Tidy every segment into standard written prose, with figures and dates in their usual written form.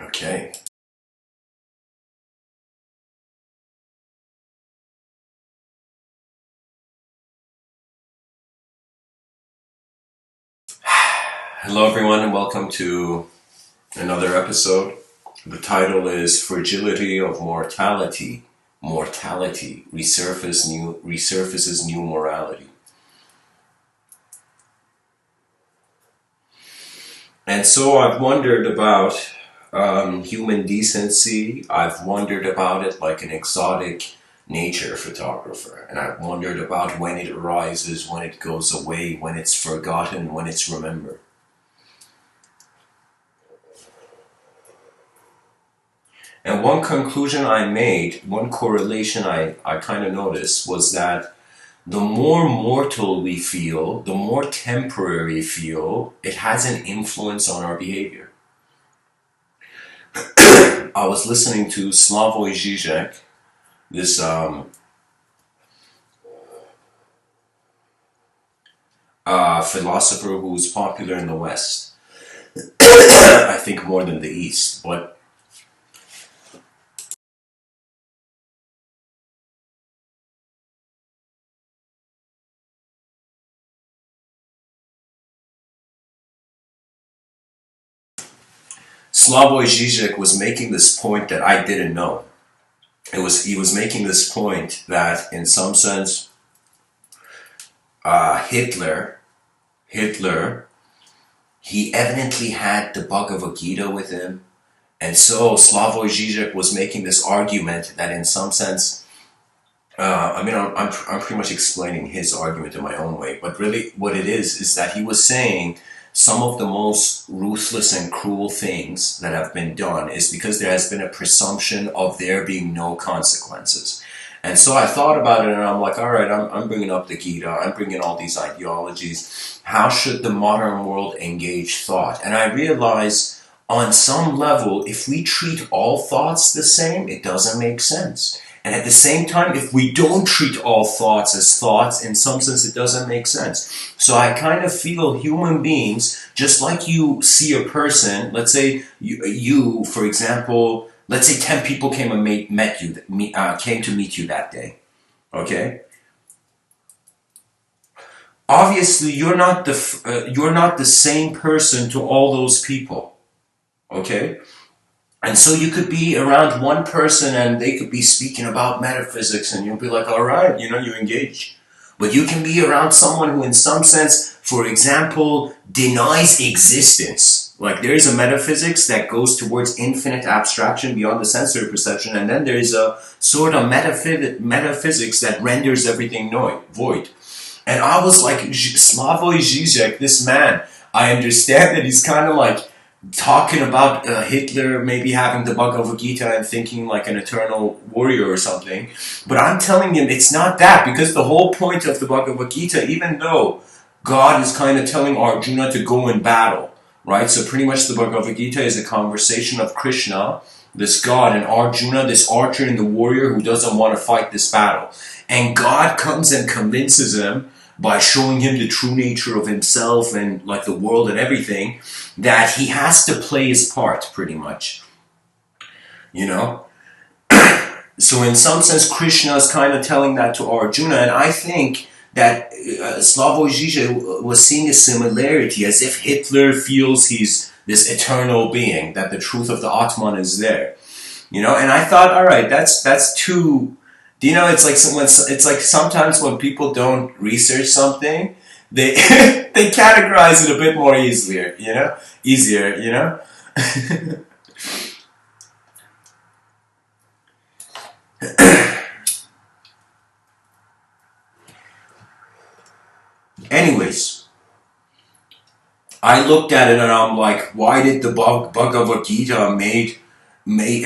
Okay. Hello, everyone, and welcome to another episode. The title is Fragility of Mortality. Mortality resurfaces new morality. And so I've wondered about human decency. I've wondered about it like an exotic nature photographer. And I've wondered about when it arises, when it goes away, when it's forgotten, when it's remembered. And one conclusion I made, one correlation I kind of noticed was that the more mortal we feel, the more temporary we feel, it has an influence on our behavior. I was listening to Slavoj Žižek, this philosopher who's popular in the West. I think more than the East, but Slavoj Žižek was making this point that I didn't know. He was making this point that in some sense Hitler, he evidently had the Bhagavad Gita with him, and so Slavoj Žižek was making this argument that in some sense, I'm pretty much explaining his argument in my own way, but really what it is that he was saying some of the most ruthless and cruel things that have been done is because there has been a presumption of there being no consequences. And so I thought about it and I'm like, all right, I'm bringing up the Gita, I'm bringing all these ideologies. How should the modern world engage thought? And I realized on some level, if we treat all thoughts the same, it doesn't make sense. And at the same time, if we don't treat all thoughts as thoughts, in some sense, it doesn't make sense. So I kind of feel human beings, just like you see a person, let's say you for example, let's say 10 people came and came to meet you that day, okay? Obviously, you're not the same person to all those people, okay? And so you could be around one person and they could be speaking about metaphysics and you'll be like, all right, you engage. But you can be around someone who in some sense, for example, denies existence. Like there is a metaphysics that goes towards infinite abstraction beyond the sensory perception, and then there is a sort of metaphysics that renders everything void. And I was like, Slavoj Žižek, this man, I understand that he's kind of like talking about Hitler maybe having the Bhagavad Gita and thinking like an eternal warrior or something. But I'm telling him it's not that, because the whole point of the Bhagavad Gita, even though God is kind of telling Arjuna to go in battle, right? So pretty much the Bhagavad Gita is a conversation of Krishna, this God, and Arjuna, this archer and the warrior who doesn't want to fight this battle. And God comes and convinces him by showing him the true nature of himself and like the world and everything, that he has to play his part pretty much, So in some sense, Krishna is kind of telling that to Arjuna, and I think that Slavoj Žižek was seeing a similarity, as if Hitler feels he's this eternal being, that the truth of the Atman is there, And I thought, all right, that's too. It's like sometimes when people don't research something, they they categorize it a bit more easier. Anyways, I looked at it and I'm like, why did the Bhagavad Gita made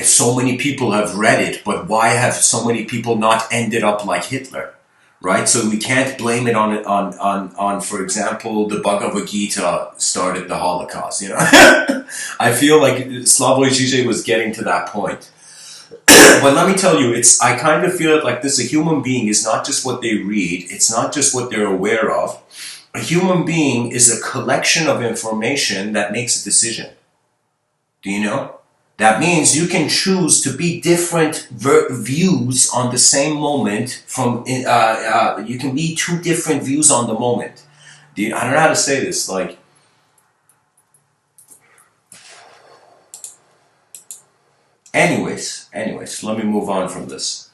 so many people have read it, but why have so many people not ended up like Hitler, right? So we can't blame it on for example, the Bhagavad Gita started the Holocaust, I feel like Slavoj Žižek was getting to that point. But let me tell you, I kind of feel like this: a human being is not just what they read, it's not just what they're aware of. A human being is a collection of information that makes a decision. Do you know? That means you can choose to be different views on the same moment. You can be two different views on the moment. I don't know how to say this. Like, anyways, let me move on from this.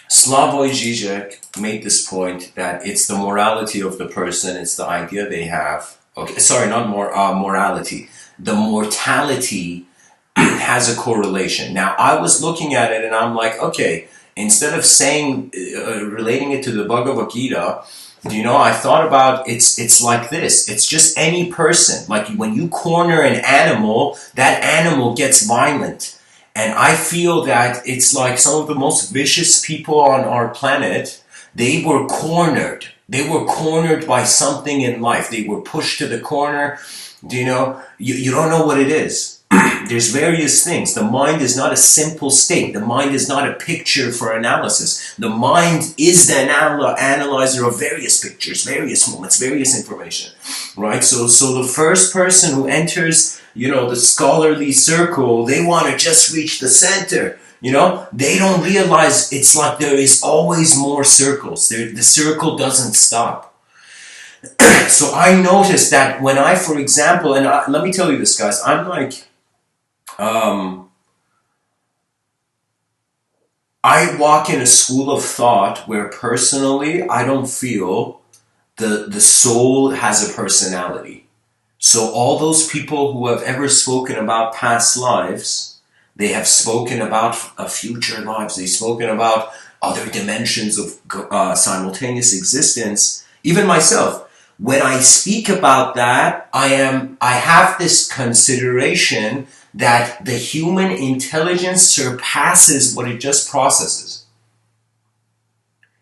Slavoj Žižek made this point that it's the morality of the person, it's the idea they have. Okay, sorry, not morality. The mortality has a correlation. Now, I was looking at it and I'm like, okay, instead of saying, relating it to the Bhagavad Gita, I thought about it's like this. It's just any person. Like when you corner an animal, that animal gets violent. And I feel that it's like some of the most vicious people on our planet, they were cornered. They were cornered by something in life. They were pushed to the corner. You don't know what it is. There's various things. The mind is not a simple state. The mind is not a picture for analysis. The mind is the analyzer of various pictures, various moments, various information, right? So the first person who enters, the scholarly circle, they want to just reach the center. They don't realize it's like there is always more circles. The circle doesn't stop. So I noticed that when I, for example, and let me tell you this, guys, I'm like, I walk in a school of thought where personally I don't feel the soul has a personality. So all those people who have ever spoken about past lives, they have spoken about future lives. They've spoken about other dimensions of simultaneous existence. Even myself, when I speak about that, I have this consideration that the human intelligence surpasses what it just processes.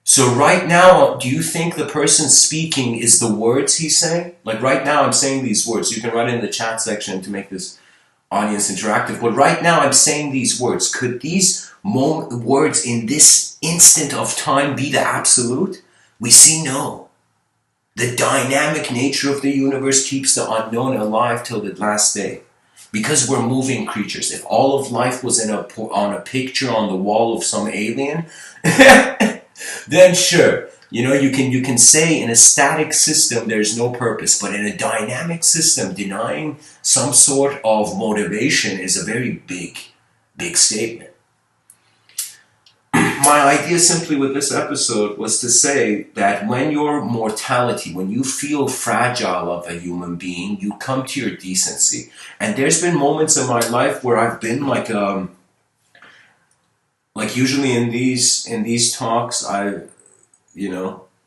So right now, do you think the person speaking is the words he's saying? Like right now I'm saying these words. You can write it in the chat section to make this audience interactive. But right now I'm saying these words. Could these words in this instant of time be the absolute? We see no. The dynamic nature of the universe keeps the unknown alive till the last day. Because we're moving creatures. If all of life was on a picture on the wall of some alien, then sure, you can say in a static system there's no purpose, but in a dynamic system, denying some sort of motivation is a very big statement. My idea simply with this episode was to say that when your mortality, when you feel fragile of a human being, you come to your decency. And there's been moments in my life where I've been like usually in these talks,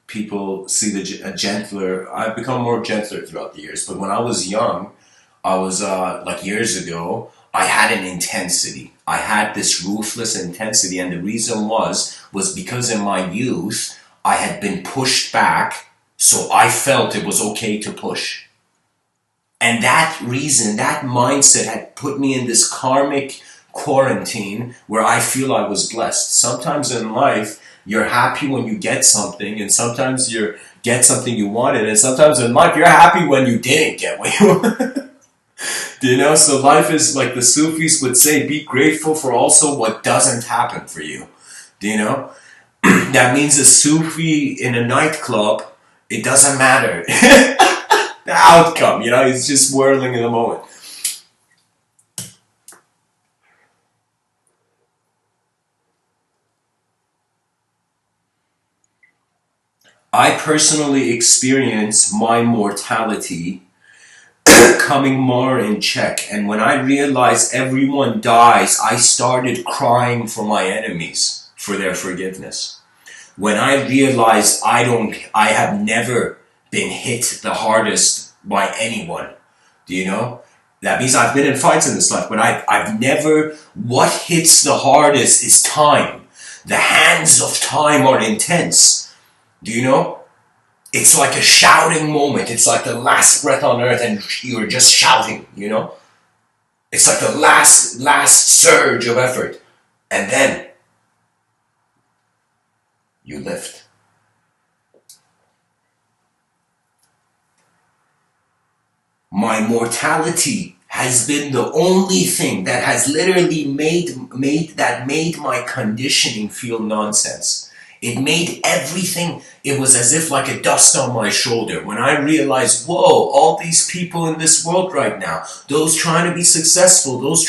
people see a gentler. I've become more gentler throughout the years. But when I was young, I was like years ago, I had an intensity. I had this ruthless intensity, and the reason was because in my youth, I had been pushed back, so I felt it was okay to push. And that reason, that mindset had put me in this karmic quarantine where I feel I was blessed. Sometimes in life, you're happy when you get something, and sometimes you get something you wanted, and sometimes in life, you're happy when you didn't get what you wanted. So life is like the Sufis would say, be grateful for also what doesn't happen for you. That means a Sufi in a nightclub, it doesn't matter. The outcome, he's just whirling in the moment. I personally experience my mortality coming more in check. And when I realized everyone dies, I started crying for my enemies for their forgiveness. When I realized I have never been hit the hardest by anyone, that means I've been in fights in this life, but I've never, what hits the hardest is time. The hands of time are intense. It's like a shouting moment. It's like the last breath on earth and you're just shouting, It's like the last surge of effort. And then you lift. My mortality has been the only thing that has literally made my conditioning feel nonsense. It made everything, it was as if like a dust on my shoulder when I realized, whoa, all these people in this world right now, those trying to be successful, those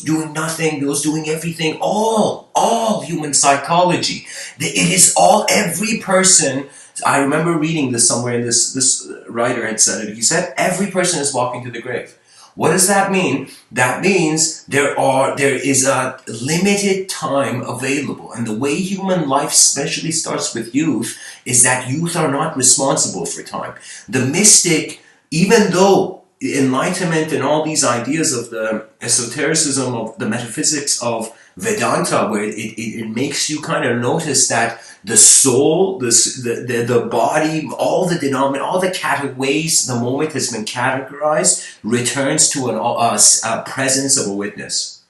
doing nothing, those doing everything, all human psychology. It is all, every person. I remember reading this somewhere, and this writer had said it. He said, every person is walking to the grave. What does that mean? That means there is a limited time available. And the way human life especially starts with youth is that youth are not responsible for time. The mystic, even though enlightenment and all these ideas of the esotericism of the metaphysics of Vedanta, where it makes you kind of notice that the soul, the body, all the ways the moment has been categorized, returns to a presence of a witness.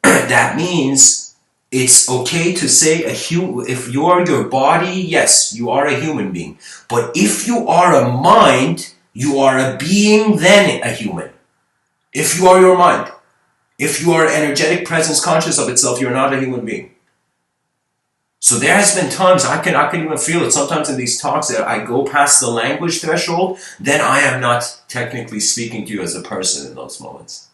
That means it's okay to say if you are your body, yes, you are a human being. But if you are a mind, you are a being, then a human. If you are your mind. If you are energetic presence conscious of itself, you're not a human being. So there has been times I can even feel it sometimes in these talks that I go past the language threshold, then I am not technically speaking to you as a person in those moments.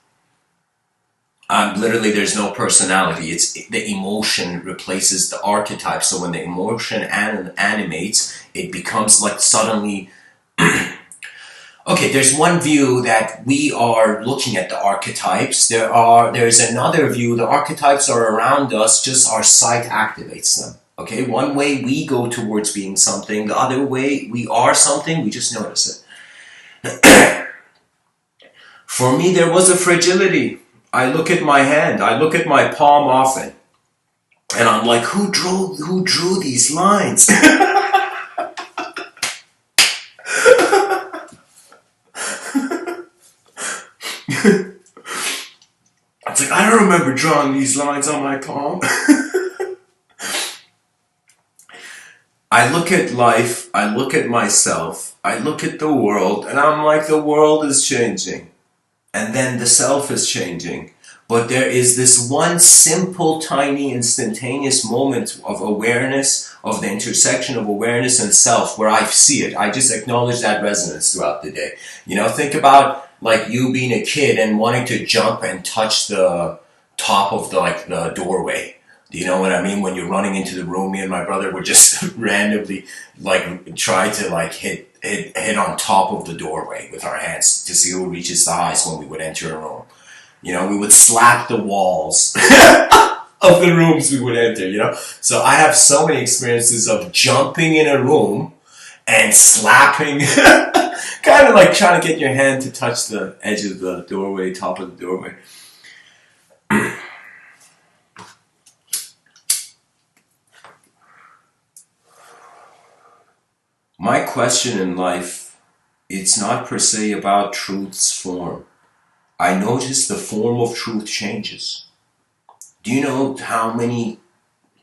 Literally, there's no personality. It's the emotion replaces the archetype. So when the emotion animates, it becomes like suddenly. Okay, there's one view that we are looking at the archetypes. There's another view, the archetypes are around us, just our sight activates them. Okay, one way we go towards being something, the other way we are something, we just notice it. For me, there was a fragility. I look at my hand, I look at my palm often, and I'm like, who drew these lines? It's like, I don't remember drawing these lines on my palm. I look at life, I look at myself, I look at the world, and I'm like, the world is changing. And then the self is changing. But there is this one simple, tiny, instantaneous moment of awareness, of the intersection of awareness and self, where I see it. I just acknowledge that resonance throughout the day. You know, think about like you being a kid and wanting to jump and touch the top of the doorway. Do you know what I mean? When you're running into the room, me and my brother would just randomly try to hit on top of the doorway with our hands to see who reaches the highest when we would enter a room. You know, we would slap the walls of the rooms we would enter, you know? So I have so many experiences of jumping in a room and slapping, kind of like trying to get your hand to touch the edge of the doorway, top of the doorway. My question in life, it's not per se about truth's form. I notice the form of truth changes. Do you know how many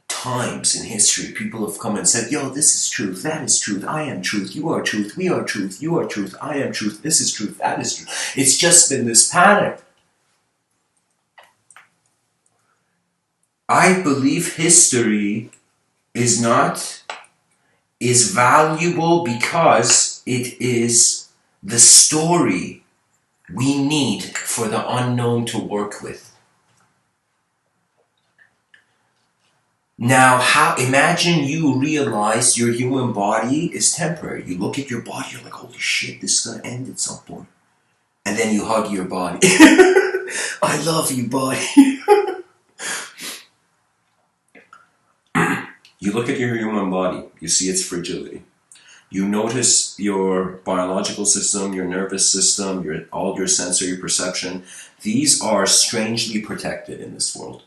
times in history people have come and said, yo, this is truth, that is truth, I am truth, you are truth, we are truth, you are truth, I am truth, this is truth, that is truth. It's just been this pattern. I believe history is valuable because it is the story we need for the unknown to work with. Now, imagine you realize your human body is temporary. You look at your body, you're like, holy shit, this is going to end at some point. And then you hug your body. I love you, body. You look at your human body, you see its fragility. You notice your biological system, your nervous system, all your sensory perception. These are strangely protected in this world.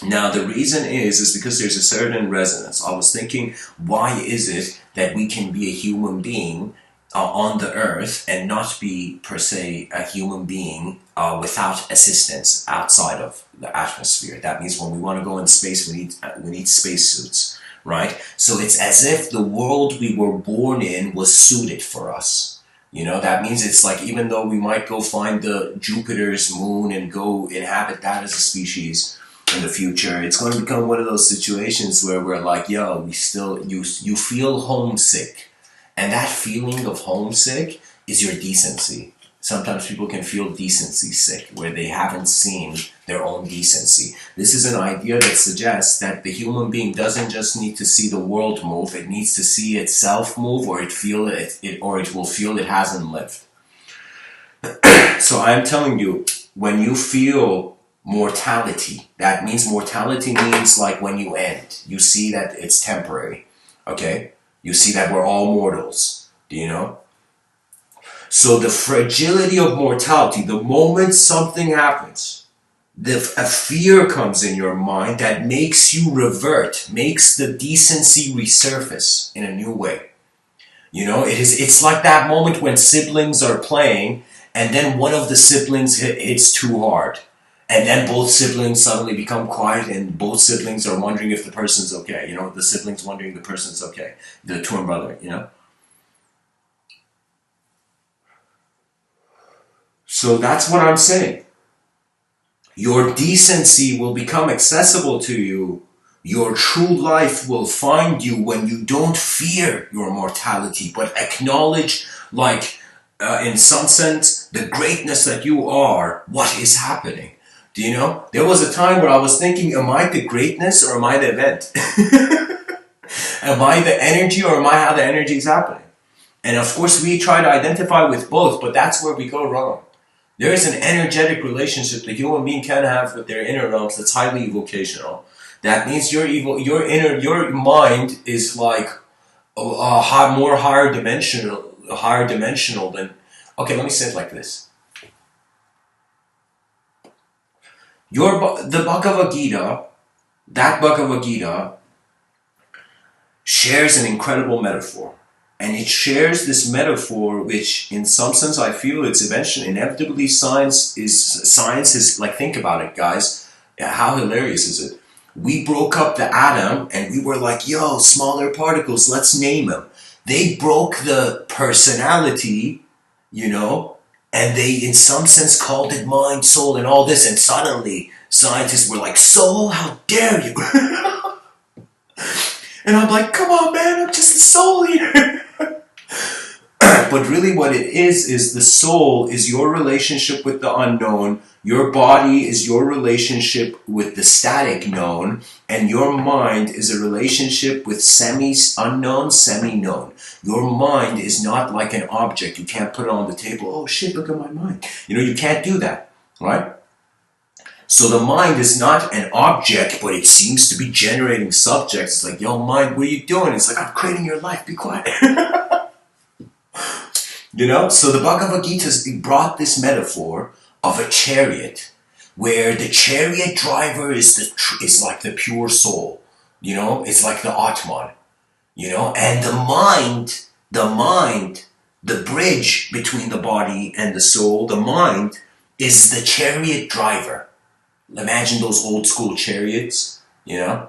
Now, the reason is because there's a certain resonance. I was thinking, why is it that we can be a human being on the earth and not be, per se, a human being without assistance outside of the atmosphere? That means when we want to go in space, we need spacesuits, right? So it's as if the world we were born in was suited for us. You know, that means it's like, even though we might go find the Jupiter's moon and go inhabit that as a species in the future, it's going to become one of those situations where we're like, yo, you feel homesick. And that feeling of homesick is your decency. Sometimes people can feel decency sick, where they haven't seen their own decency. This is an idea that suggests that the human being doesn't just need to see the world move, it needs to see itself move, or it will feel it hasn't lived. So I'm telling you, when you feel mortality, that means mortality means like when you end. You see that it's temporary, okay? You see that we're all mortals, do you know? So the fragility of mortality, the moment something happens, a fear comes in your mind that makes you revert, makes the decency resurface in a new way. You know, it's like that moment when siblings are playing and then one of the siblings hits too hard. And then both siblings suddenly become quiet and both siblings are wondering if the person's okay. You know, the siblings wondering the person's okay. The twin brother, you know. So that's what I'm saying. Your decency will become accessible to you. Your true life will find you when you don't fear your mortality, but acknowledge, like, in some sense, the greatness that you are, what is happening. Do you know? There was a time where I was thinking, am I the greatness or am I the event? Am I the energy or am I how the energy is happening? And of course, we try to identify with both, but that's where we go wrong. There is an energetic relationship the human being can have with their inner realms that's highly evocational. That means your mind is like more higher dimensional than. Okay, let me say it like this. The Bhagavad Gita, that Bhagavad Gita shares an incredible metaphor. And it shares this metaphor, which in some sense I feel it's inevitably science is like, think about it, guys. How hilarious is it? We broke up the atom and we were like, yo, smaller particles, let's name them. They broke the personality, you know, and they in some sense called it mind, soul, and all this. And suddenly scientists were like, soul, how dare you? And I'm like, come on, man, I'm just a soul here. But really what it is the soul is your relationship with the unknown, your body is your relationship with the static known, and your mind is a relationship with unknown, semi-known. Your mind is not like an object. You can't put it on the table, oh shit, look at my mind. You know, you can't do that, right? So the mind is not an object, but it seems to be generating subjects. It's like, yo, mind, what are you doing? It's like, I'm creating your life, be quiet. You know, so the Bhagavad Gita brought this metaphor of a chariot, where the chariot driver is like the pure soul. You know, it's like the Atman. You know, and the mind, the bridge between the body and the soul, the mind is the chariot driver. Imagine those old school chariots, you know?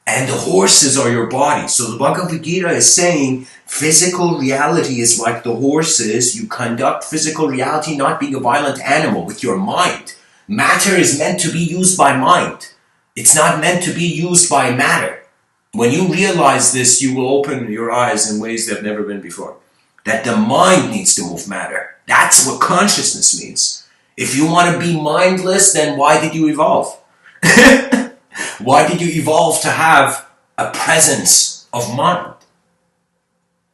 And the horses are your body. So the Bhagavad Gita is saying physical reality is like the horses. You conduct physical reality not being a violent animal with your mind. Matter is meant to be used by mind. It's not meant to be used by matter. When you realize this, you will open your eyes in ways that have never been before. That the mind needs to move matter. That's what consciousness means. If you want to be mindless, then why did you evolve? Why did you evolve to have a presence of mind?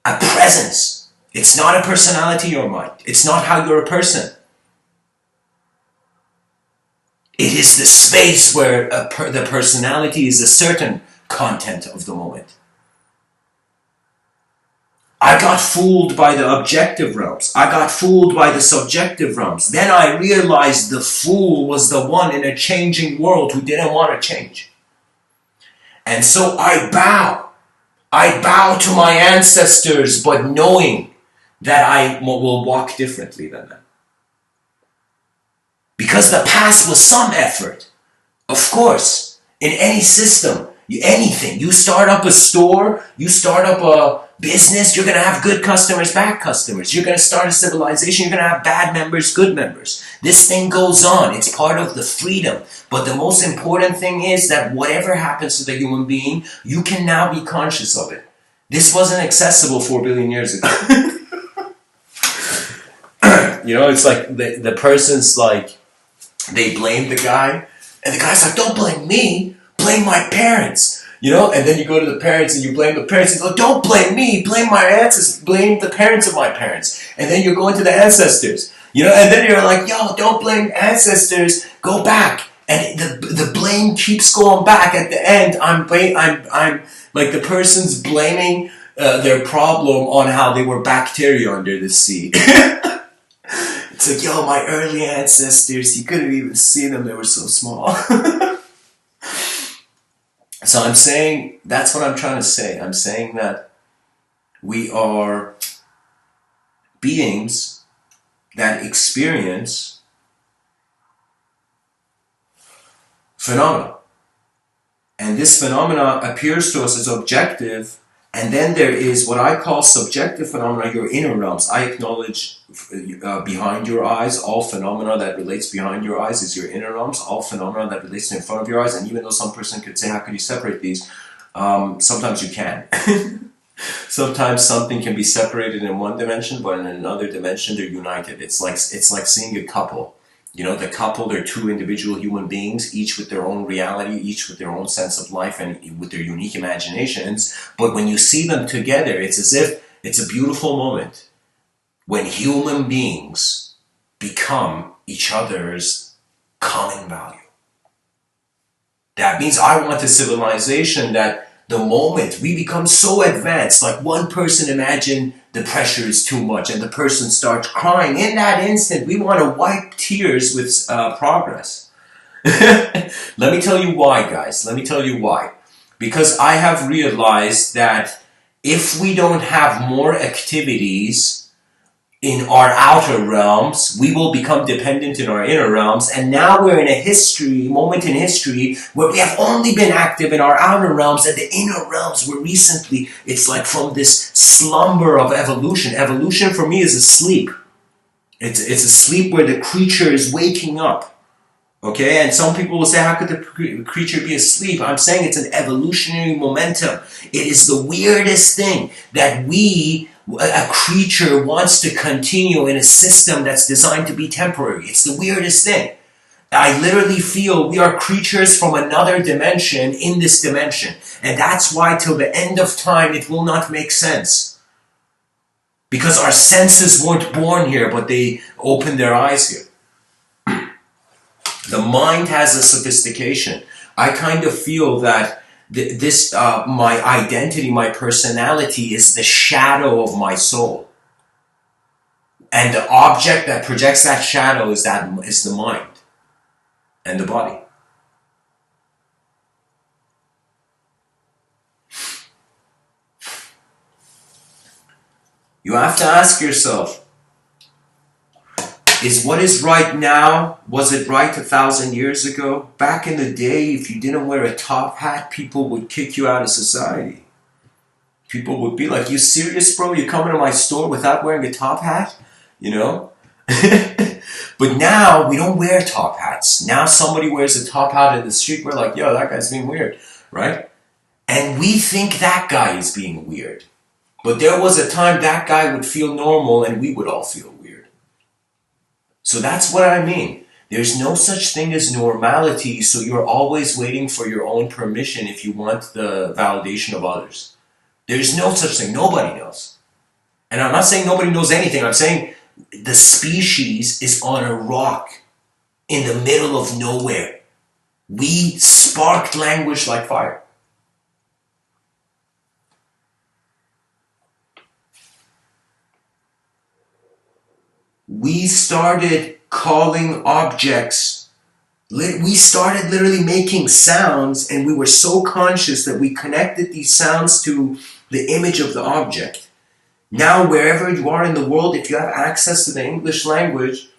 A presence. It's not a personality, your mind. It's not how you're a person. It is the space where the personality is a certain content of the moment. I got fooled by the objective realms. I got fooled by the subjective realms. Then I realized the fool was the one in a changing world who didn't want to change. And so I bow. I bow to my ancestors, but knowing that I will walk differently than them. Because the past was some effort. Of course, in any system, Anything. You start up a store, you start up a business, you're going to have good customers, bad customers. You're going to start a civilization, you're going to have bad members, good members. This thing goes on. It's part of the freedom. But the most important thing is that whatever happens to the human being, you can now be conscious of it. This wasn't accessible 4 billion years ago. You know, it's like the person's like, they blame the guy, and the guy's like, don't blame me, blame my parents. You know, and then you go to the parents and you blame the parents and go, don't blame me, blame my ancestors, blame the parents of my parents. And then you're going to the ancestors, you know, and then you're like, yo, don't blame ancestors, go back. And the blame keeps going back. At the end, I'm like the person's blaming their problem on how they were bacteria under the sea. It's like, yo, my early ancestors, you couldn't even see them, they were so small. So I'm saying, that's what I'm trying to say. I'm saying that we are beings that experience phenomena. And this phenomena appears to us as objective. And then there is what I call subjective phenomena, your inner realms. I acknowledge behind your eyes, all phenomena that relates behind your eyes is your inner realms. All phenomena that relates to in front of your eyes. And even though some person could say, how could you separate these? Sometimes you can. Sometimes something can be separated in one dimension, but in another dimension they're united. It's like seeing a couple. You know, the couple, they're two individual human beings, each with their own reality, each with their own sense of life and with their unique imaginations. But when you see them together, it's as if it's a beautiful moment when human beings become each other's common value. That means I want a civilization that the moment we become so advanced, like one person imagine the pressure is too much and the person starts crying. In that instant, we want to wipe tears with progress. Let me tell you why, guys. Let me tell you why. Because I have realized that if we don't have more activities in our outer realms, we will become dependent in our inner realms. And now we're in a moment in history where we have only been active in our outer realms, and the inner realms were recently, it's like from this slumber of evolution. Evolution for me is a sleep. It's a sleep where the creature is waking up. Okay, and some people will say, how could the creature be asleep? I'm saying it's an evolutionary momentum. It is the weirdest thing that a creature wants to continue in a system that's designed to be temporary. It's the weirdest thing. I literally feel we are creatures from another dimension in this dimension. And that's why till the end of time it will not make sense. Because our senses weren't born here, but they opened their eyes here. The mind has a sophistication. I kind of feel that my identity, my personality is the shadow of my soul. And the object that projects that shadow is the mind and the body. You have to ask yourself, is what is right now, was it right 1,000 years ago? Back in the day, if you didn't wear a top hat, people would kick you out of society. People would be like, you serious, bro? You coming to my store without wearing a top hat? You know? But now, we don't wear top hats. Now somebody wears a top hat in the street, we're like, yo, that guy's being weird, right? And we think that guy is being weird. But there was a time that guy would feel normal and we would all feel weird. So that's what I mean. There's no such thing as normality, so you're always waiting for your own permission if you want the validation of others. There's no such thing. Nobody knows. And I'm not saying nobody knows anything. I'm saying the species is on a rock in the middle of nowhere. We sparked language like fire. We started calling objects, we started literally making sounds, and we were so conscious that we connected these sounds to the image of the object. Now, wherever you are in the world, if you have access to the English language,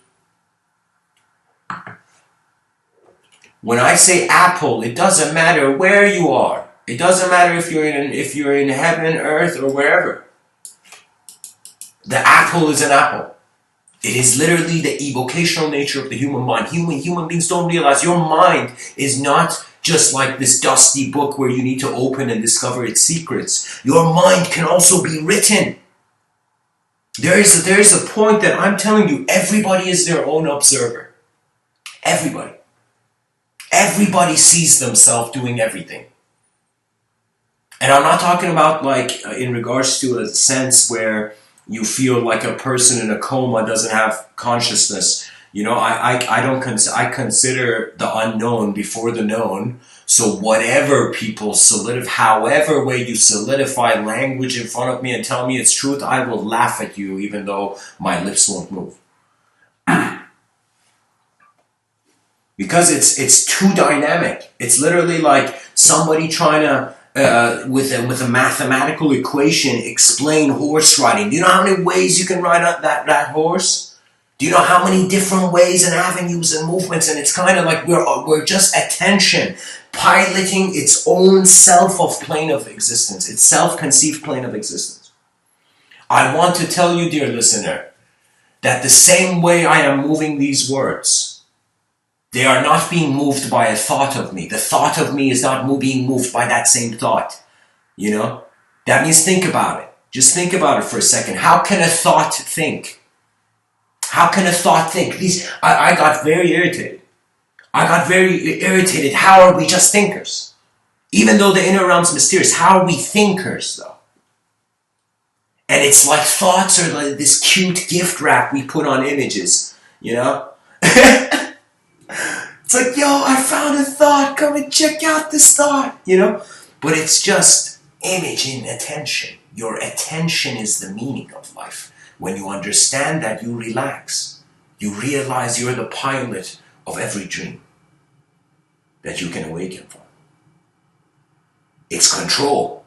when I say apple, it doesn't matter where you are. It doesn't matter if you're in heaven, earth, or wherever. The apple is an apple. It is literally the evocational nature of the human mind. Human beings don't realize your mind is not just like this dusty book where you need to open and discover its secrets. Your mind can also be written. There is a point that I'm telling you, everybody is their own observer. Everybody. Everybody sees themselves doing everything. And I'm not talking about like in regards to a sense where you feel like a person in a coma doesn't have consciousness. You know, I consider the unknown before the known. So whatever people however way you solidify language in front of me and tell me it's truth, I will laugh at you even though my lips won't move. Because it's too dynamic. It's literally like somebody trying to with a mathematical equation explain horse riding. Do you know how many ways you can ride that horse? Do you know how many different ways and avenues and movements? And it's kind of like we're just attention piloting its own self of plane of existence, its self-conceived plane of existence. I want to tell you, dear listener, that the same way I am moving these words, they are not being moved by a thought of me. The thought of me is not being moved by that same thought. You know? That means think about it. Just think about it for a second. How can a thought think? How can a thought think? I got very irritated. How are we just thinkers? Even though the inner realm's mysterious, how are we thinkers though? And it's like thoughts are like this cute gift wrap we put on images, you know? It's like, yo, I found a thought, come and check out this thought, you know? But it's just image in attention. Your attention is the meaning of life. When you understand that, you relax. You realize you're the pilot of every dream that you can awaken from. It's control,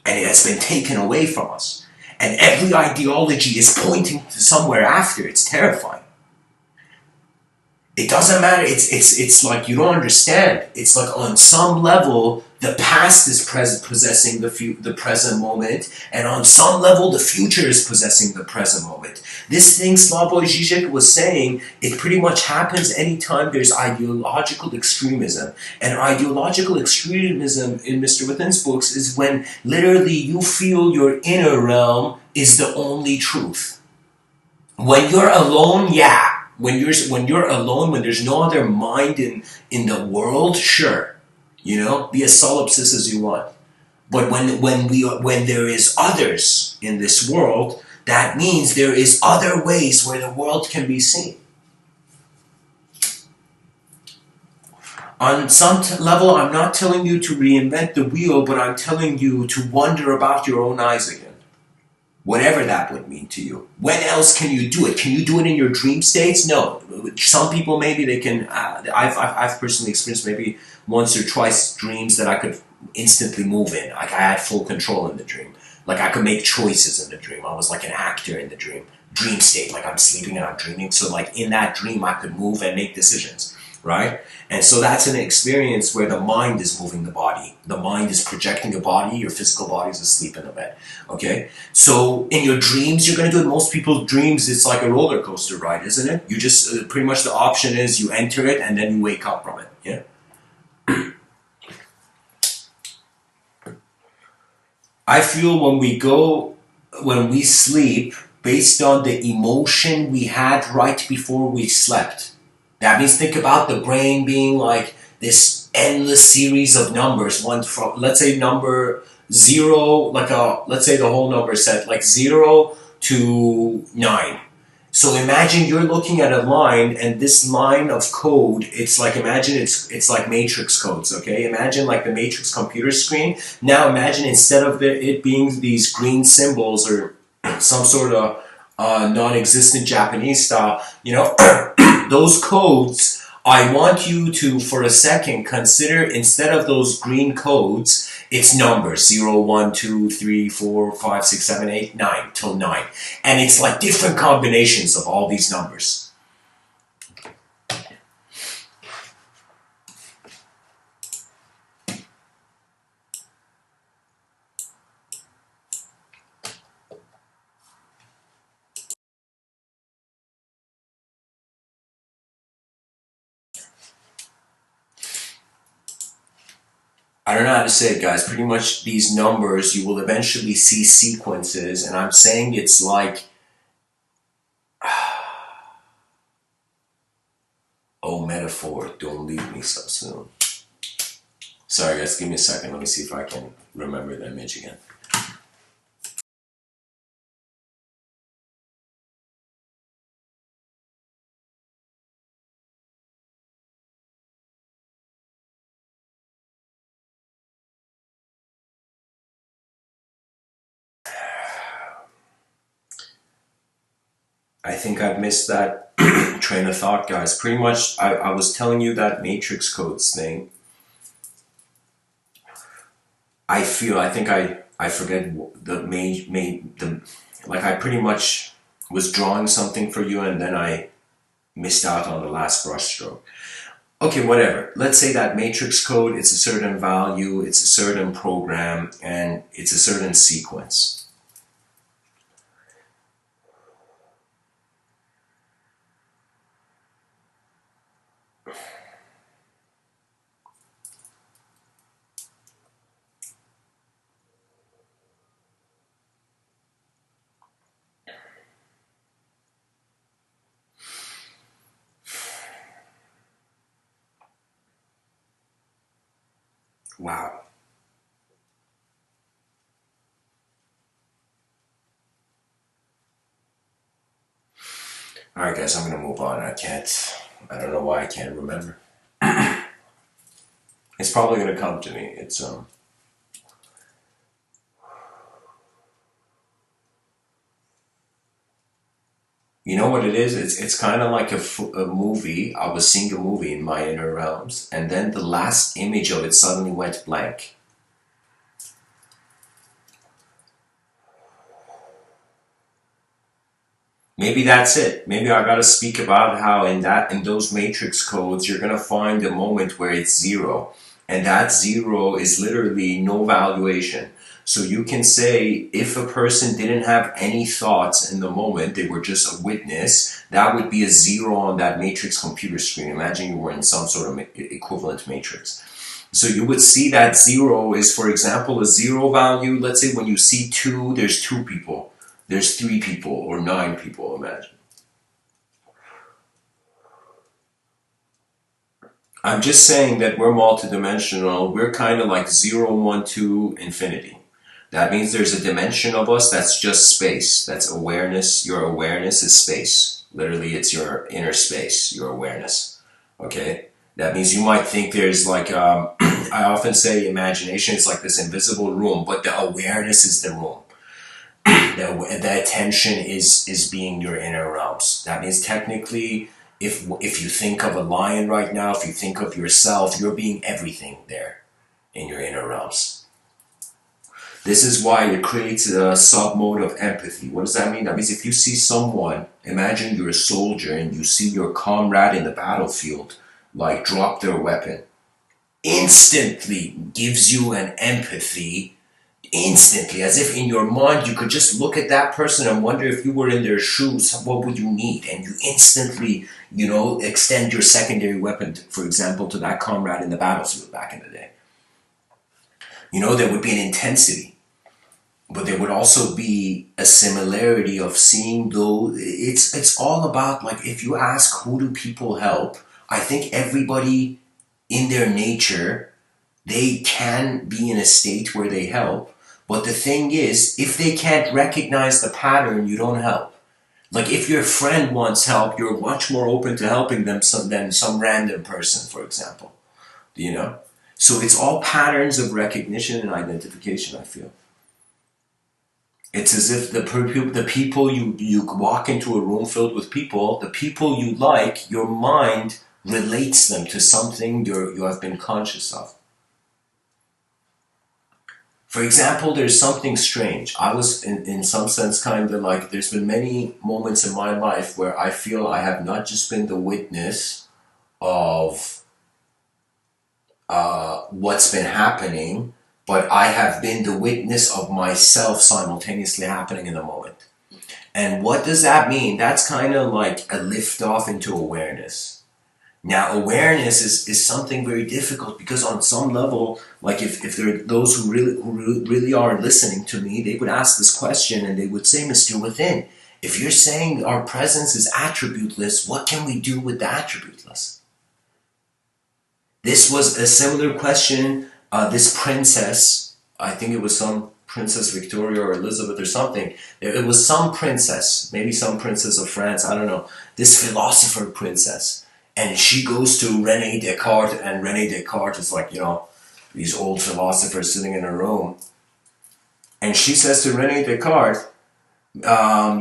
and it has been taken away from us. And every ideology is pointing to somewhere after. It's terrifying. It doesn't matter. It's like you don't understand. It's like on some level, the past is possessing the present moment, and on some level, the future is possessing the present moment. This thing Slavoj Žižek was saying, it pretty much happens anytime there's ideological extremism. And ideological extremism in Mr. Within's books is when literally you feel your inner realm is the only truth. When you're alone, yeah. When you're alone, when there's no other mind in the world, sure, you know, be as solipsist as you want. But when there is others in this world, that means there is other ways where the world can be seen. On some level, I'm not telling you to reinvent the wheel, but I'm telling you to wonder about your own eyes again. Whatever that would mean to you. When else can you do it? Can you do it in your dream states? No. Some people, maybe they can. I've personally experienced maybe once or twice dreams that I could instantly move in. Like I had full control in the dream. Like I could make choices in the dream. I was like an actor in the dream. Dream state, like I'm sleeping and I'm dreaming. So like in that dream, I could move and make decisions. Right? And so that's an experience where the mind is moving the body. The mind is projecting a body, your physical body is asleep in the bed. Okay? So in your dreams, you're going to do it. Most people's dreams, it's like a roller coaster ride, isn't it? You just, pretty much the option is you enter it and then you wake up from it. Yeah? I feel when we sleep, based on the emotion we had right before we slept. That means think about the brain being like this endless series of numbers. One from, let's say number 0, let's say the whole number set, like 0 to 9. So imagine you're looking at a line, and this line of code, it's like, imagine it's like matrix codes, okay? Imagine like the matrix computer screen. Now imagine instead of it being these green symbols or some sort of non-existent Japanese style, you know, those codes, I want you to, for a second, consider instead of those green codes, it's numbers 0, 1, 2, 3, 4, 5, 6, 7, 8, 9 till 9. And it's like different combinations of all these numbers. I don't know how to say it, guys. Pretty much these numbers, you will eventually see sequences, and I'm saying it's like, oh, metaphor, don't leave me so soon. Sorry, guys, give me a second. Let me see if I can remember the image again. I think I've missed that train of thought, guys. Pretty much, I was telling you that matrix codes thing. I forget like I pretty much was drawing something for you and then I missed out on the last brushstroke. Okay, whatever. Let's say that matrix code, it's a certain value, it's a certain program, and it's a certain sequence. Wow. Alright guys, I'm gonna move on. I don't know why I can't remember. It's probably gonna come to me. You know what it is? It's kind of like a movie. I was seeing a movie in my inner realms, and then the last image of it suddenly went blank. Maybe that's it. Maybe I gotta speak about how in those matrix codes, you're gonna find a moment where it's zero. And that zero is literally no valuation. So you can say if a person didn't have any thoughts in the moment, they were just a witness, that would be a zero on that matrix computer screen. Imagine you were in some sort of equivalent matrix. So you would see that zero is, for example, a zero value. Let's say when you see two, there's two people. There's three people or nine people, imagine. I'm just saying that we're multidimensional. We're kind of like 0, 1, 2, infinity. That means there's a dimension of us that's just space. That's awareness. Your awareness is space. Literally, it's your inner space, your awareness. Okay? That means you might think there's like, I often say imagination is like this invisible room, but the awareness is the room. The attention is being your inner realms. That means technically, if you think of a lion right now, if you think of yourself, you're being everything there in your inner realms. This is why it creates a sub-mode of empathy. What does that mean? That means if you see someone, imagine you're a soldier and you see your comrade in the battlefield, like drop their weapon, instantly gives you an empathy. Instantly, as if in your mind you could just look at that person and wonder if you were in their shoes, what would you need? And you instantly, extend your secondary weapon, for example, to that comrade in the battlefield back in the day. There would be an intensity, but there would also be a similarity of seeing those. It's all about, like, if you ask who do people help, I think everybody in their nature, they can be in a state where they help. But the thing is, if they can't recognize the pattern, you don't help. Like if your friend wants help, you're much more open to helping them than some random person, for example. So it's all patterns of recognition and identification, I feel. It's as if the people you walk into a room filled with people, the people you like, your mind relates them to something you have been conscious of. For example, there's something strange. I was, in some sense, kind of like, there's been many moments in my life where I feel I have not just been the witness of what's been happening, but I have been the witness of myself simultaneously happening in the moment. And what does that mean? That's kind of like a lift off into awareness. Now, awareness is something very difficult, because on some level, like if there are those who really are listening to me, they would ask this question and they would say, Mr. Within, if you're saying our presence is attributeless, what can we do with the attributeless? This was a similar question. This princess, I think it was some Princess Victoria or Elizabeth or something. It was some princess, maybe some princess of France, I don't know. This philosopher princess. And she goes to René Descartes, and René Descartes is like, these old philosophers sitting in a room. And she says to René Descartes,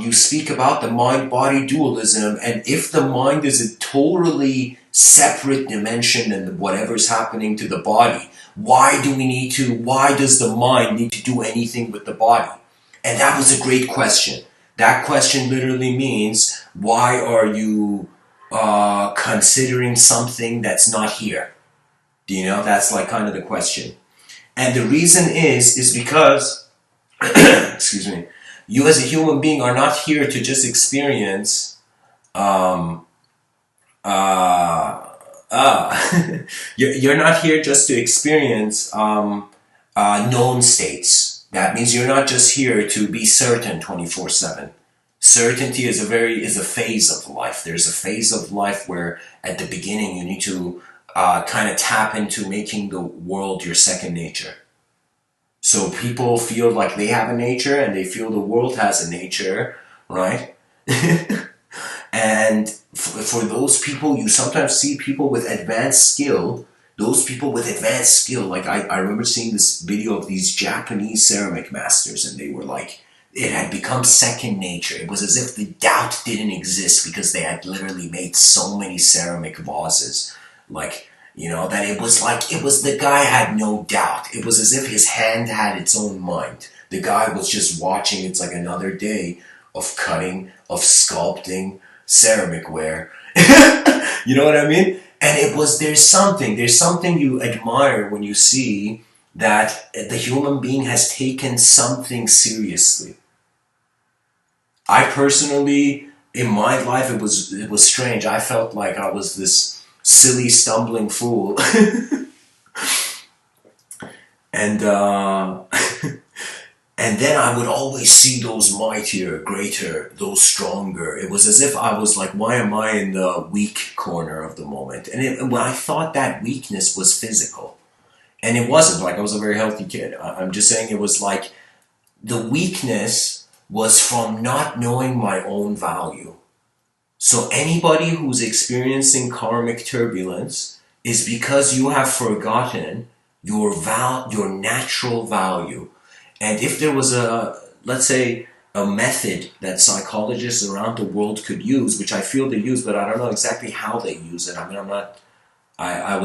you speak about the mind-body dualism, and if the mind is a totally separate dimension than whatever's happening to the body, why does the mind need to do anything with the body? And that was a great question. That question literally means, why are you considering something that's not here? That's like kind of the question. And the reason is because, excuse me, you as a human being are not here to just experience you're not here just to experience known states. That means you're not just here to be certain 24/7. Certainty is a phase of life. There's a phase of life where at the beginning you need to kind of tap into making the world your second nature. So people feel like they have a nature, and they feel the world has a nature, right? And for those people, you sometimes see people with advanced skill. Those people with advanced skill, like I remember seeing this video of these Japanese ceramic masters, and they were like, it had become second nature. It was as if the doubt didn't exist, because they had literally made so many ceramic vases. Like, that it was the guy had no doubt. It was as if his hand had its own mind. The guy was just watching. It's like another day of cutting, of sculpting ceramic ware. You know what I mean? And there's something you admire when you see that the human being has taken something seriously. I personally, in my life, it was strange. I felt like I was this silly, stumbling fool. And and then I would always see those mightier, greater, those stronger. It was as if I was like, why am I in the weak corner of the moment? And when I thought that weakness was physical. And it wasn't. Like, I was a very healthy kid. I'm just saying it was like, the weakness was from not knowing my own value. So anybody who's experiencing karmic turbulence is because you have forgotten your natural value. And if there was let's say, a method that psychologists around the world could use, which I feel they use, but I don't know exactly how they use it. I mean, I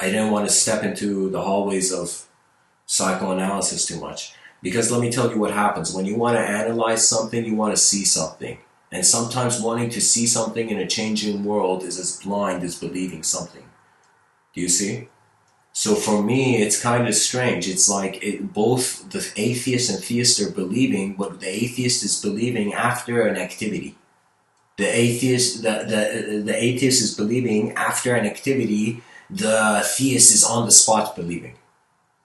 didn't want to step into the hallways of psychoanalysis too much. Because let me tell you what happens. When you want to analyze something, you want to see something. And sometimes wanting to see something in a changing world is as blind as believing something. Do you see? So for me, it's kind of strange. It's like both the atheist and theist are believing what the atheist is believing after an activity. The atheist is believing after an activity. The theist is on the spot believing.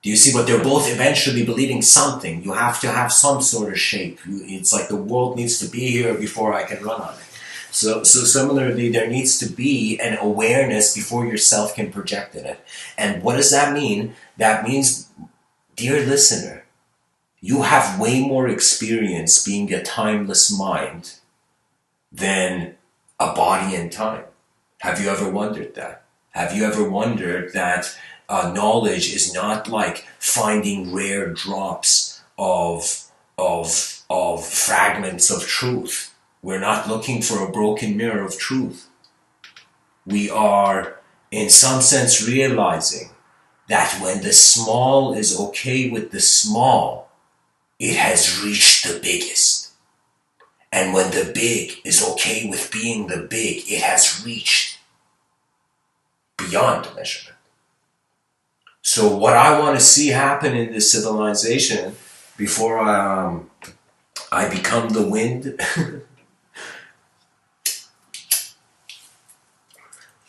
Do you see? But they're both eventually believing something. You have to have some sort of shape. It's like the world needs to be here before I can run on it. So similarly, there needs to be an awareness before yourself can project in it. And what does that mean? That means, dear listener, you have way more experience being a timeless mind than a body in time. Have you ever wondered that? Have you ever wondered that knowledge is not like finding rare drops of fragments of truth? We're not looking for a broken mirror of truth. We are, in some sense, realizing that when the small is okay with the small, it has reached the biggest. And when the big is okay with being the big, it has reached beyond measurement. So what I want to see happen in this civilization before I become the wind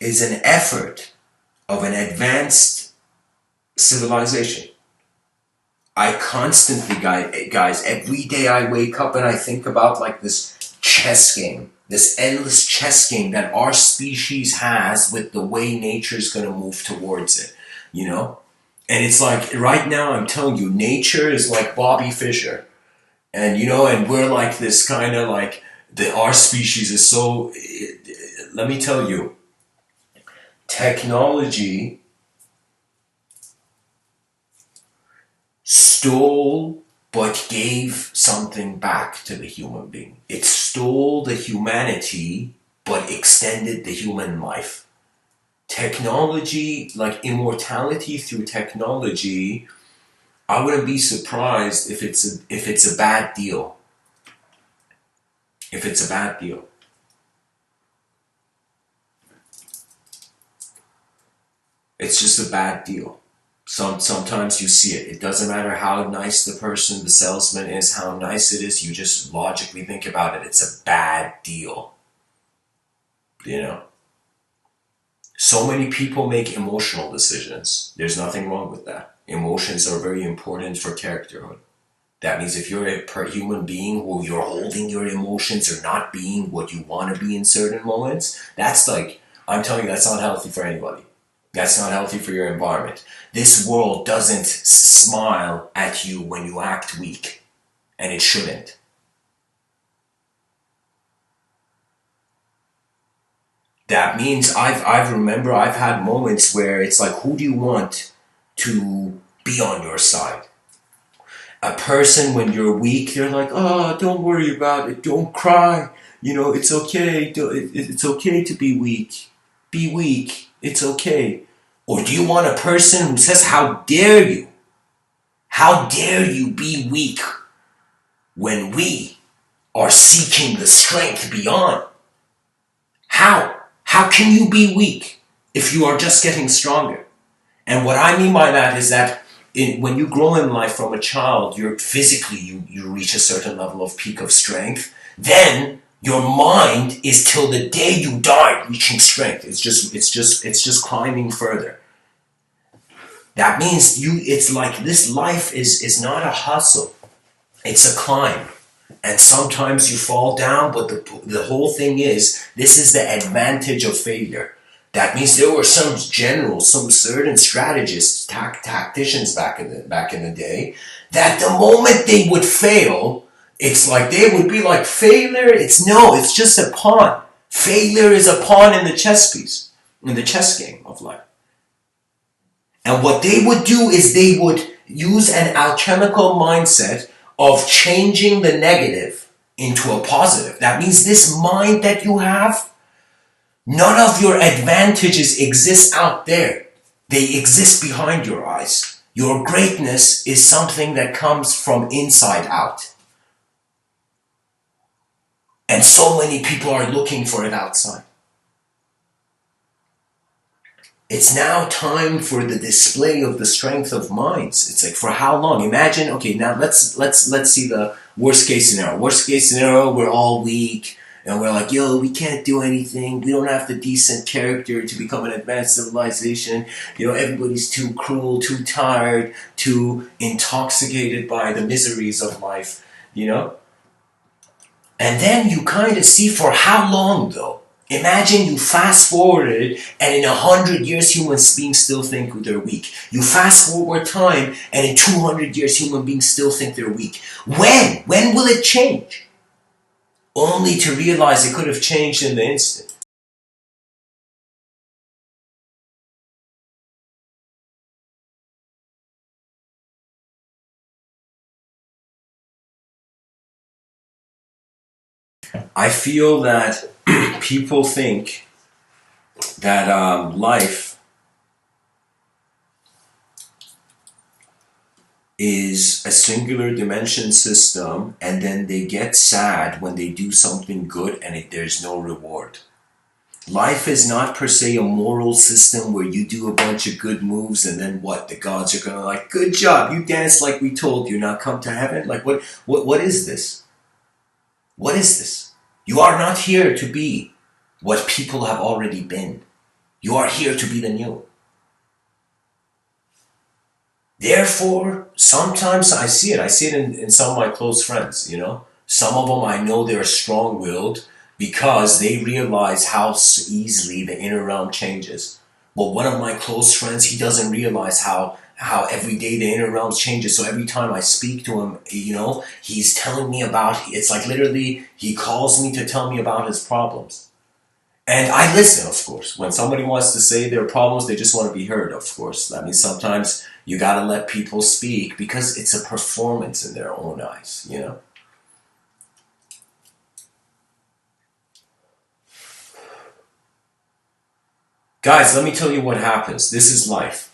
is an effort of an advanced civilization. I constantly, guys, every day I wake up and I think about like this chess game, this endless chess game that our species has with the way nature's going to move towards it, you know? And it's like, right now, I'm telling you, nature is like Bobby Fischer. And, you know, and we're like this kind of like, our species is so, let me tell you, technology stole but gave something back to the human being. It stole the humanity but extended the human life. Technology, like immortality through technology, I wouldn't be surprised if it's a bad deal. If it's a bad deal. It's just a bad deal. Sometimes you see it. It doesn't matter how nice the person, the salesman is, how nice it is. You just logically think about it. It's a bad deal. You know? So many people make emotional decisions. There's nothing wrong with that. Emotions are very important for characterhood. That means if you're a human being who you're holding your emotions or not being what you want to be in certain moments, that's like, I'm telling you, that's not healthy for anybody. That's not healthy for your environment. This world doesn't smile at you when you act weak, and it shouldn't. That means I've remember I've had moments where it's like, who do you want to be on your side? A person, when you're weak, they're like, oh, don't worry about it, don't cry, you know, it's okay, it's okay to be weak. Be weak, it's okay. Or do you want a person who says, how dare you? How dare you be weak when we are seeking the strength beyond? How? How can you be weak if you are just getting stronger? And what I mean by that is that when you grow in life from a child, you're physically, you reach a certain level of peak of strength. Then your mind is till the day you die reaching strength. It's just climbing further. That means it's like this life is not a hustle. It's a climb. And sometimes you fall down, but the whole thing is, this is the advantage of failure. That means there were some generals, some certain strategists, tacticians back in the day, that the moment they would fail, it's like they would be like, failure, it's just a pawn. Failure is a pawn in the chess piece, in the chess game of life. And what they would do is they would use an alchemical mindset of changing the negative into a positive. That means this mind that you have, none of your advantages exist out there. They exist behind your eyes. Your greatness is something that comes from inside out. And so many people are looking for it outside. It's now time for the display of the strength of minds. It's like, for how long? Imagine, okay, now let's see the worst case scenario. Worst case scenario, we're all weak, and we're like, yo, we can't do anything. We don't have the decent character to become an advanced civilization. You know, everybody's too cruel, too tired, too intoxicated by the miseries of life, you know? And then you kind of see, for how long though? Imagine you fast forwarded, and in 100 years human beings still think they're weak. You fast forward time, and in 200 years human beings still think they're weak. When? When will it change? Only to realize it could have changed in the instant. I feel that people think that life is a singular dimension system, and then they get sad when they do something good and there's no reward. Life is not per se a moral system where you do a bunch of good moves and then what? The gods are gonna like, good job, you danced like we told you, now come to heaven? Like what is this? What is this? You are not here to be what people have already been. You are here to be the new. Therefore, sometimes I see it in some of my close friends, Some of them I know they're strong-willed because they realize how easily the inner realm changes. But one of my close friends, he doesn't realize how every day the inner realm changes. So every time I speak to him, he's telling me it's like literally he calls me to tell me about his problems. And I listen, of course. When somebody wants to say their problems, they just want to be heard, of course. I mean, sometimes you gotta let people speak because it's a performance in their own eyes, Guys, let me tell you what happens. This is life.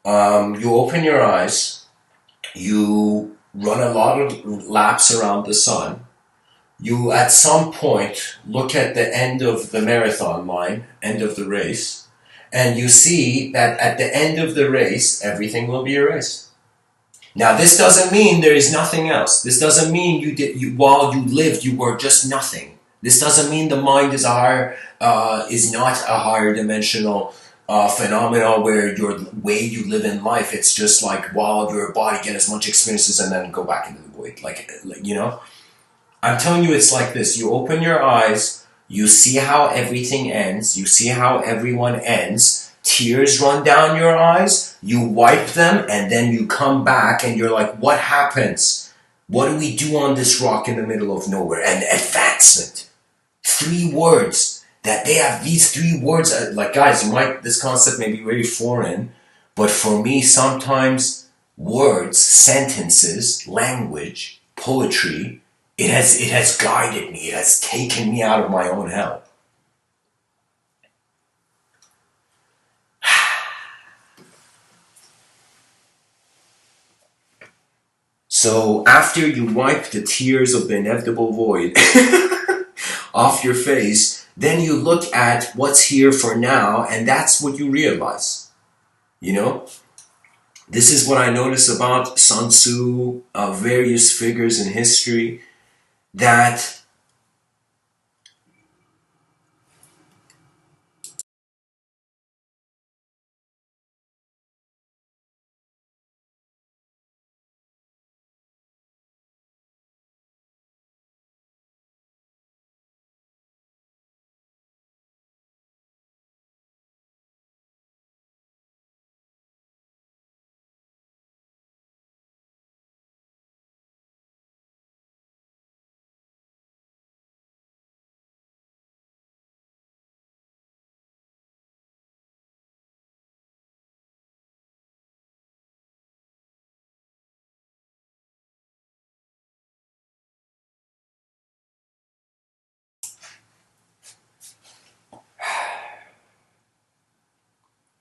You open your eyes, you run a lot of laps around the sun. You, at some point, look at the end of the marathon line, end of the race, and you see that at the end of the race, everything will be erased. Now, this doesn't mean there is nothing else. This doesn't mean while you lived, you were just nothing. This doesn't mean the mind is not a higher dimensional phenomena where your way you live in life, it's just like while your body get as much experiences and then go back into the void. I'm telling you, it's like this. You open your eyes, you see how everything ends, you see how everyone ends, tears run down your eyes, you wipe them, and then you come back and you're like, what happens? What do we do on this rock in the middle of nowhere? And advancement. 3 words. That they have these 3 words. Like, guys, this concept may be very foreign, but for me, sometimes words, sentences, language, poetry, it has guided me. It has taken me out of my own hell. So after you wipe the tears of the inevitable void off your face, then you look at what's here for now, and that's what you realize. This is what I notice about Sun Tzu, various figures in history, that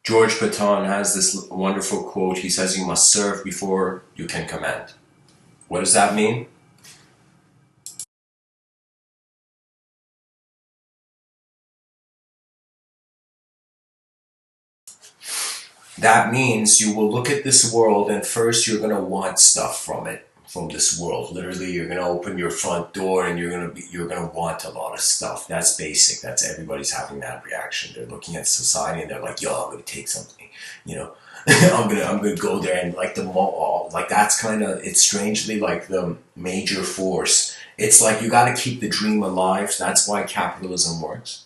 George Patton has this wonderful quote. He says, you must serve before you can command. What does that mean? That means you will look at this world and first you're going to want stuff from it, from this world. Literally, you're going to open your front door and you're going to want a lot of stuff. That's basic. That's everybody's having that reaction. They're looking at society and they're like, yo, I'm going to take something, I'm going to go there and like the mall, like that's kind of, it's strangely like the major force. It's like you got to keep the dream alive. That's why capitalism works.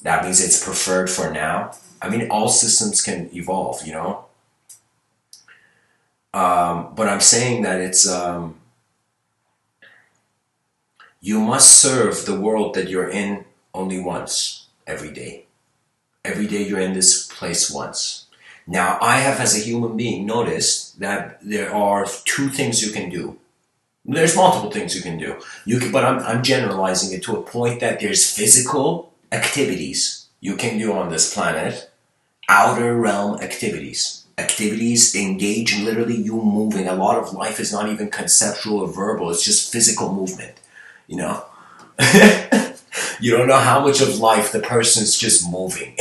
That means it's preferred for now. I mean, all systems can evolve, but I'm saying that it's, you must serve the world that you're in only once, every day. Every day you're in this place once. Now, I have, as a human being, noticed that there are 2 things you can do. There's multiple things you can do. But I'm generalizing it to a point that there's physical activities you can do on this planet, outer realm activities. Activities engage in literally you moving. A lot of life is not even conceptual or verbal. It's just physical movement, You don't know how much of life the person's just moving,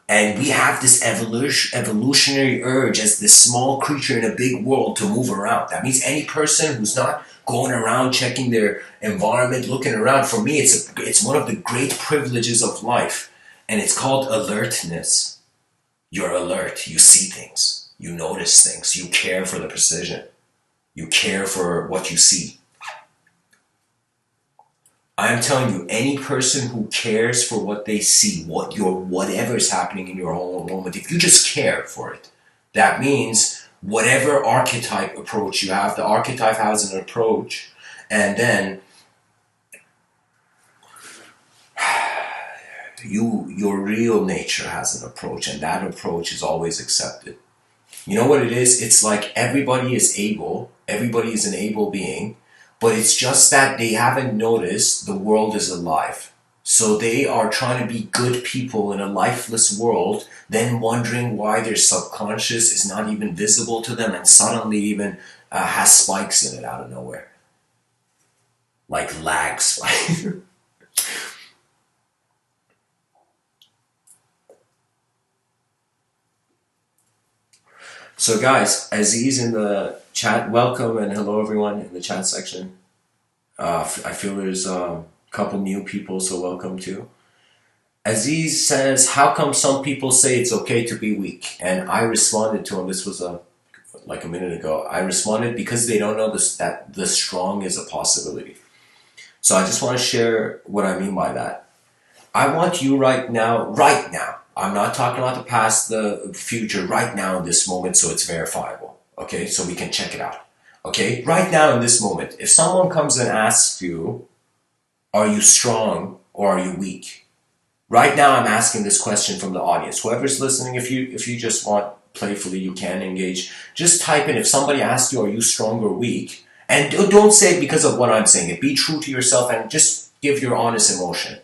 And we have this evolutionary urge as this small creature in a big world to move around. That means any person who's not going around checking their environment, looking around. For me, it's one of the great privileges of life, and it's called alertness. You're alert. You see things. You notice things. You care for the precision. You care for what you see. I'm telling you, any person who cares for what they see, whatever is happening in your whole moment, if you just care for it, that means whatever archetype approach you have, the archetype has an approach, and then your real nature has an approach, and that approach is always accepted. You know what it is? It's like everybody is an able being, but it's just that they haven't noticed the world is alive. So they are trying to be good people in a lifeless world, then wondering why their subconscious is not even visible to them and suddenly even has spikes in it out of nowhere. Like lag spikes. So guys, Aziz in the chat, welcome, and hello everyone in the chat section. I feel there's a couple new people, so welcome too. Aziz says, how come some people say it's okay to be weak? And I responded to him, this was like a minute ago, I responded because they don't know that the strong is a possibility. So I just want to share what I mean by that. I want you right now, I'm not talking about the past, the future, right now in this moment, so it's verifiable, okay? So we can check it out, okay? Right now in this moment, if someone comes and asks you, are you strong or are you weak? Right now I'm asking this question from the audience. Whoever's listening, if you just want playfully, you can engage. Just type in, if somebody asks you, are you strong or weak? And don't say it because of what I'm saying. Be true to yourself and just give your honest emotion.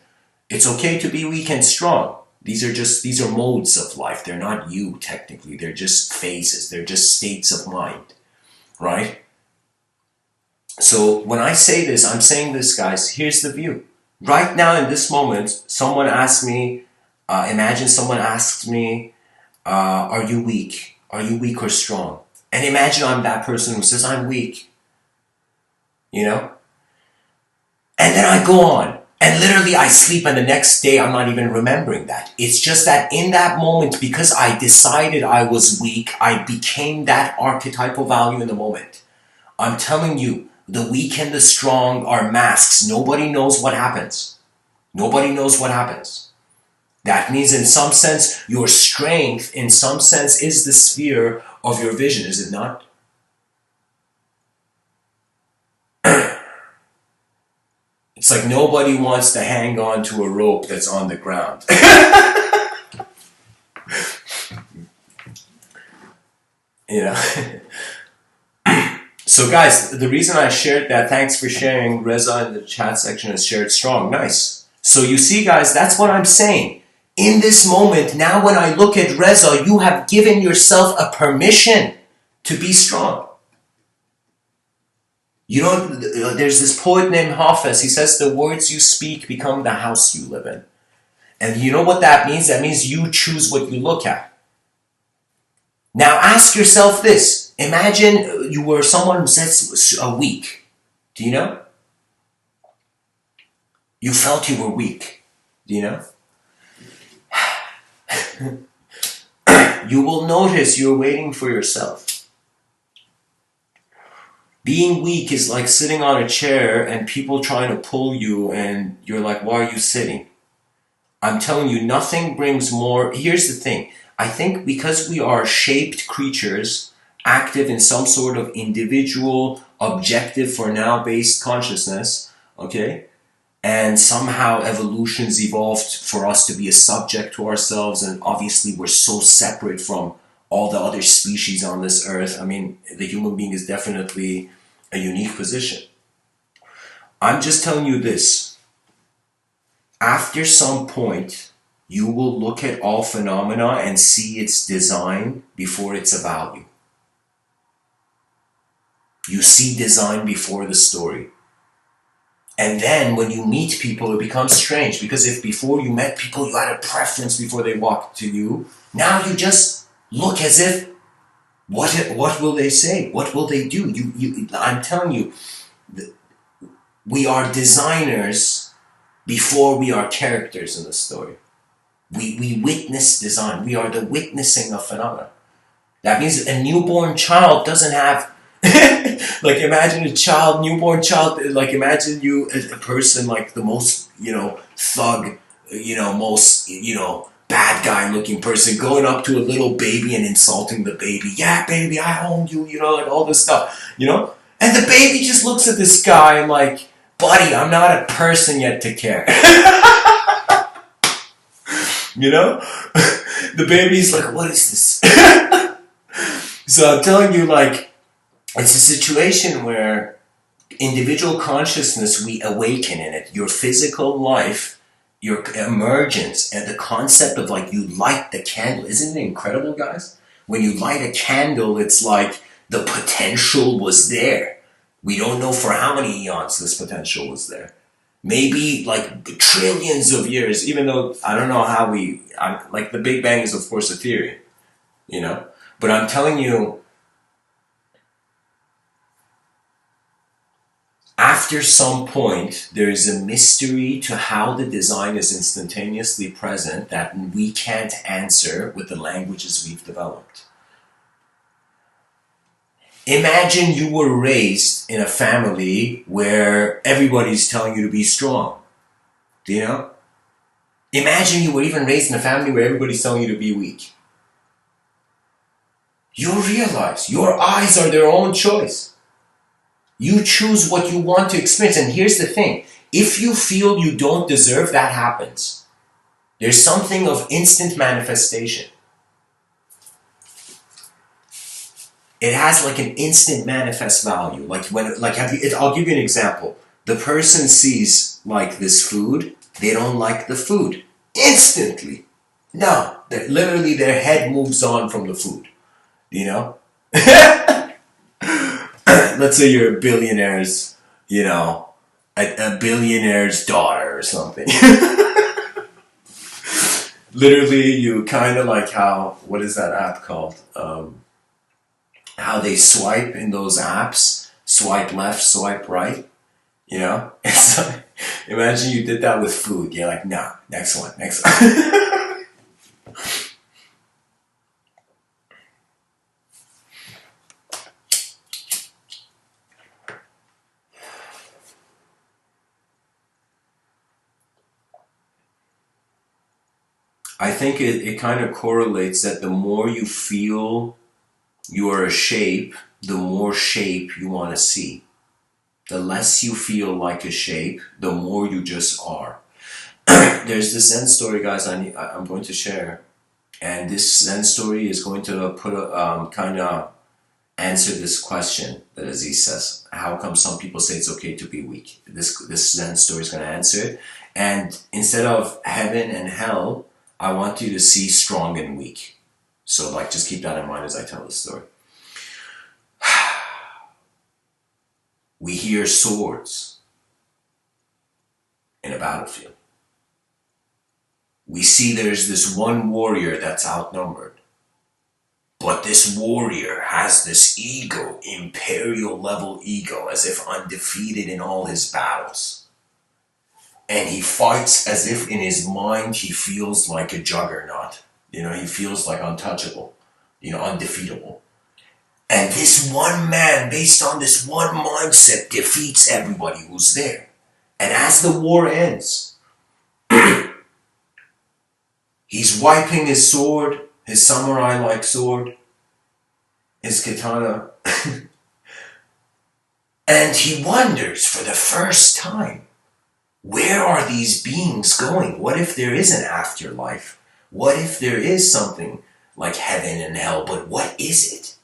It's okay to be weak and strong. These are modes of life. They're not you, technically. They're just phases. They're just states of mind, right? So when I say this, I'm saying this, guys, here's the view. Right now in this moment, someone asks me, imagine someone asks me, are you weak? Are you weak or strong? And imagine I'm that person who says, I'm weak, you know? And then I go on. And literally I sleep and the next day I'm not even remembering that. It's just that in that moment, because I decided I was weak, I became that archetypal value in the moment. I'm telling you, the weak and the strong are masks. Nobody knows what happens. Nobody knows what happens. That means in some sense, your strength in some sense is the sphere of your vision, is it not? It's like nobody wants to hang on to a rope that's on the ground. You know? So guys, the reason I shared that, thanks for sharing, Reza in the chat section has shared strong, nice. So you see guys, that's what I'm saying. In this moment, now when I look at Reza, you have given yourself a permission to be strong. You know, there's this poet named Hafez. He says, the words you speak become the house you live in. And you know what that means? That means you choose what you look at. Now ask yourself this. Imagine you were someone who says weak. Do you know? You felt you were weak. Do you know? You will notice you're waiting for yourself. Being weak is like sitting on a chair and people trying to pull you and you're like, why are you sitting? I'm telling you, nothing brings more. Here's the thing. I think because we are shaped creatures, active in some sort of individual, objective for now based consciousness, okay? And somehow evolution's evolved for us to be a subject to ourselves, and obviously we're so separate from all the other species on this earth. I mean, the human being is definitely a unique position. I'm just telling you this. After some point, you will look at all phenomena and see its design before it's a value. You see design before the story. And then when you meet people, it becomes strange, because if before you met people, you had a preference before they walked to you, now you just look as if, what will they say? What will they do? I'm telling you, we are designers before we are characters in the story. We witness design. We are the witnessing of phenomena. That means a newborn child doesn't have like imagine a child, newborn child, like imagine you as a person like the most, thug, most, bad guy looking person going up to a little baby and insulting the baby. Yeah, baby, I own you, like all this stuff, And the baby just looks at this guy and like, buddy, I'm not a person yet to care. The baby's like, what is this? So I'm telling you, like, it's a situation where individual consciousness, we awaken in it. Your physical life, your emergence, and the concept of like you light the candle. Isn't it incredible, guys? When you light a candle, it's like the potential was there. We don't know for how many eons this potential was there. Maybe like trillions of years, even though I don't know how like the Big Bang is of course a theory, But I'm telling you, after some point, there is a mystery to how the design is instantaneously present that we can't answer with the languages we've developed. Imagine you were raised in a family where everybody's telling you to be strong. Do you know? Imagine you were even raised in a family where everybody's telling you to be weak. You'll realize your eyes are their own choice. You choose what you want to experience. And here's the thing. If you feel you don't deserve, that happens. There's something of instant manifestation. It has like an instant manifest value. I'll give you an example. The person sees like this food, they don't like the food. Instantly. No, literally their head moves on from the food. Let's say you're a billionaire's, a billionaire's daughter or something. Literally, you kind of like what is that app called? How they swipe in those apps, swipe left, swipe right, It's like, imagine you did that with food. You're like, nah, next one. I think it kind of correlates that the more you feel you are a shape, the more shape you want to see. The less you feel like a shape, the more you just are. There's this Zen story, guys, I'm going to share. And this Zen story is going to kind of answer this question that Aziz says. How come some people say it's okay to be weak? This Zen story is going to answer it. And instead of heaven and hell, I want you to see strong and weak. So just keep that in mind as I tell this story. We hear swords in a battlefield. We see there's this one warrior that's outnumbered. But this warrior has this ego, imperial level ego, as if undefeated in all his battles. And he fights as if in his mind he feels like a juggernaut. He feels like untouchable, undefeatable. And this one man, based on this one mindset, defeats everybody who's there. And as the war ends, he's wiping his sword, his samurai-like sword, his katana, and he wonders for the first time, where are these beings going? What if there is an afterlife? What if there is something like heaven and hell? But what is it?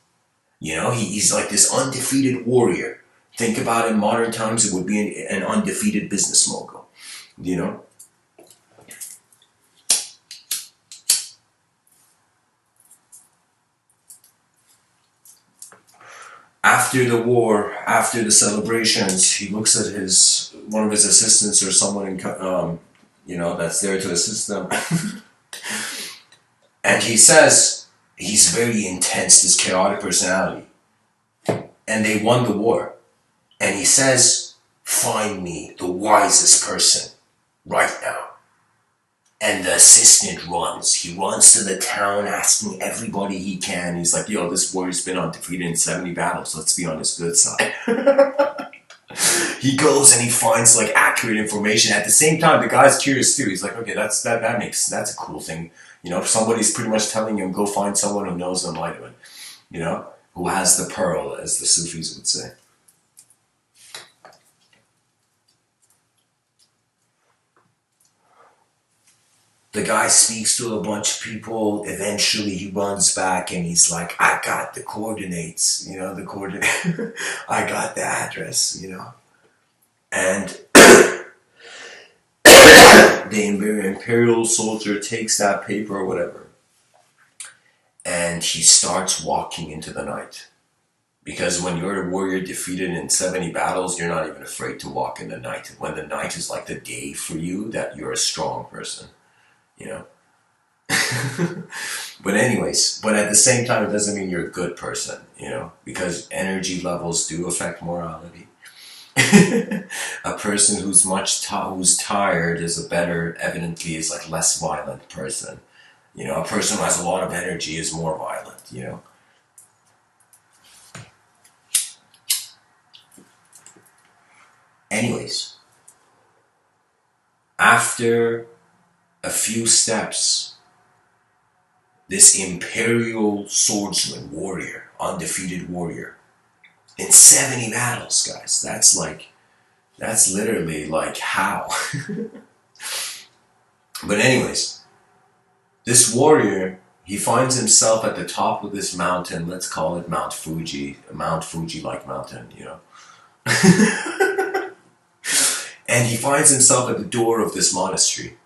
He's like this undefeated warrior. Think about in modern times, it would be an undefeated business mogul. After the war, after the celebrations, he looks at one of his assistants or someone that's there to assist them, and he says he's very intense, this chaotic personality, and they won the war. And he says, find me the wisest person right now. And the assistant runs. He runs to the town asking everybody he can. He's like, yo, this warrior's been undefeated in 70 battles. Let's be on his good side. He goes and he finds like accurate information. At the same time, the guy's curious too. He's like, okay, that's a cool thing. You know, somebody's pretty much telling him, go find someone who knows enlightenment. You know, who has the pearl, as the Sufis would say. The guy speaks to a bunch of people. Eventually, he runs back and he's like, I got the coordinates, you know, I got the address, you know. And the imperial soldier takes that paper or whatever, and he starts walking into the night. Because when you're a warrior defeated in 70 battles, you're not even afraid to walk in the night. When the night is like the day for you, that you're a strong person. You know. But at the same time, it doesn't mean you're a good person, you know, because energy levels do affect morality. A person who's who's tired evidently is like less violent person. You know, a person who has a lot of energy is more violent, you know. Anyways, after a few steps, this imperial swordsman, warrior, undefeated warrior, in 70 battles, guys, that's literally like how. But anyways, this warrior, he finds himself at the top of this mountain, let's call it Mount Fuji-like mountain, you know. And he finds himself at the door of this monastery.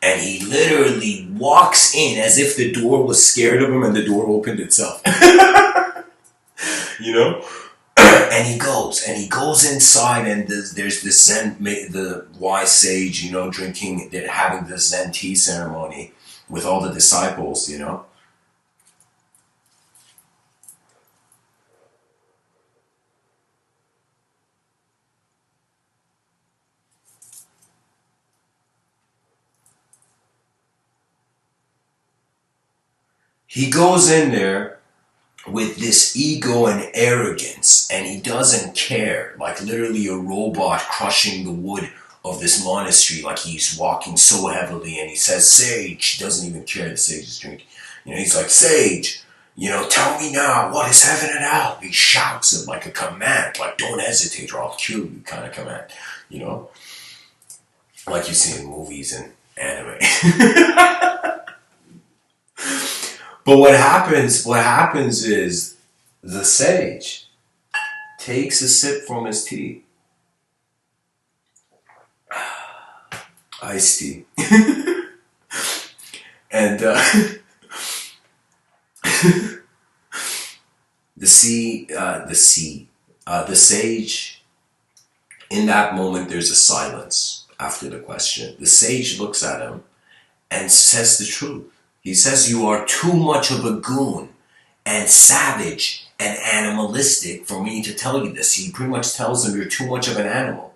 And he literally walks in as if the door was scared of him and the door opened itself. You know? And he goes inside, and there's this Zen, the wise sage, you know, having the Zen tea ceremony with all the disciples, you know. He goes in there with this ego and arrogance, and he doesn't care, like literally a robot crushing the wood of this monastery, like he's walking so heavily, and he says, Sage, he doesn't even care the sage is drinking. You know, he's like, Sage, you know, tell me now, what is heaven and hell? He shouts it like a command, like don't hesitate or I'll kill you kind of command, you know? Like you see in movies and anime. But what happens is the sage takes a sip from his tea. Iced tea. And the sage, in that moment there's a silence after the question. The sage looks at him and says the truth. He says, you are too much of a goon and savage and animalistic for me to tell you this. He pretty much tells him you're too much of an animal.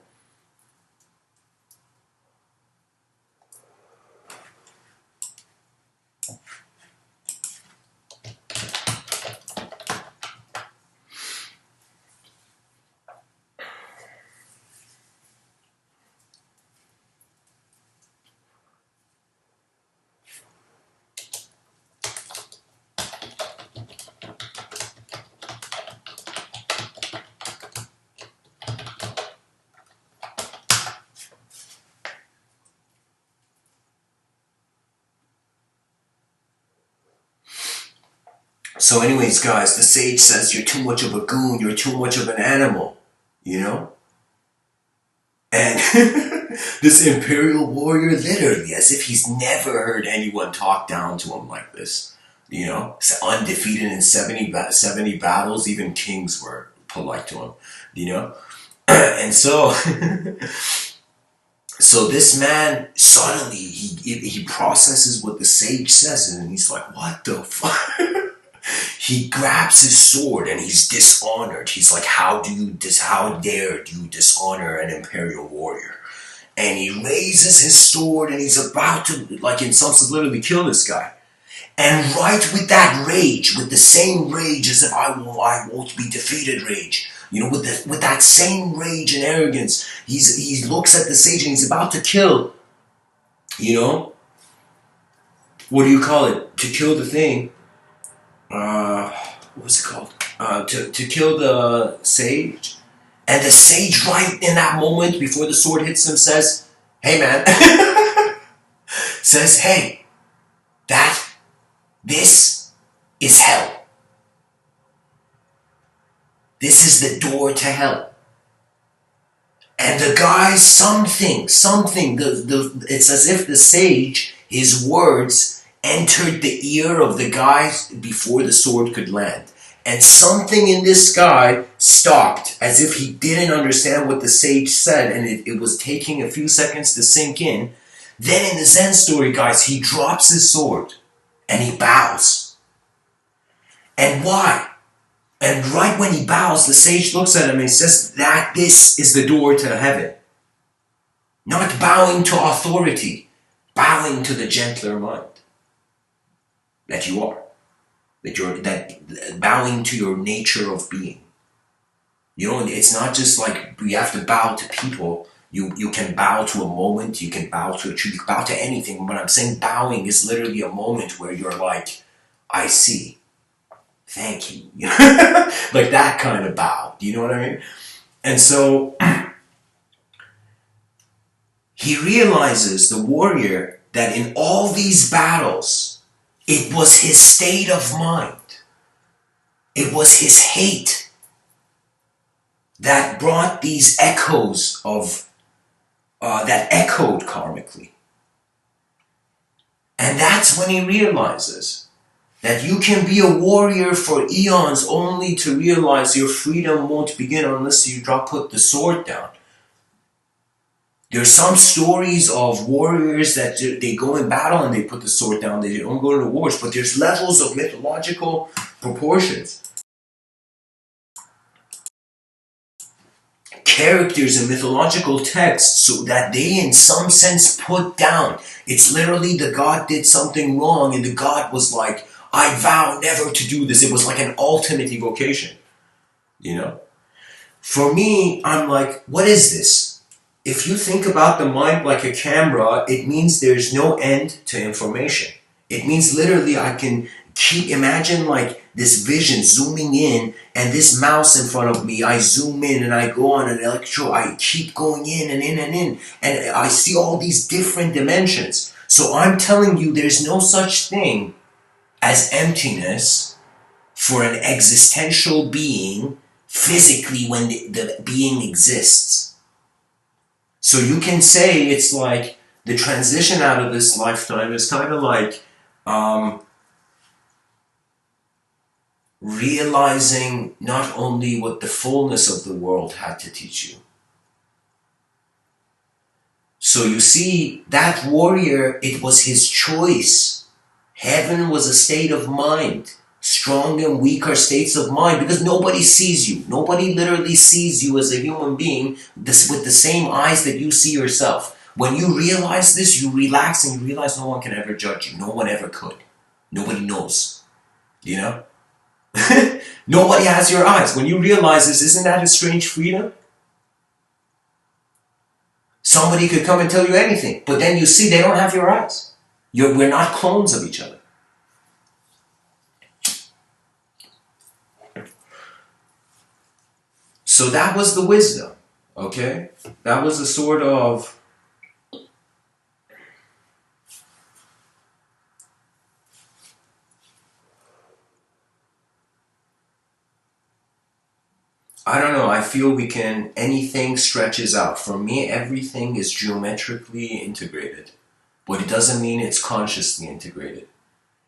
So anyways, guys, the sage says you're too much of a goon, you're too much of an animal, you know? And this imperial warrior, literally, as if he's never heard anyone talk down to him like this, you know? Undefeated in 70 battles, even kings were polite to him, you know? And so, so this man, suddenly, he processes what the sage says, and he's like, what the fuck? He grabs his sword and he's dishonored. He's like, how dare you dishonor an imperial warrior? And he raises his sword and he's about to, like in some sense, literally kill this guy. And right with that rage, with the same rage as if I won't be defeated rage, with that same rage and arrogance, he looks at the sage and he's about to kill, what do you call it? To kill the thing. What's it called? To kill the sage. And the sage, right in that moment, before the sword hits him, says, hey man, says, hey, this is hell. This is the door to hell. And the guy, something, it's as if the sage, his words, entered the ear of the guy before the sword could land. And something in this guy stopped, as if he didn't understand what the sage said, and it was taking a few seconds to sink in. Then in the Zen story, guys, he drops his sword, and he bows. And why? And right when he bows, the sage looks at him and he says that this is the door to heaven. Not bowing to authority, bowing to the gentler mind that you are. That bowing to your nature of being. It's not just like you have to bow to people. You can bow to a moment, you can bow to a truth, you can bow to anything. But I'm saying bowing is literally a moment where you're like, I see. Thank you. Like that kind of bow. Do you know what I mean? And so he realizes, the warrior, that in all these battles, it was his state of mind. It was his hate that brought these echoes that echoed karmically. And that's when he realizes that you can be a warrior for eons only to realize your freedom won't begin unless you put the sword down. There's some stories of warriors that they go in battle and they put the sword down, they don't go to the wars, but there's levels of mythological proportions. Characters in mythological texts so that they in some sense put down. It's literally the god did something wrong and the god was like, I vow never to do this. It was like an ultimate evocation. For me, I'm like, what is this? If you think about the mind like a camera, it means there's no end to information. It means literally I can imagine like this vision zooming in and this mouse in front of me, I zoom in and I go on an I keep going in and in and in. And I see all these different dimensions. So I'm telling you there's no such thing as emptiness for an existential being physically when the being exists. So you can say it's like the transition out of this lifetime is kind of like realizing not only what the fullness of the world had to teach you. So you see, that warrior, it was his choice. Heaven was a state of mind. Strong and weak are states of mind because nobody sees you. Nobody literally sees you as a human being with the same eyes that you see yourself. When you realize this, you relax and you realize no one can ever judge you. No one ever could. Nobody knows. Nobody has your eyes. When you realize this, isn't that a strange freedom? Somebody could come and tell you anything, but then you see they don't have your eyes. We're not clones of each other. So that was the wisdom, okay? That was a sort of I don't know, I feel anything stretches out. For me, everything is geometrically integrated. But it doesn't mean it's consciously integrated.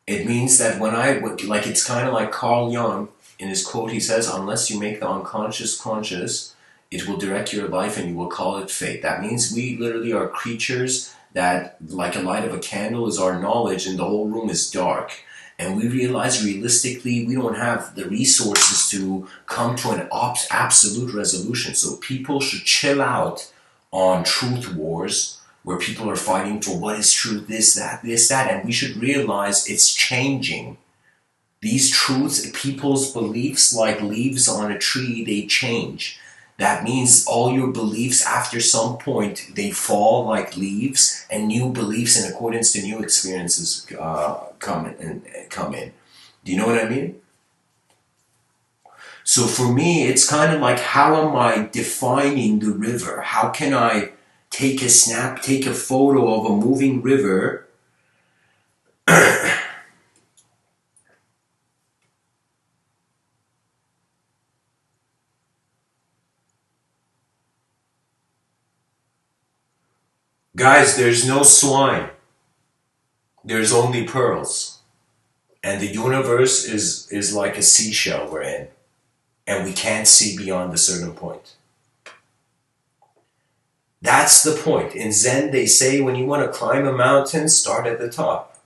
It means that it's kind of like Carl Jung, in his quote, he says, unless you make the unconscious conscious, it will direct your life and you will call it fate. That means we literally are creatures that, like a light of a candle is our knowledge and the whole room is dark. and we realize realistically we don't have the resources to come to an absolute resolution. So people should chill out on truth wars where people are fighting for what is truth, this, that, and we should realize it's changing. These truths, people's beliefs, like leaves on a tree, they change. That means all your beliefs after some point, they fall like leaves, and new beliefs in accordance to new experiences come in. Do you know what I mean? So for me, it's kind of like, how am I defining the river? How can I take a photo of a moving river Guys, there's no swine. There's only pearls. And the universe is like a seashell we're in. And we can't see beyond a certain point. That's the point. In Zen, they say when you want to climb a mountain, start at the top.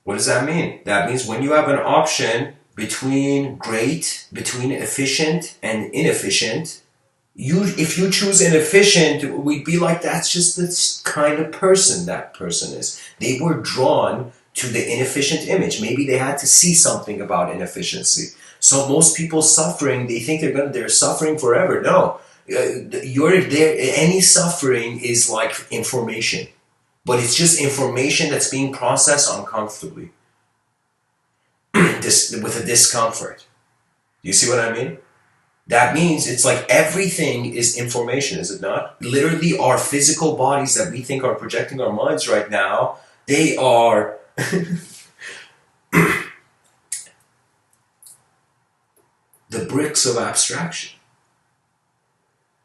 What does that mean? That means when you have an option between efficient and inefficient, if you choose inefficient, we'd be like, that's just the kind of person that person is. They were drawn to the inefficient image. Maybe they had to see something about inefficiency. So most people suffering, they think they're suffering forever. No, any suffering is like information, but it's just information that's being processed uncomfortably, with a discomfort. You see what I mean? That means it's like everything is information, is it not? Literally, our physical bodies that we think are projecting our minds right now, they are the bricks of abstraction.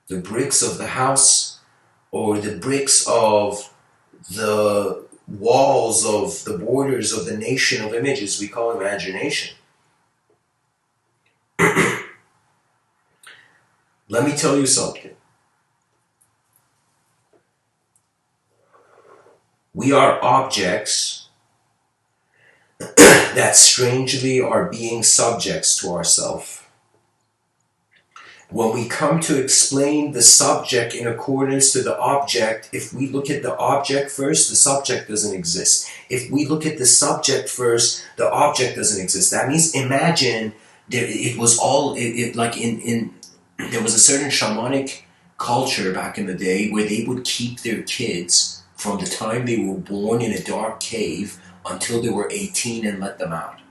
The bricks of the house, or the bricks of the walls of the borders of the nation of images we call imagination. Let me tell you something. We are objects that strangely are being subjects to ourselves. When we come to explain the subject in accordance to the object, if we look at the object first, the subject doesn't exist. If we look at the subject first, the object doesn't exist. That means, imagine there was a certain shamanic culture back in the day where they would keep their kids from the time they were born in a dark cave until they were 18 and let them out.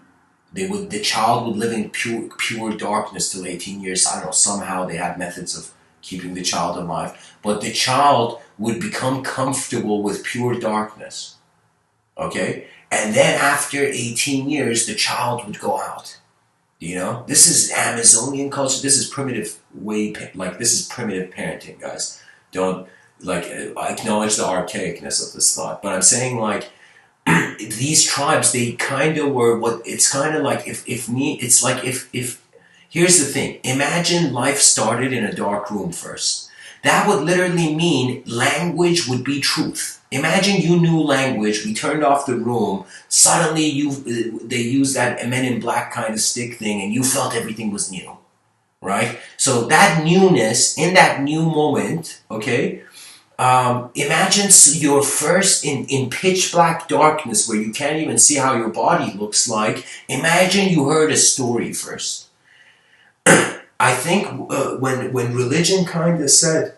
The child would live in pure darkness till 18 years. I don't know, somehow they had methods of keeping the child alive. But the child would become comfortable with pure darkness. Okay? And then after 18 years, the child would go out. You know? This is Amazonian culture. This is primitive this is primitive parenting, guys. Don't, I acknowledge the archaicness of this thought. But I'm saying, these tribes, they kind of were it's kind of like if here's the thing. Imagine life started in a dark room first. That would literally mean language would be truth. Imagine you knew language, we turned off the room, suddenly they used that Men in Black kind of stick thing, and you felt everything was new, right? So that newness, in that new moment, okay, imagine you're first in pitch black darkness where you can't even see how your body looks like. Imagine you heard a story first. I think when religion kind of said,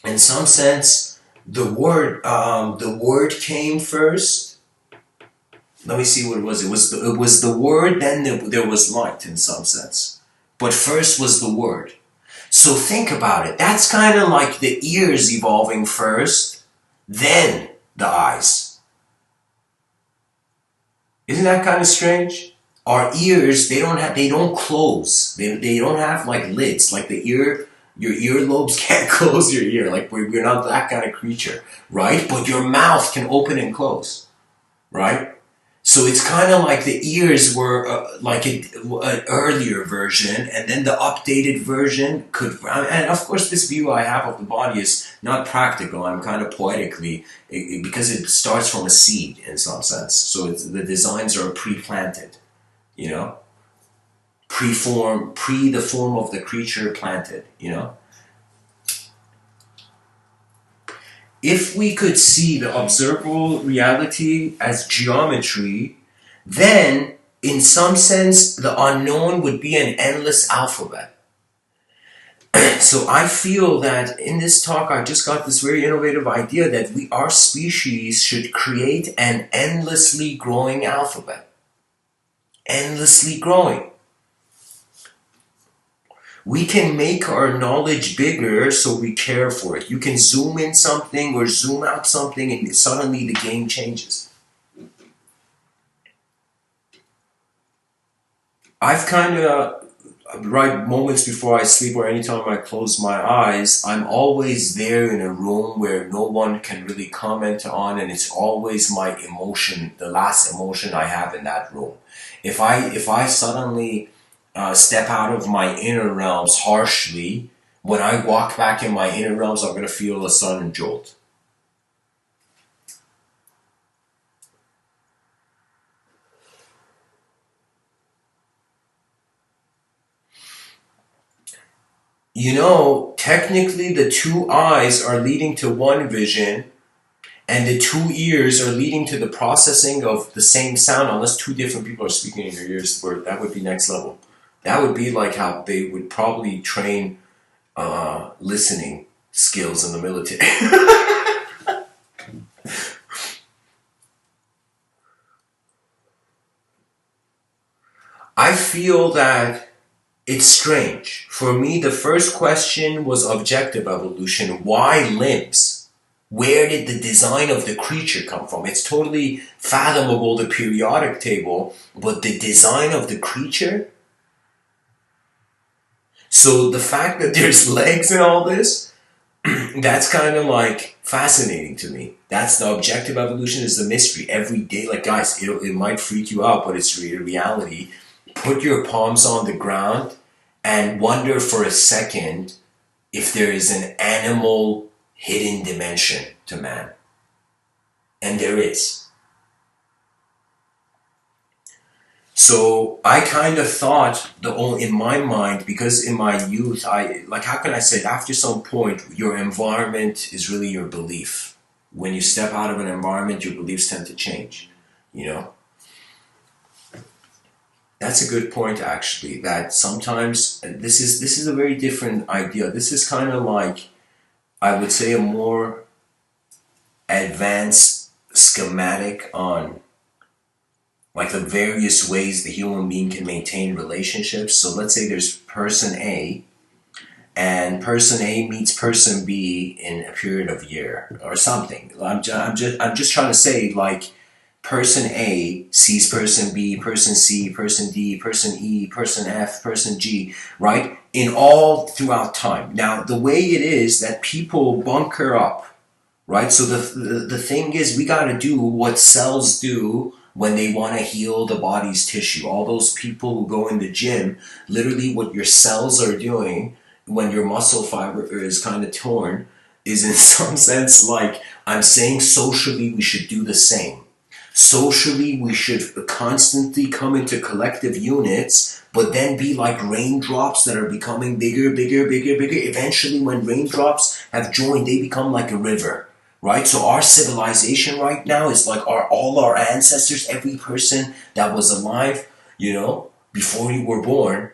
in some sense, the word came first. Let me see what it was. It was the word, then there was light in some sense. But first was the word. So think about it. That's kind of like the ears evolving first, then the eyes. Isn't that kind of strange? Our ears, they don't close. They don't have like lids. Like your earlobes can't close your ear. Like we're not that kind of creature, right? But your mouth can open and close, right? So it's kind of like the ears were like an earlier version, and then the updated version could. And of course, this view I have of the body is not practical. I'm kind of poetically because it starts from a seed in some sense. So the designs are pre-planted, you know, the form of the creature planted, you know. If we could see the observable reality as geometry, then, in some sense, the unknown would be an endless alphabet. So I feel that in this talk, I just got this very innovative idea that our species should create an endlessly growing alphabet. Endlessly growing. We can make our knowledge bigger so we care for it. You can zoom in something or zoom out something and suddenly the game changes. I've kind of, right moments before I sleep or anytime I close my eyes, I'm always there in a room where no one can really comment on, and it's always my emotion, the last emotion I have in that room. If I suddenly step out of my inner realms harshly, when I walk back in my inner realms, I'm going to feel a sudden jolt. You know, technically the two eyes are leading to one vision, and the two ears are leading to the processing of the same sound, unless two different people are speaking in your ears, where that would be next level. That would be like how they would probably train listening skills in the military. I feel that it's strange. For me, the first question was objective evolution. Why limbs? Where did the design of the creature come from? It's totally fathomable, the periodic table, but the design of the creature? So the fact that there's legs in all this, that's kind of like fascinating to me. That's the objective evolution is the mystery. Every day, like guys, it might freak you out, but it's reality. Put your palms on the ground and wonder for a second if there is an animal hidden dimension to man. And there is. So I kind of thought in my mind, because in my youth, how can I say it? After some point, your environment is really your belief. When you step out of an environment, your beliefs tend to change, you know? That's a good point, actually, that sometimes this is a very different idea. This is kind of like, I would say, a more advanced schematic on like the various ways the human being can maintain relationships. So let's say there's person A, and person A meets person B in a period of year or something. I'm just trying to say, like, person A sees person B, person C, person D, person E, person F, person G, right? In all throughout time. Now, the way it is that people bunker up, right? So the thing is, we got to do what cells do when they want to heal the body's tissue. All those people who go in the gym, literally what your cells are doing when your muscle fiber is kind of torn is in some sense like, I'm saying socially we should do the same. Socially, we should constantly come into collective units, but then be like raindrops that are becoming bigger, bigger, bigger, bigger. Eventually, when raindrops have joined, they become like a river, right? So our civilization right now is like all our ancestors, every person that was alive, you know, before you were born,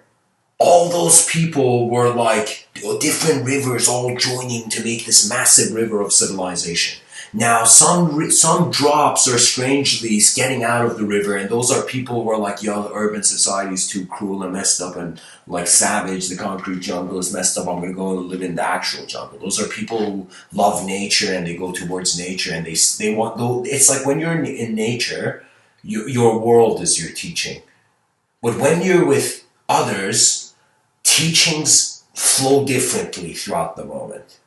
all those people were like different rivers all joining to make this massive river of civilization. Now, some drops are strangely getting out of the river, and those are people who are like, yo, urban society is too cruel and messed up, and like savage, the concrete jungle is messed up, I'm going to go and live in the actual jungle. Those are people who love nature, and they go towards nature, and they want, it's like when you're in nature, your world is your teaching. But when you're with others, teachings flow differently throughout the moment.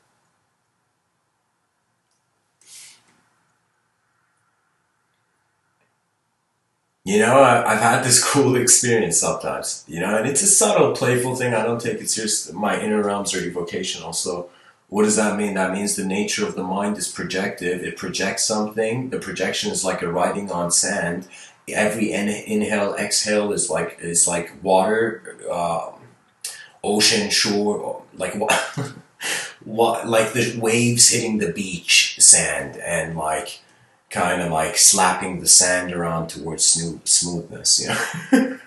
You know, I've had this cool experience sometimes, you know, and it's a subtle, playful thing. I don't take it serious. My inner realms are evocational. So, what does that mean? That means the nature of the mind is projective. It projects something. The projection is like a writing on sand. Every inhale, exhale is like water, ocean, shore, like what, like the waves hitting the beach sand, and like kind of like slapping the sand around towards smoothness, you know.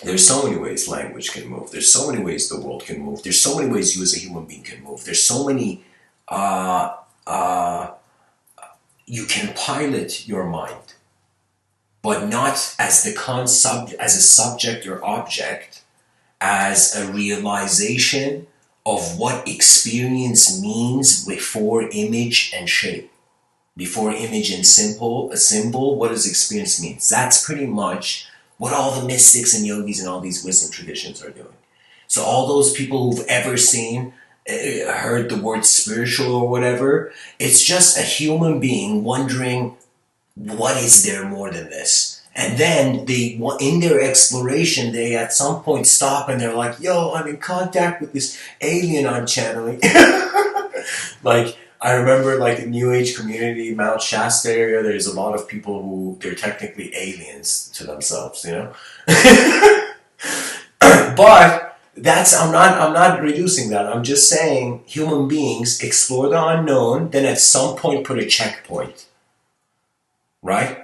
There's so many ways language can move. There's so many ways the world can move. There's so many ways you as a human being can move. There's so many uh uh you can pilot your mind, but not as the concept, as a subject or object, as a realization of what experience means before image and shape. Before image and a symbol, what does experience mean? That's pretty much what all the mystics and yogis and all these wisdom traditions are doing. So all those people who've ever seen, heard the word spiritual or whatever, it's just a human being wondering, what is there more than this? And then they, in their exploration, they at some point stop and they're like, yo, I'm in contact with this alien I'm channeling. Like, I remember like the New Age community, Mount Shasta area, there's a lot of people who, they're technically aliens to themselves, you know? But that's, I'm not reducing that. I'm just saying human beings explore the unknown, then at some point put a checkpoint, right?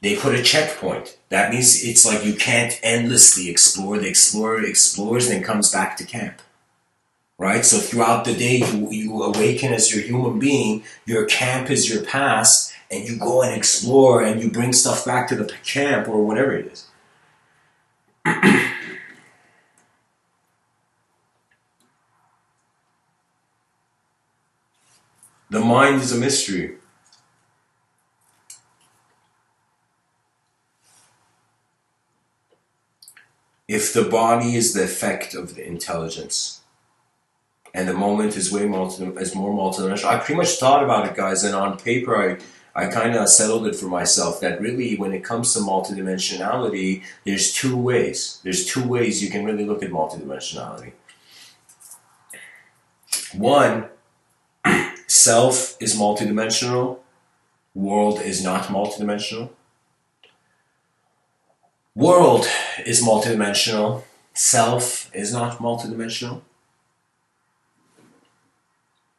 They put a checkpoint. That means it's like you can't endlessly explore. The explorer explores, then comes back to camp. Right? So throughout the day, you awaken as your human being, your camp is your past, and you go and explore and you bring stuff back to the camp or whatever it is. The mind is a mystery. If the body is the effect of the intelligence, and the moment is more multidimensional. I pretty much thought about it, guys, and on paper, I kind of settled it for myself that really, when it comes to multidimensionality, there's two ways. There's two ways you can really look at multidimensionality. One, self is multidimensional, world is not multidimensional. World is multidimensional, self is not multidimensional.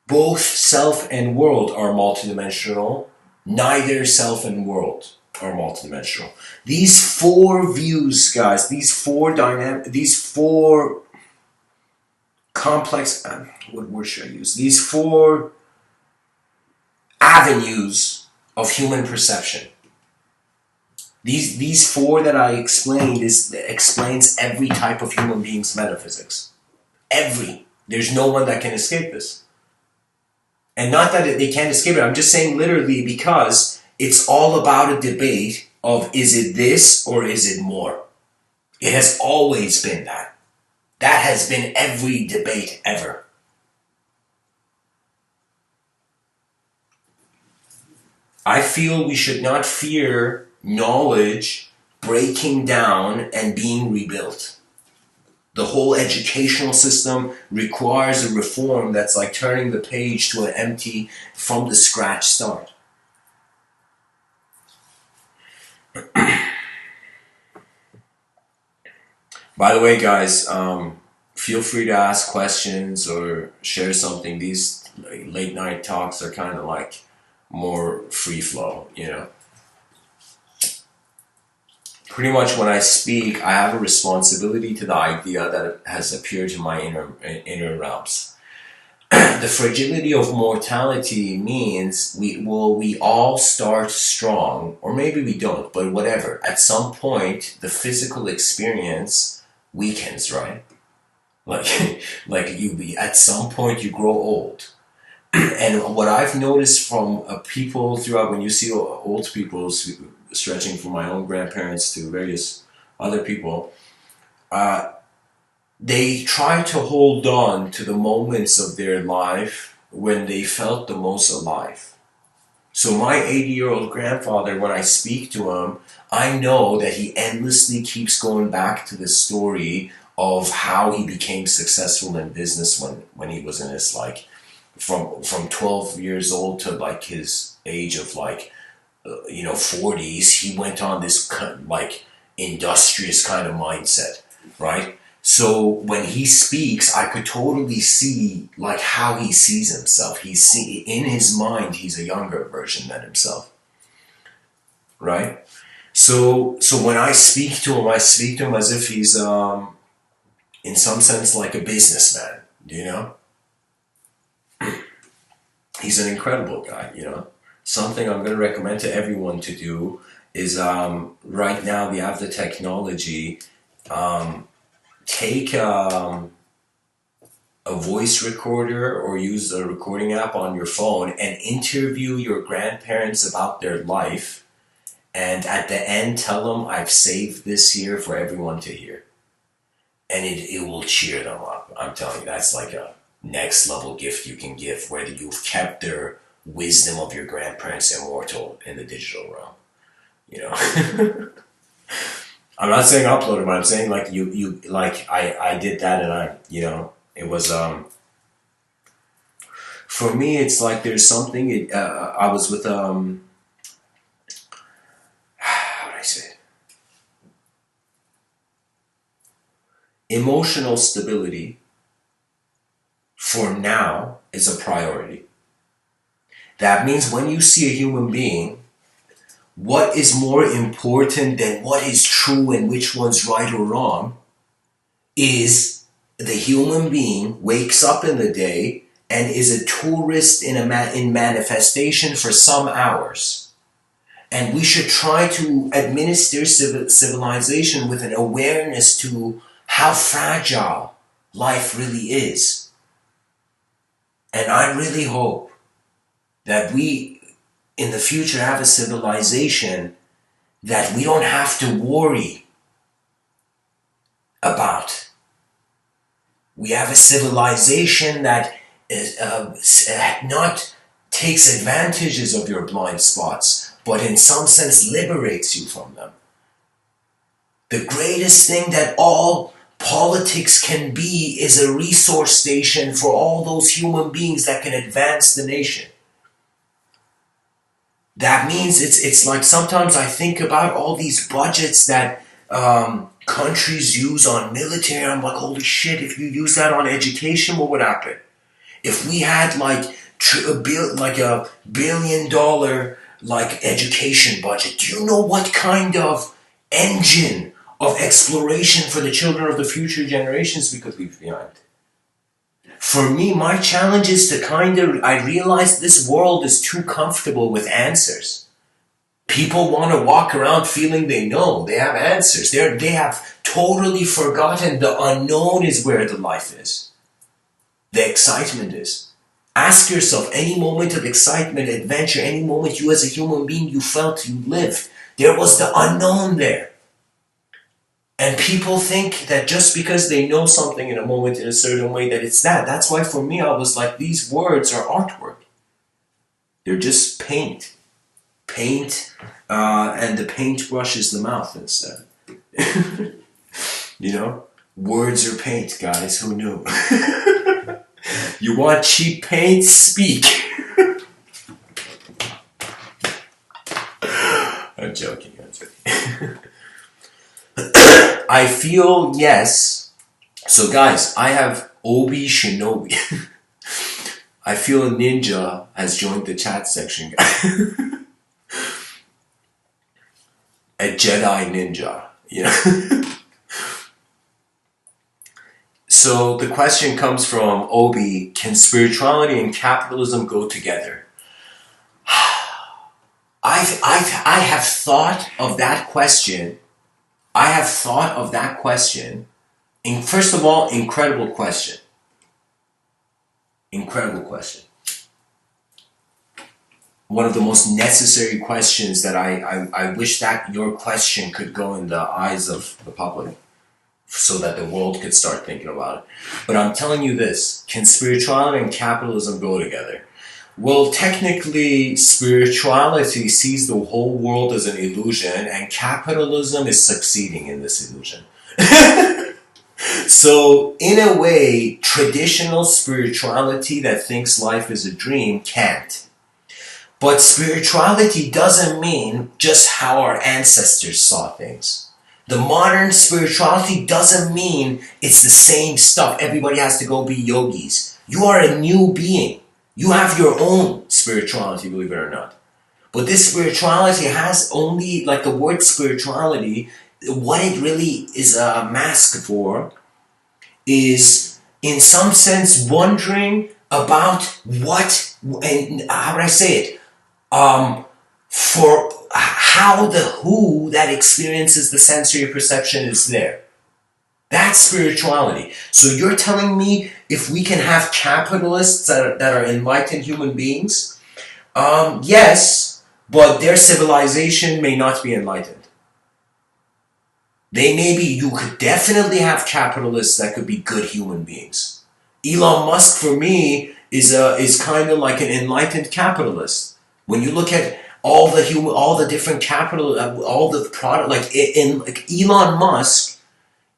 Both self and world are multidimensional. Neither self and world are multidimensional. These four views, guys, these four complex, what word should I use? These four avenues of human perception. These four that I explained explains every type of human being's metaphysics. Every. There's no one that can escape this. And not that they can't escape it, I'm just saying literally because it's all about a debate of, is it this or is it more? It has always been that. That has been every debate ever. I feel we should not fear knowledge breaking down and being rebuilt. The whole educational system requires a reform that's like turning the page to an empty, from the scratch start. By the way, guys, feel free to ask questions or share something. These late night talks are kind of like more free flow, you know. Pretty much when I speak, I have a responsibility to the idea that has appeared in my inner realms. The fragility of mortality means we all start strong, or maybe we don't, but whatever. At some point, the physical experience weakens, right? Like, at some point you grow old. And what I've noticed from people throughout, when you see old people, stretching from my own grandparents to various other people, they try to hold on to the moments of their life when they felt the most alive. So my 80-year-old grandfather, when I speak to him, I know that he endlessly keeps going back to the story of how he became successful in business when he was in his like from 12 years old to like his age of like 40s. He went on this like industrious kind of mindset, right? So when he speaks, I could totally see like how he sees himself. In his mind, he's a younger version than himself, right? So when I speak to him, I speak to him as if he's in some sense like a businessman, you know? He's an incredible guy, you know? Something I'm going to recommend to everyone to do is right now we have the technology. Take a voice recorder or use a recording app on your phone and interview your grandparents about their life. And at the end, tell them, I've saved this here for everyone to hear. And it will cheer them up. I'm telling you, that's like a next level gift you can give, where you've kept their wisdom of your grandparents immortal in the digital realm. You know? I'm not saying upload it, but I'm saying like you like I did that, and it was for me it's like there's something I was with how do I say it? Emotional stability for now is a priority. That means when you see a human being, what is more important than what is true and which one's right or wrong is the human being wakes up in the day and is a tourist in manifestation for some hours. And we should try to administer civilization with an awareness to how fragile life really is. And I really hope that we in the future have a civilization that we don't have to worry about. We have a civilization that is, not takes advantages of your blind spots, but in some sense liberates you from them. The greatest thing that all politics can be is a resource station for all those human beings that can advance the nation. That means it's like sometimes I think about all these budgets that countries use on military. I'm like, holy shit, if you use that on education, what would happen? If we had like a $1 billion like education budget, do you know what kind of engine of exploration for the children of the future generations we could leave behind? For me, my challenge is to I realize this world is too comfortable with answers. People want to walk around feeling they know, they have answers. They have totally forgotten the unknown is where the life is. The excitement is. Ask yourself, any moment of excitement, adventure, any moment you as a human being you felt you lived, there was the unknown there. And people think that just because they know something in a moment in a certain way that it's that. That's why for me I was like, these words are artwork. They're just paint. And the paintbrush is the mouth instead. You know? Words are paint, guys. Who knew? You want cheap paint? Speak. I'm joking. I feel yes. So guys, I have Obi Shinobi. I feel a ninja has joined the chat section. A Jedi ninja, you know. So the question comes from Obi: can spirituality and capitalism go together? I have thought of that question. And first of all, incredible question. One of the most necessary questions that I wish that your question could go in the eyes of the public. so that the world could start thinking about it. But I'm telling you this, can spirituality and capitalism go together? Well, technically, spirituality sees the whole world as an illusion, and capitalism is succeeding in this illusion. So, in a way, traditional spirituality that thinks life is a dream can't. But spirituality doesn't mean just how our ancestors saw things. The modern spirituality doesn't mean it's the same stuff. Everybody has to go be yogis. You are a new being. You have your own spirituality, believe it or not. But this spirituality has only, like the word spirituality, what it really is a mask for is, in some sense, wondering about what, and how would I say it? For how the who that experiences the sensory perception is there. That's spirituality. So you're telling me if we can have capitalists that are enlightened human beings? Yes, but their civilization may not be enlightened. You could definitely have capitalists that could be good human beings. Elon Musk, for me, is kind of like an enlightened capitalist. When you look at all the different capital, all the product, like Elon Musk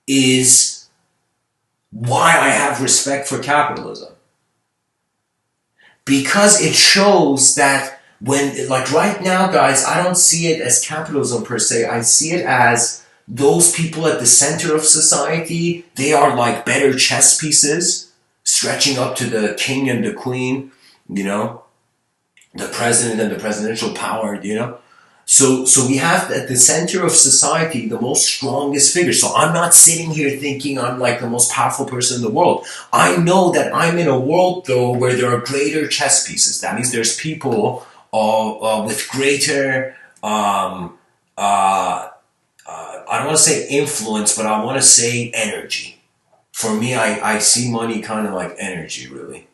is why I have respect for capitalism. Because it shows that when, like right now, guys, I don't see it as capitalism per se. I see it as those people at the center of society. They are like better chess pieces, stretching up to the king and the queen, the president and the presidential power, So we have at the center of society the most strongest figure. So I'm not sitting here thinking I'm like the most powerful person in the world. I know that I'm in a world though where there are greater chess pieces. That means there's people with greater, I don't want to say influence, but I want to say energy. For me, I see money kind of like energy, really.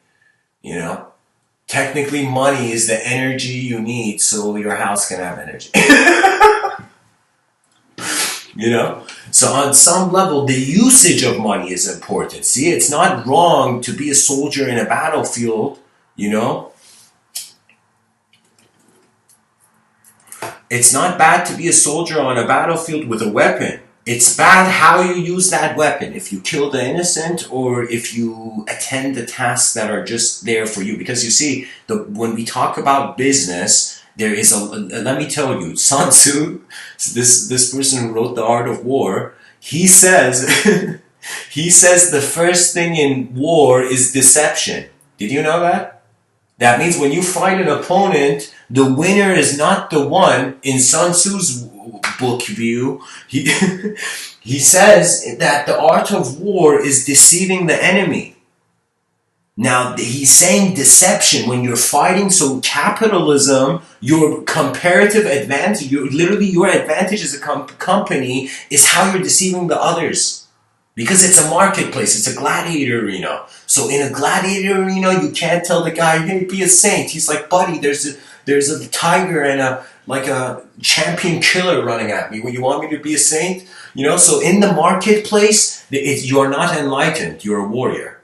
Technically, money is the energy you need so your house can have energy. So on some level, the usage of money is important. See, it's not wrong to be a soldier in a battlefield, It's not bad to be a soldier on a battlefield with a weapon. It's bad how you use that weapon. If you kill the innocent or if you attend the tasks that are just there for you. Because you see, when we talk about business, there is let me tell you, Sun Tzu, this person who wrote The Art of War, he says, the first thing in war is deception. Did you know that? That means when you fight an opponent, the winner is not the one. In Sun Tzu's book view, he says that the art of war is deceiving the enemy. Now, he's saying deception when you're fighting. So capitalism, your comparative advantage, your advantage as a company is how you're deceiving the others. Because it's a marketplace, it's a gladiator arena. So in a gladiator arena, you can't tell the guy, hey, be a saint. He's like, buddy, there's a tiger and a champion killer running at me. Well, you want me to be a saint? So in the marketplace, you're not enlightened. You're a warrior,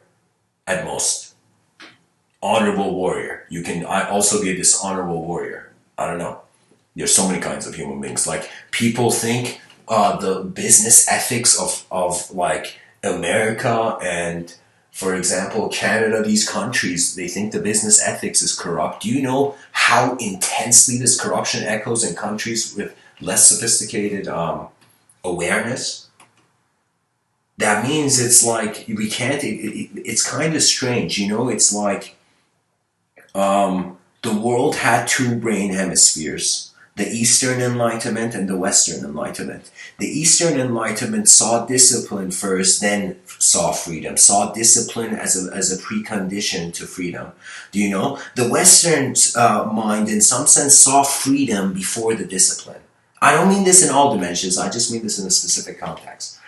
at most. Honorable warrior. You can also be a dishonorable warrior. I don't know. There's so many kinds of human beings. Like, people think the business ethics of like America and, for example, Canada, these countries, they think the business ethics is corrupt. Do you know how intensely this corruption echoes in countries with less sophisticated awareness? That means it's like we can't, it's kind of strange, it's like the world had two brain hemispheres. The Eastern Enlightenment and the Western Enlightenment. The Eastern Enlightenment saw discipline first, then saw freedom. Saw discipline as a precondition to freedom. Do you know? The Western mind, in some sense, saw freedom before the discipline. I don't mean this in all dimensions. I just mean this in a specific context.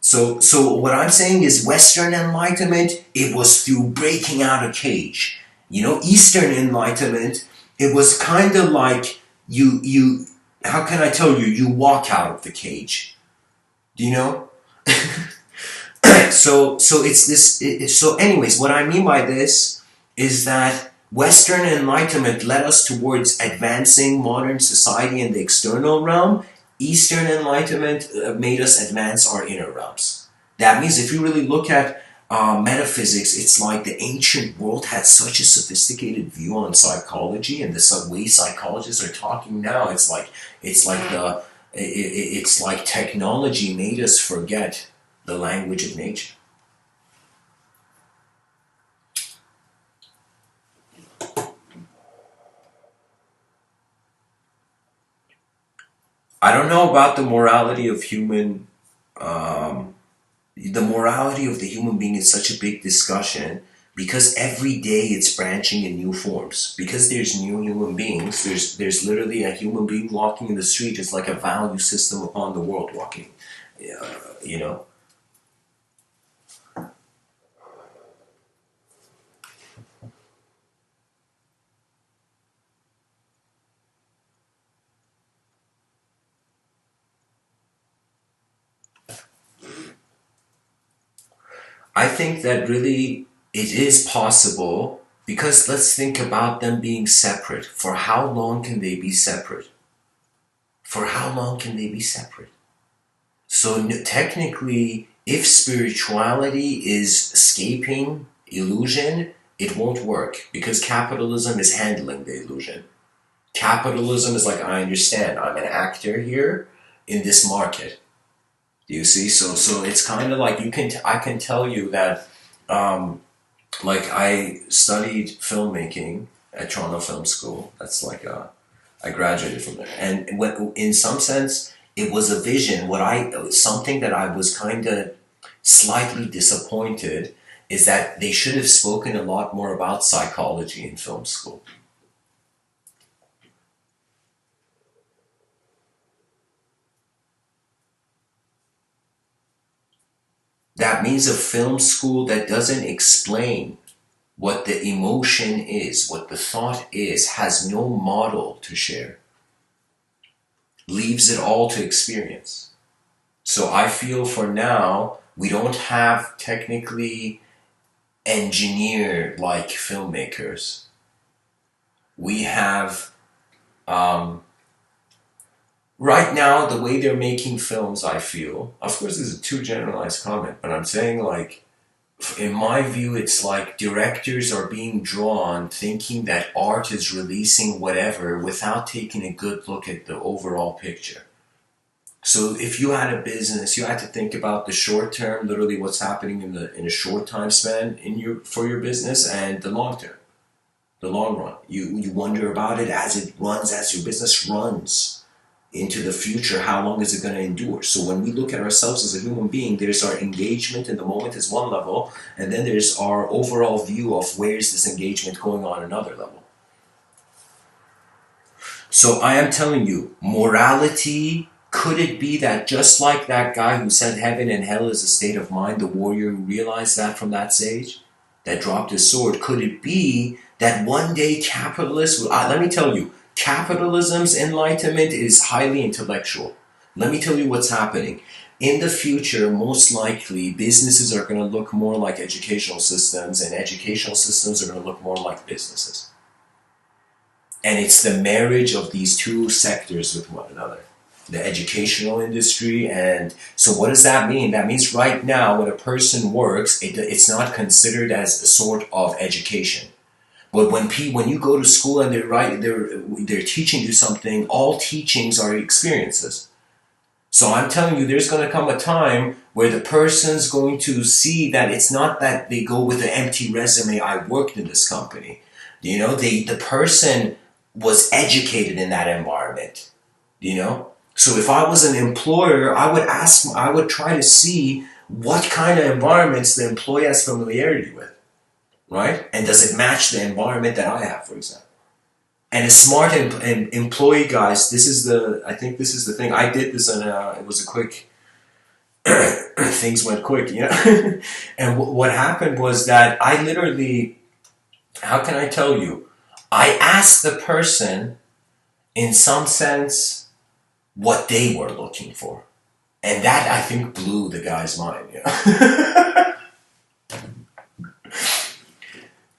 So what I'm saying is Western Enlightenment, it was through breaking out a cage. Eastern Enlightenment, it was kind of like how can I tell you? You walk out of the cage. Do you know? So it's this. So, anyways, what I mean by this is that Western Enlightenment led us towards advancing modern society in the external realm. Eastern Enlightenment made us advance our inner realms. That means if you really look at metaphysics, it's like the ancient world had such a sophisticated view on psychology, and the way psychologists are talking now, it's like technology made us forget the language of nature. I don't know about the morality of human. The morality of the human being is such a big discussion because every day it's branching in new forms. Because there's new human beings. There's literally a human being walking in the street. It's like a value system upon the world walking. You know. I think that really it is possible because let's think about them being separate. For how long can they be separate? For how long can they be separate? So technically, if spirituality is escaping illusion, it won't work because capitalism is handling the illusion. Capitalism is like, I understand, I'm an actor here in this market. Do you see? So it's kind of like I can tell you that like I studied filmmaking at Toronto Film School. That's like I graduated from there, and in some sense it was a vision. Something that I was kind of slightly disappointed is that they should have spoken a lot more about psychology in film school. That means a film school that doesn't explain what the emotion is, what the thought is, has no model to share, leaves it all to experience. So I feel for now, we don't have technically engineer like filmmakers. We have, right now, the way they're making films, I feel, of course, this is a too generalized comment, but I'm saying like, in my view, it's like directors are being drawn thinking that art is releasing whatever without taking a good look at the overall picture. So if you had a business, you had to think about the short term, literally what's happening in a short time span for your business, and the long term, the long run. You wonder about it as it runs, as your business runs into the future. How long is it going to endure? So when we look at ourselves as a human being, there's our engagement in the moment is one level, and then there's our overall view of where is this engagement going on another level. So I am telling you, morality, could it be that just like that guy who said heaven and hell is a state of mind, the warrior who realized that from that sage, that dropped his sword, could it be that one day capitalists will, let me tell you, capitalism's enlightenment is highly intellectual. Let me tell you what's happening. In the future, most likely, businesses are going to look more like educational systems, and educational systems are going to look more like businesses. And it's the marriage of these two sectors with one another. The educational industry, and so what does that mean? That means right now when a person works, it's not considered as a sort of education. But when you go to school and they're teaching you something, all teachings are experiences. So I'm telling you, there's going to come a time where the person's going to see that it's not that they go with an empty resume, I worked in this company. The person was educated in that environment. So if I was an employer, I would try to see what kind of environments the employee has familiarity with, right? And does it match the environment that I have, for example? And a smart employee, guys, I think this is the thing. I did this and it was a quick, things went quick, And what happened was that I literally, how can I tell you? I asked the person, in some sense, what they were looking for. And that, I think, blew the guy's mind. Yeah.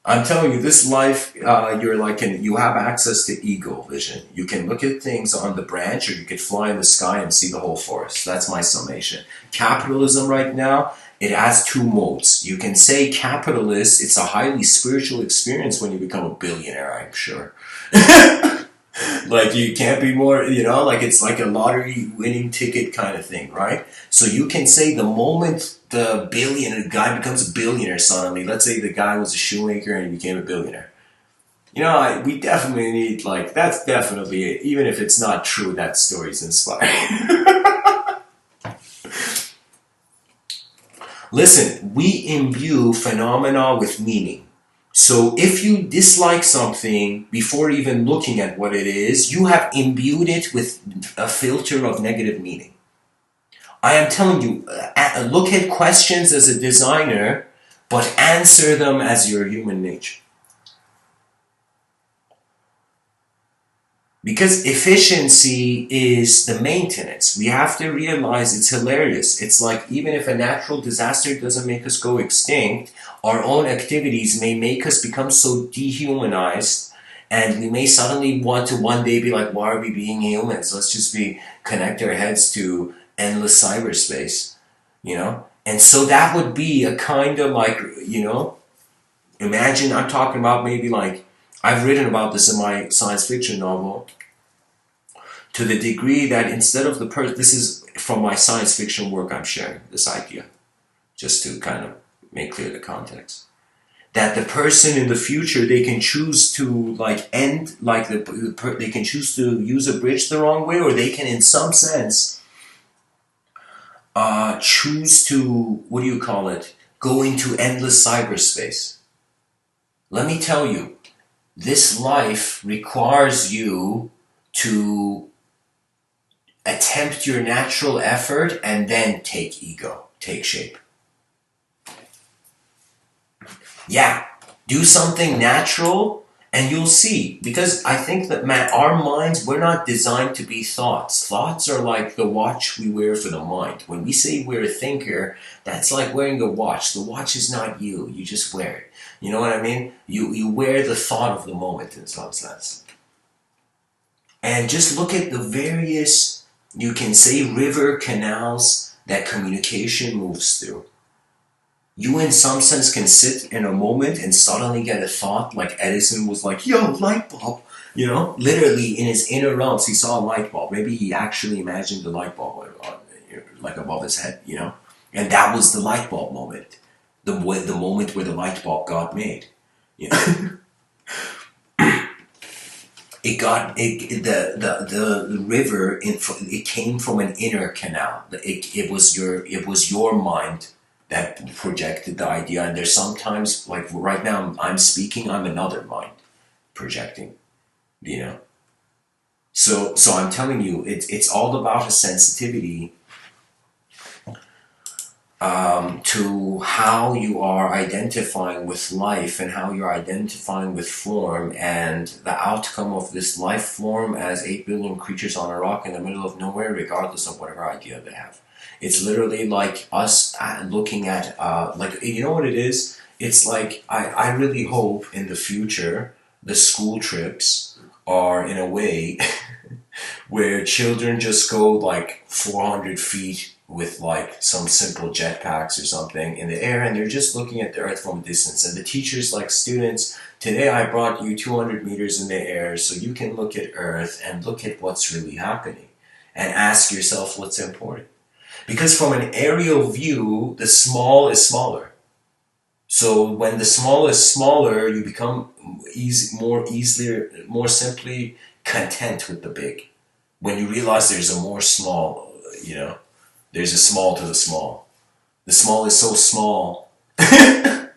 I'm telling you, this life, you have access to eagle vision. You can look at things on the branch, or you could fly in the sky and see the whole forest. That's my summation. Capitalism right now, it has two modes. You can say capitalist, it's a highly spiritual experience when you become a billionaire, I'm sure. Like you can't be more, like it's like a lottery winning ticket kind of thing, right? So you can say the moment the guy becomes a billionaire suddenly, let's say the guy was a shoemaker and he became a billionaire. We definitely need, like, that's definitely it. Even if it's not true, that story's inspiring. Listen, we imbue phenomena with meaning. So if you dislike something before even looking at what it is, you have imbued it with a filter of negative meaning. I am telling you, look at questions as a designer, but answer them as your human nature. Because efficiency is the maintenance. We have to realize it's hilarious. It's like, even if a natural disaster doesn't make us go extinct, our own activities may make us become so dehumanized, and we may suddenly want to one day be like, why are we being humans? Let's just connect our heads to endless cyberspace. And so that would be a kind of like, imagine, I'm talking about maybe like, I've written about this in my science fiction novel, to the degree that instead of this is from my science fiction work I'm sharing, this idea, just to kind of make clear the context. That the person in the future, they can choose to they can choose to use a bridge the wrong way, or they can in some sense choose to, what do you call it, go into endless cyberspace. Let me tell you, this life requires you to attempt your natural effort and then take shape. Yeah, do something natural and you'll see. Because I think that, our minds, we're not designed to be thoughts. Thoughts are like the watch we wear for the mind. When we say we're a thinker, that's like wearing a watch. The watch is not you. You just wear it. You know what I mean? You wear the thought of the moment in some sense. And just look at the various, you can say, river canals that communication moves through. You in some sense can sit in a moment and suddenly get a thought, like Edison was like, yo, light bulb. Literally in his inner realms, he saw a light bulb. Maybe he actually imagined the light bulb like above his head, And that was the light bulb moment. The moment where the light bulb got made. The river, it came from an inner canal. It was your mind that projected the idea. And there's sometimes, like right now I'm speaking, I'm another mind projecting, so I'm telling you, it's all about a sensitivity to how you are identifying with life and how you're identifying with form, and the outcome of this life form as 8 billion creatures on a rock in the middle of nowhere, regardless of whatever idea they have. It's literally like us looking at, you know what it is? It's like, I really hope in the future the school trips are in a way where children just go like 400 feet with like some simple jetpacks or something in the air, and they're just looking at the earth from a distance. And the teacher's like, students, today I brought you 200 meters in the air so you can look at earth and look at what's really happening and ask yourself what's important. Because from an aerial view, the small is smaller. So when the small is smaller, you become more simply content with the big. When you realize there's a more small, there's a small to the small. The small is so small that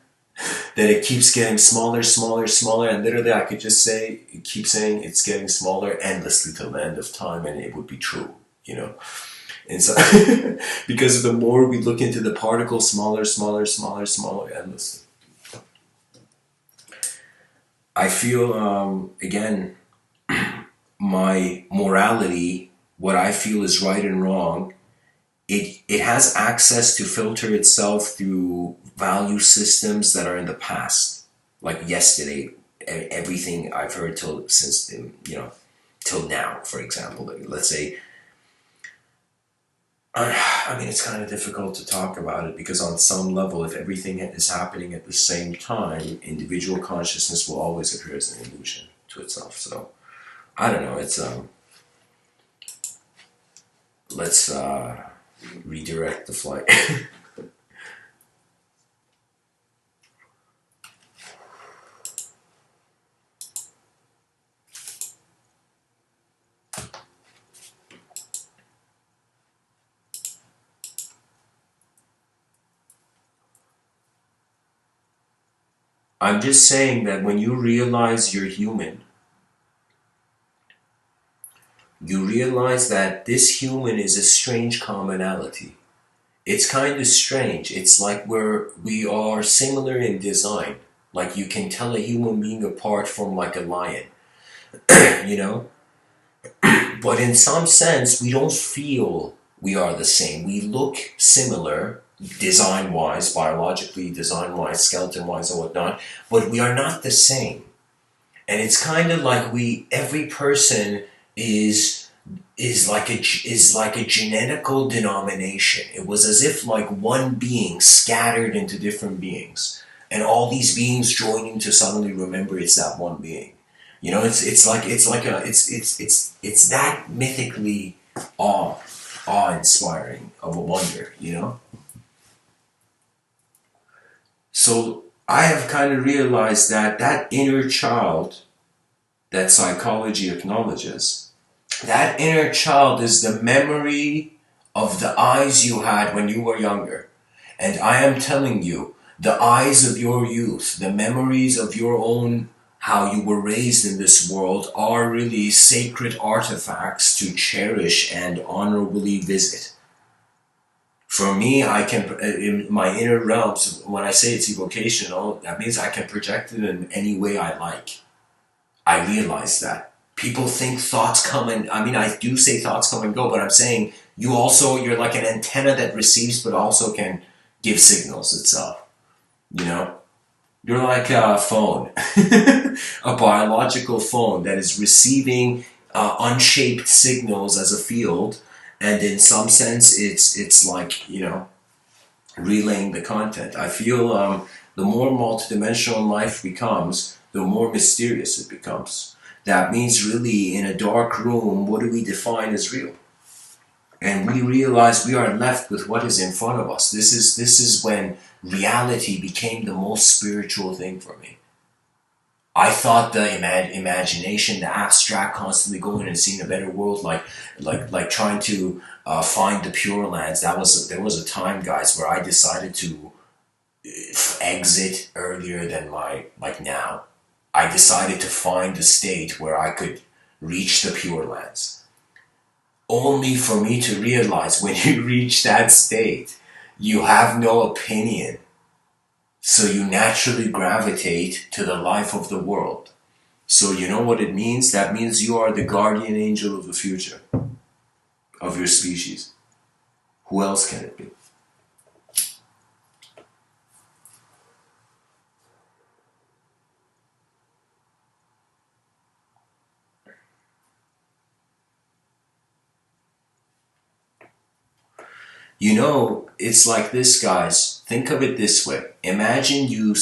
it keeps getting smaller, smaller, smaller, and literally I could just keep saying it's getting smaller endlessly till the end of time, and it would be true, And so, because the more we look into the particle, smaller, smaller, smaller, smaller, endlessly. I feel, again, my morality, what I feel is right and wrong, it has access to filter itself through value systems that are in the past, like yesterday, everything I've heard till now, for example. Let's say, I mean, it's kind of difficult to talk about it because on some level, if everything is happening at the same time, individual consciousness will always appear as an illusion to itself. So I don't know. It's let's redirect the flight. I'm just saying that when you realize you're human, you realize that this human is a strange commonality. It's kind of strange. It's like we are similar in design. Like you can tell a human being apart from like a lion, you know? But in some sense, we don't feel we are the same. We look similar, design-wise, biologically, design-wise, skeleton-wise, and whatnot, but we are not the same. And it's kind of like every person is like a genetical denomination. It was as if like one being scattered into different beings, and all these beings joining to suddenly remember it's that one being. You know, it's that mythically awe-inspiring of a wonder, you know? So I have kind of realized that inner child that psychology acknowledges, that inner child is the memory of the eyes you had when you were younger. And I am telling you, the eyes of your youth, the memories of your own, how you were raised in this world, are really sacred artifacts to cherish and honorably visit. For me, I can, in my inner realms, when I say it's evocational, that means I can project it in any way I like. I realize that. People think thoughts come and, I mean, I do say thoughts come and go, but I'm saying you're like an antenna that receives but also can give signals itself. You know? You're like a phone, a biological phone that is receiving unshaped signals as a field, and in some sense, it's like, you know, relaying the content. I feel the more multidimensional life becomes, the more mysterious it becomes. That means really, in a dark room, what do we define as real? And we realize we are left with what is in front of us. This is when reality became the most spiritual thing for me. I thought the imagination, the abstract, constantly going and seeing a better world, like trying to find the Pure Lands. There was a time, guys, where I decided to exit earlier than now. I decided to find a state where I could reach the Pure Lands. Only for me to realize when you reach that state, you have no opinion. So you naturally gravitate to the life of the world. So you know what it means? That means you are the guardian angel of the future, of your species. Who else can it be? You know, it's like this, guys. Think of it this way. Imagine you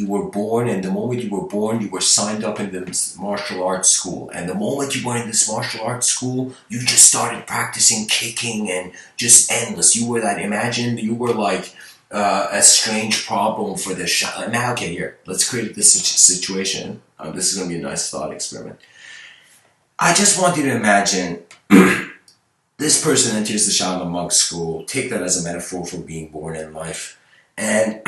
were born, and the moment you were born, you were signed up in this martial arts school. And the moment you were in this martial arts school, you just started practicing kicking and just endless. You were that, imagine you were like a strange problem for the Now, okay, here, let's create this situation. This is going to be a nice thought experiment. I just want you to imagine this person enters the Shaolin monk school. Take that as a metaphor for being born in life. And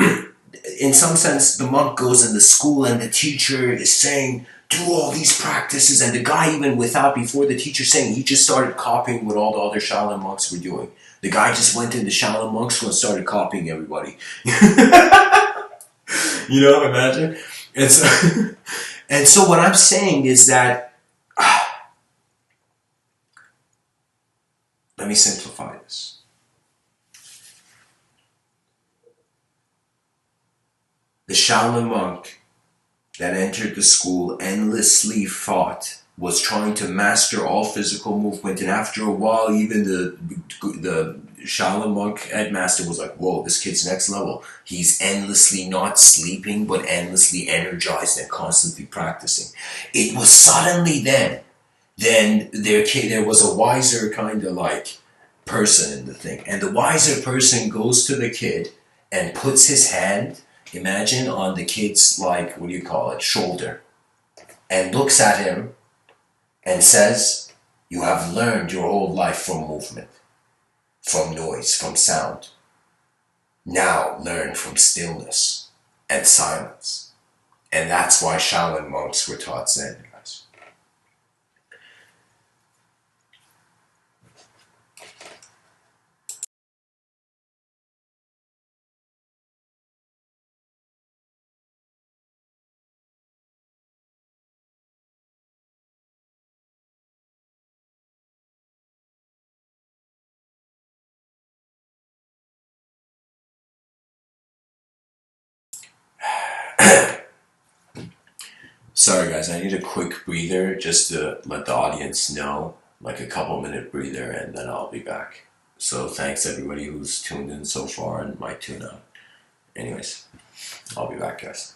in some sense, the monk goes in the school and the teacher is saying, do all these practices. And the guy, even before the teacher saying, he just started copying what all the other Shaolin monks were doing. The guy just went into Shaolin monk school and started copying everybody. You know, imagine? And so what I'm saying is that, let me simplify this. The Shaolin monk that entered the school endlessly fought, was trying to master all physical movement, and after a while, even the Shaolin monk headmaster was like, "Whoa, this kid's next level. He's endlessly not sleeping, but endlessly energized and constantly practicing." It was suddenly then there was a wiser kind of like person in the thing, and the wiser person goes to the kid and puts his hand, imagine, on the kid's, like, what do you call it, shoulder, and looks at him and says, "You have learned your whole life from movement, from noise, from sound. Now learn from stillness and silence." And that's why Shaolin monks were taught Zen, guys. Sorry, guys, I need a quick breather just to let the audience know, like a couple-minute breather, and then I'll be back. So thanks everybody who's tuned in so far and might tune out. Anyways, I'll be back, guys.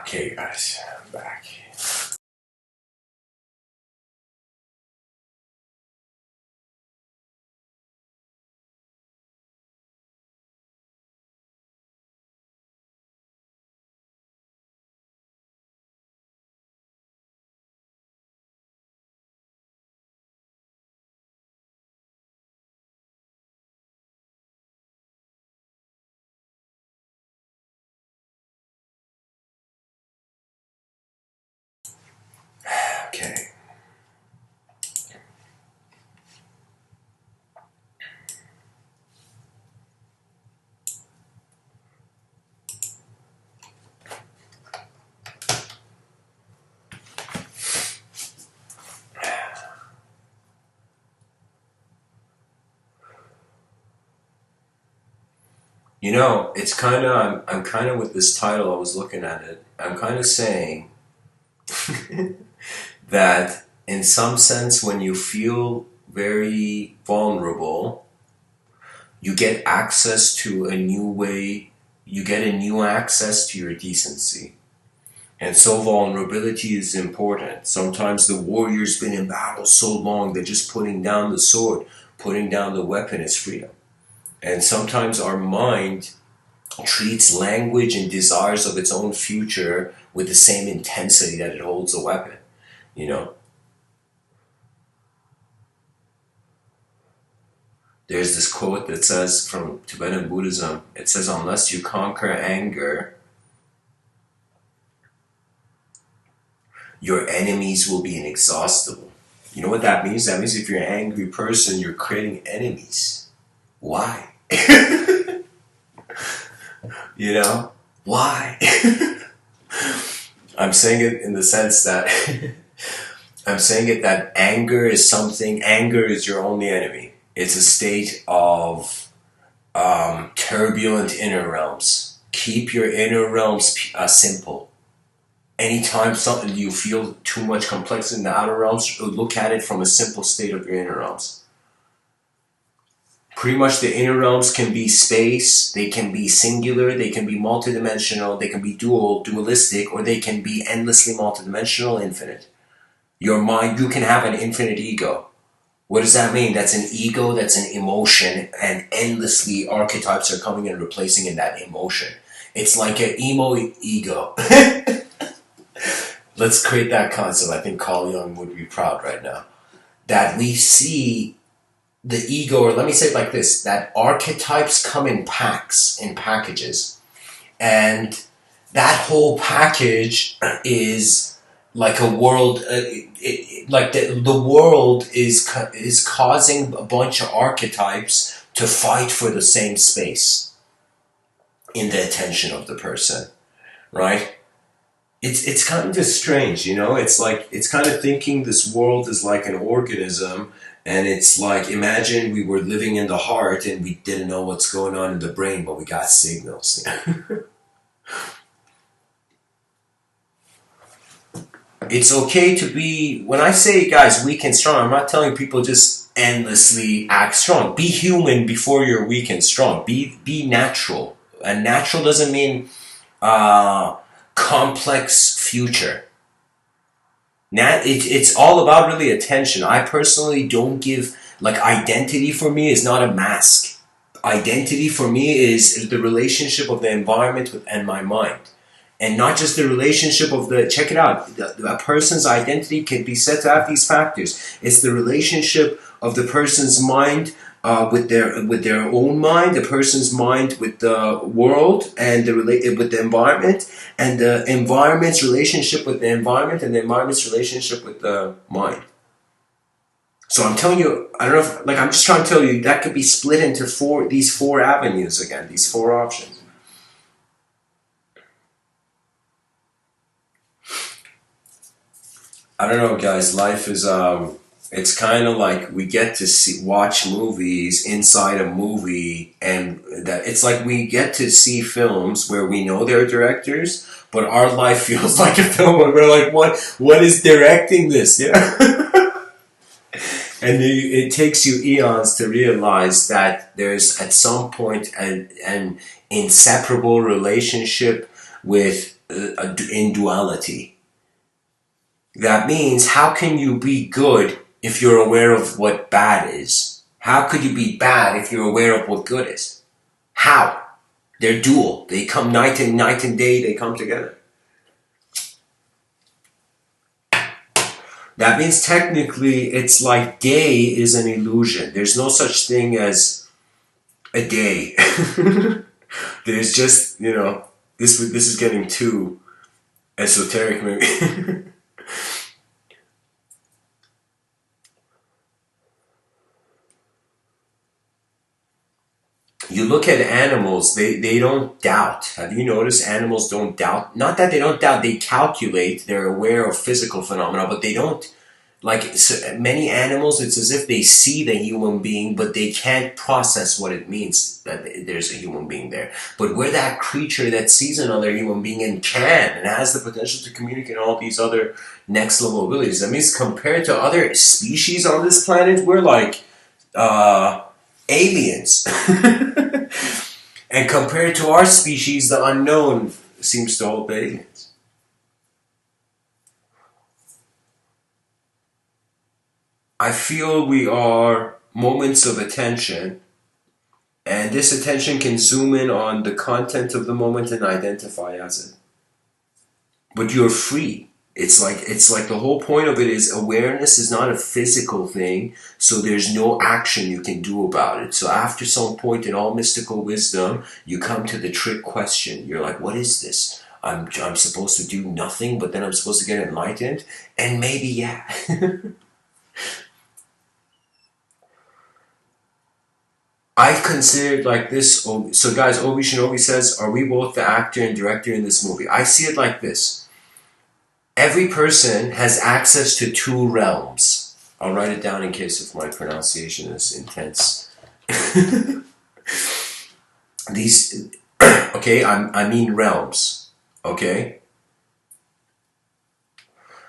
Okay, guys, I'm back. Okay. You know, it's kind of, I'm kind of with this title, I was looking at it, I'm kind of saying that in some sense, when you feel very vulnerable, you get access to a new way, you get a new access to your decency. And so vulnerability is important. Sometimes the warrior's been in battle so long, they're just putting down the sword, putting down the weapon is freedom. And sometimes our mind treats language and desires of its own future with the same intensity that it holds a weapon, you know? There's this quote that says from Tibetan Buddhism, it says, unless you conquer anger, your enemies will be inexhaustible. You know what that means? That means if you're an angry person, you're creating enemies. Why? You know? Why? I'm saying it in the sense that I'm saying it that anger is something, anger is your only enemy. It's a state of turbulent inner realms. Keep your inner realms simple. Anytime something you feel too much complexity in the outer realms, look at it from a simple state of your inner realms. Pretty much the inner realms can be space, they can be singular, they can be multidimensional, they can be dualistic, or they can be endlessly multidimensional, infinite. Your mind, you can have an infinite ego. What does that mean? That's an ego, that's an emotion, and endlessly archetypes are coming and replacing in that emotion. It's like an emo ego. Let's create that concept. I think Carl Jung would be proud right now. That we see the ego, or let me say it like this, that archetypes come in packs, in packages. And that whole package is like a world, like the world is causing a bunch of archetypes to fight for the same space in the attention of the person, right? It's kind of just strange, you know? It's like, it's kind of thinking this world is like an organism, and it's like, imagine we were living in the heart and we didn't know what's going on in the brain, but we got signals. It's okay to be, when I say, guys, weak and strong, I'm not telling people just endlessly act strong. Be human before you're weak and strong. Be natural. And natural doesn't mean complex future. It's all about really attention. I personally don't give, like, identity for me is not a mask. Identity for me is the relationship of the environment and my mind. And not just the relationship of the, check it out, a person's identity can be said to have these factors. It's the relationship of the person's mind with their own mind, the person's mind with the world, and with the environment, and the environment's relationship with the environment, and the environment's relationship with the mind. So I'm telling you, I don't know if, like, I'm just trying to tell you that could be split into these four avenues again, these four options. I don't know, guys. Life is it's kind of like we get to watch movies inside a movie, and that it's like we get to see films where we know they're directors, but our life feels like a film where we're like, what is directing this? Yeah. And it takes you eons to realize that there's at some point an inseparable relationship with in duality. That means, how can you be good if you're aware of what bad is? How could you be bad if you're aware of what good is? How? They're dual. They come night and day, they come together. That means technically it's like day is an illusion. There's no such thing as a day. There's just, this is getting too esoteric maybe. You look at animals, they don't doubt. Have you noticed animals don't doubt? Not that they don't doubt, they calculate, they're aware of physical phenomena, but they don't, like so many animals, it's as if they see the human being, but they can't process what it means that there's a human being there. But we're that creature that sees another human being and has the potential to communicate all these other next level abilities. That means compared to other species on this planet, we're like, aliens. And compared to our species, the unknown seems to hold the aliens. I feel we are moments of attention, and this attention can zoom in on the content of the moment and identify as it. But you're free. It's like the whole point of it is awareness is not a physical thing, so there's no action you can do about it. So after some point in all mystical wisdom, you come to the trick question. You're like, what is this? I'm supposed to do nothing, but then I'm supposed to get enlightened? And maybe, yeah. I've considered like this. So guys, Obi Shinobi says, are we both the actor and director in this movie? I see it like this. Every person has access to two realms. I'll write it down in case if my pronunciation is intense. These, okay, I mean realms, okay?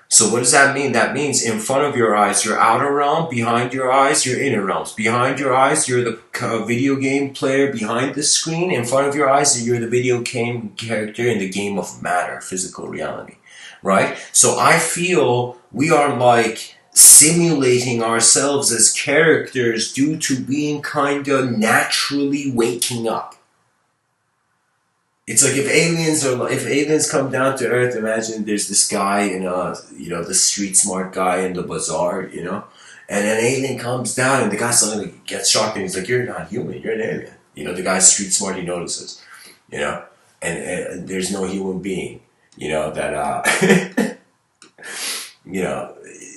So what does that mean? That means in front of your eyes, your outer realm. Behind your eyes, your inner realms. Behind your eyes, you're the video game player behind the screen. In front of your eyes, you're the video game character in the game of matter, physical reality. Right? So I feel we are like simulating ourselves as characters due to being kind of naturally waking up. It's like if aliens come down to Earth, imagine there's this guy in the street smart guy in the bazaar, and an alien comes down and the guy suddenly gets shocked and he's like, you're not human, you're an alien. The guy's street smart, he notices, and there's no human being. That,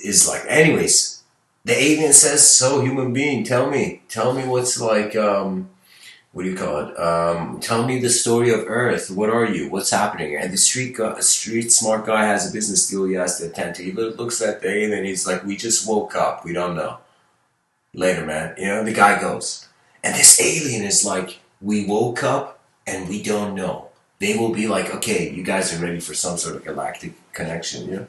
is like, anyways, the alien says, so human being, tell me what's like, what do you call it? Tell me the story of Earth. What are you? What's happening? And the street smart guy has a business deal he has to attend to. He looks at the alien, he's like, we just woke up. We don't know. Later, man. The guy goes. And this alien is like, we woke up and we don't know. They will be like, okay, you guys are ready for some sort of galactic connection,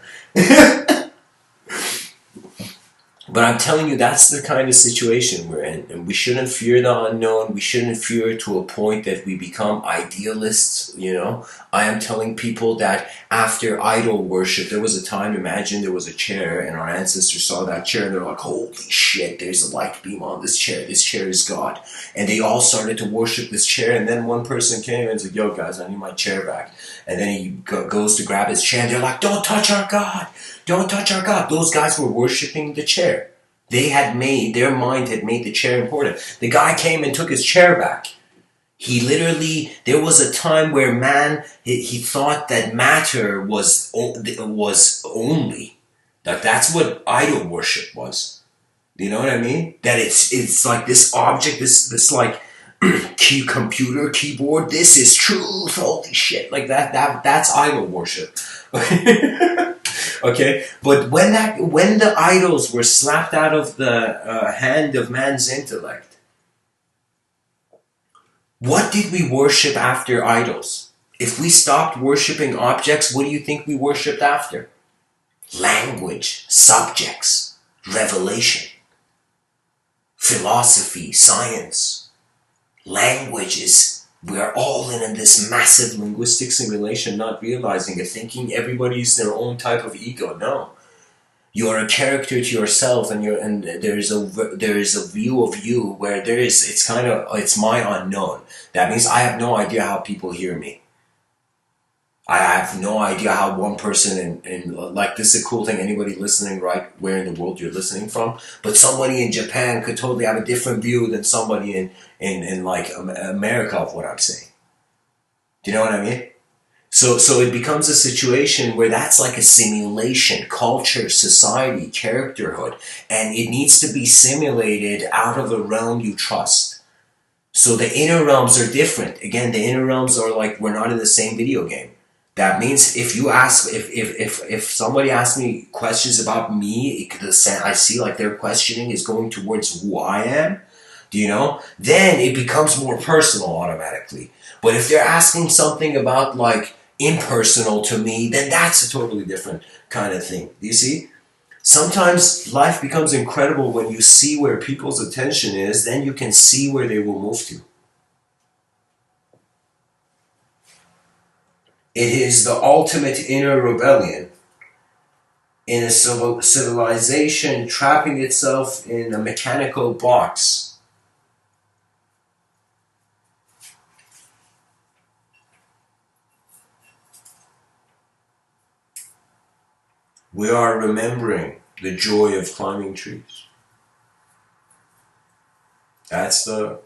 But I'm telling you, that's the kind of situation we're in. And we shouldn't fear the unknown. We shouldn't fear it to a point that we become idealists, I am telling people that after idol worship, there was a time, imagine there was a chair and our ancestors saw that chair and they're like, holy shit, there's a light beam on this chair. This chair is God. And they all started to worship this chair. And then one person came and said, yo guys, I need my chair back. And then he goes to grab his chair and they're like, don't touch our God. Don't touch our God. Those guys were worshiping the chair. Their mind had made the chair important. The guy came and took his chair back. There was a time where man, he thought that matter was only. That's what idol worship was. You know what I mean? That it's like this object, this like computer keyboard, this is truth, holy shit. Like that's idol worship. Okay, but when the idols were slapped out of the hand of man's intellect, what did we worship after idols? If we stopped worshiping objects, what do you think we worshipped after? Language, subjects, revelation, philosophy, science. Language is We are all in this massive linguistic simulation, not realizing it, thinking everybody's their own type of ego. No, you are a character to yourself, and there is a view of you where it's my unknown. That means I have no idea how people hear me. I have no idea how one person like, this is a cool thing. Anybody listening, right where in the world you're listening from, but somebody in Japan could totally have a different view than somebody in like America of what I'm saying. Do you know what I mean? So it becomes a situation where that's like a simulation, culture, society, characterhood, and it needs to be simulated out of a realm you trust. So the inner realms are different. Again, the inner realms are like, we're not in the same video game. That means if somebody asks me questions about me, I see like their questioning is going towards who I am, do you know? Then it becomes more personal automatically. But if they're asking something about like impersonal to me, then that's a totally different kind of thing. Do you see? Sometimes life becomes incredible when you see where people's attention is, then you can see where they will move to. It is the ultimate inner rebellion in a civilization trapping itself in a mechanical box. We are remembering the joy of climbing trees. That's the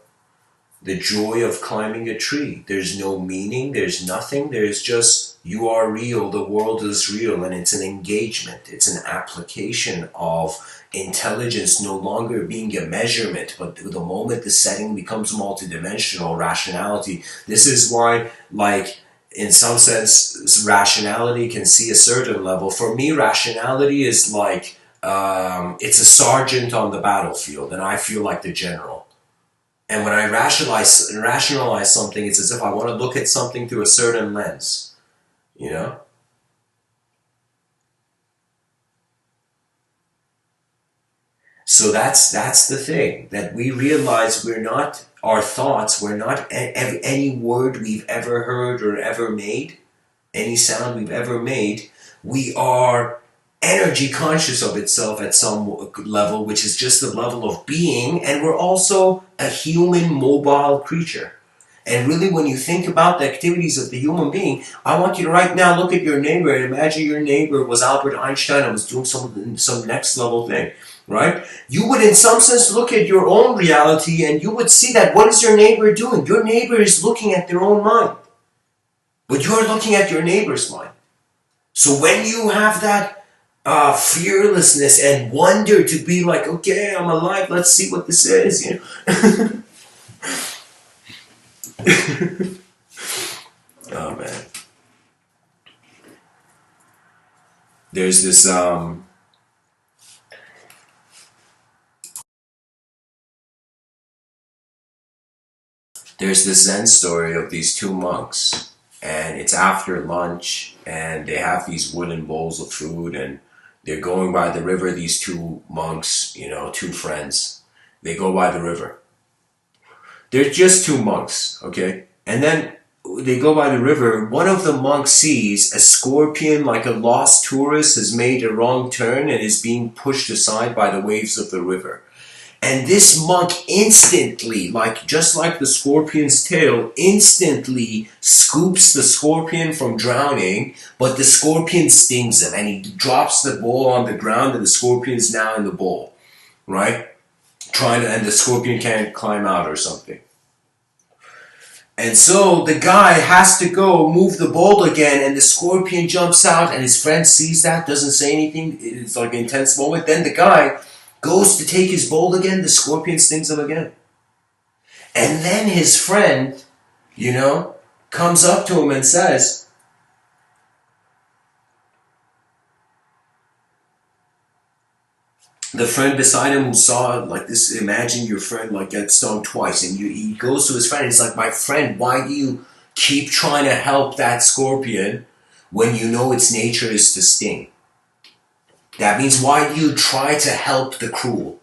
joy of climbing a tree. There's no meaning, there's nothing, there's just, you are real, the world is real, and it's an engagement, it's an application of intelligence no longer being a measurement, but the moment the setting becomes multidimensional, rationality. This is why, like, in some sense, rationality can see a certain level. For me, rationality is like, it's a sergeant on the battlefield, and I feel like the general. And when I rationalize something, it's as if I want to look at something through a certain lens, you know? So that's the thing, that we realize we're not our thoughts, we're not any word we've ever heard or ever made, any sound we've ever made. We are energy conscious of itself at some level, which is just the level of being, and we're also a human mobile creature. And really, when you think about the activities of the human being, I want you to right now look at your neighbor and imagine your neighbor was Albert Einstein and was doing some next level thing, right? You would in some sense look at your own reality and you would see that what is your neighbor doing? Your neighbor is looking at their own mind, but you're looking at your neighbor's mind. So when you have that fearlessness and wonder to be like, okay, I'm alive, let's see what this is, you know. Oh man. There's this Zen story of these two monks, and it's after lunch and they have these wooden bowls of food and they're going by the river. These two monks, you know, two friends, they go by the river. They're just two monks, okay? And then they go by the river. One of the monks sees a scorpion, like a lost tourist, has made a wrong turn and is being pushed aside by the waves of the river. And this monk instantly, just like the scorpion's tail, instantly scoops the scorpion from drowning, but the scorpion stings him and he drops the bowl on the ground and the scorpion's now in the bowl, right? And the scorpion can't climb out or something. And so the guy has to go move the bowl again, and the scorpion jumps out, and his friend sees that, doesn't say anything. It's like an intense moment. Then the guy goes to take his bowl again, the scorpion stings him again. And then his friend, you know, comes up to him and says, the friend beside him who saw it, like this, imagine your friend like get stung twice, and he goes to his friend and he's like, my friend, why do you keep trying to help that scorpion when you know its nature is to sting? That means, why do you try to help the cruel?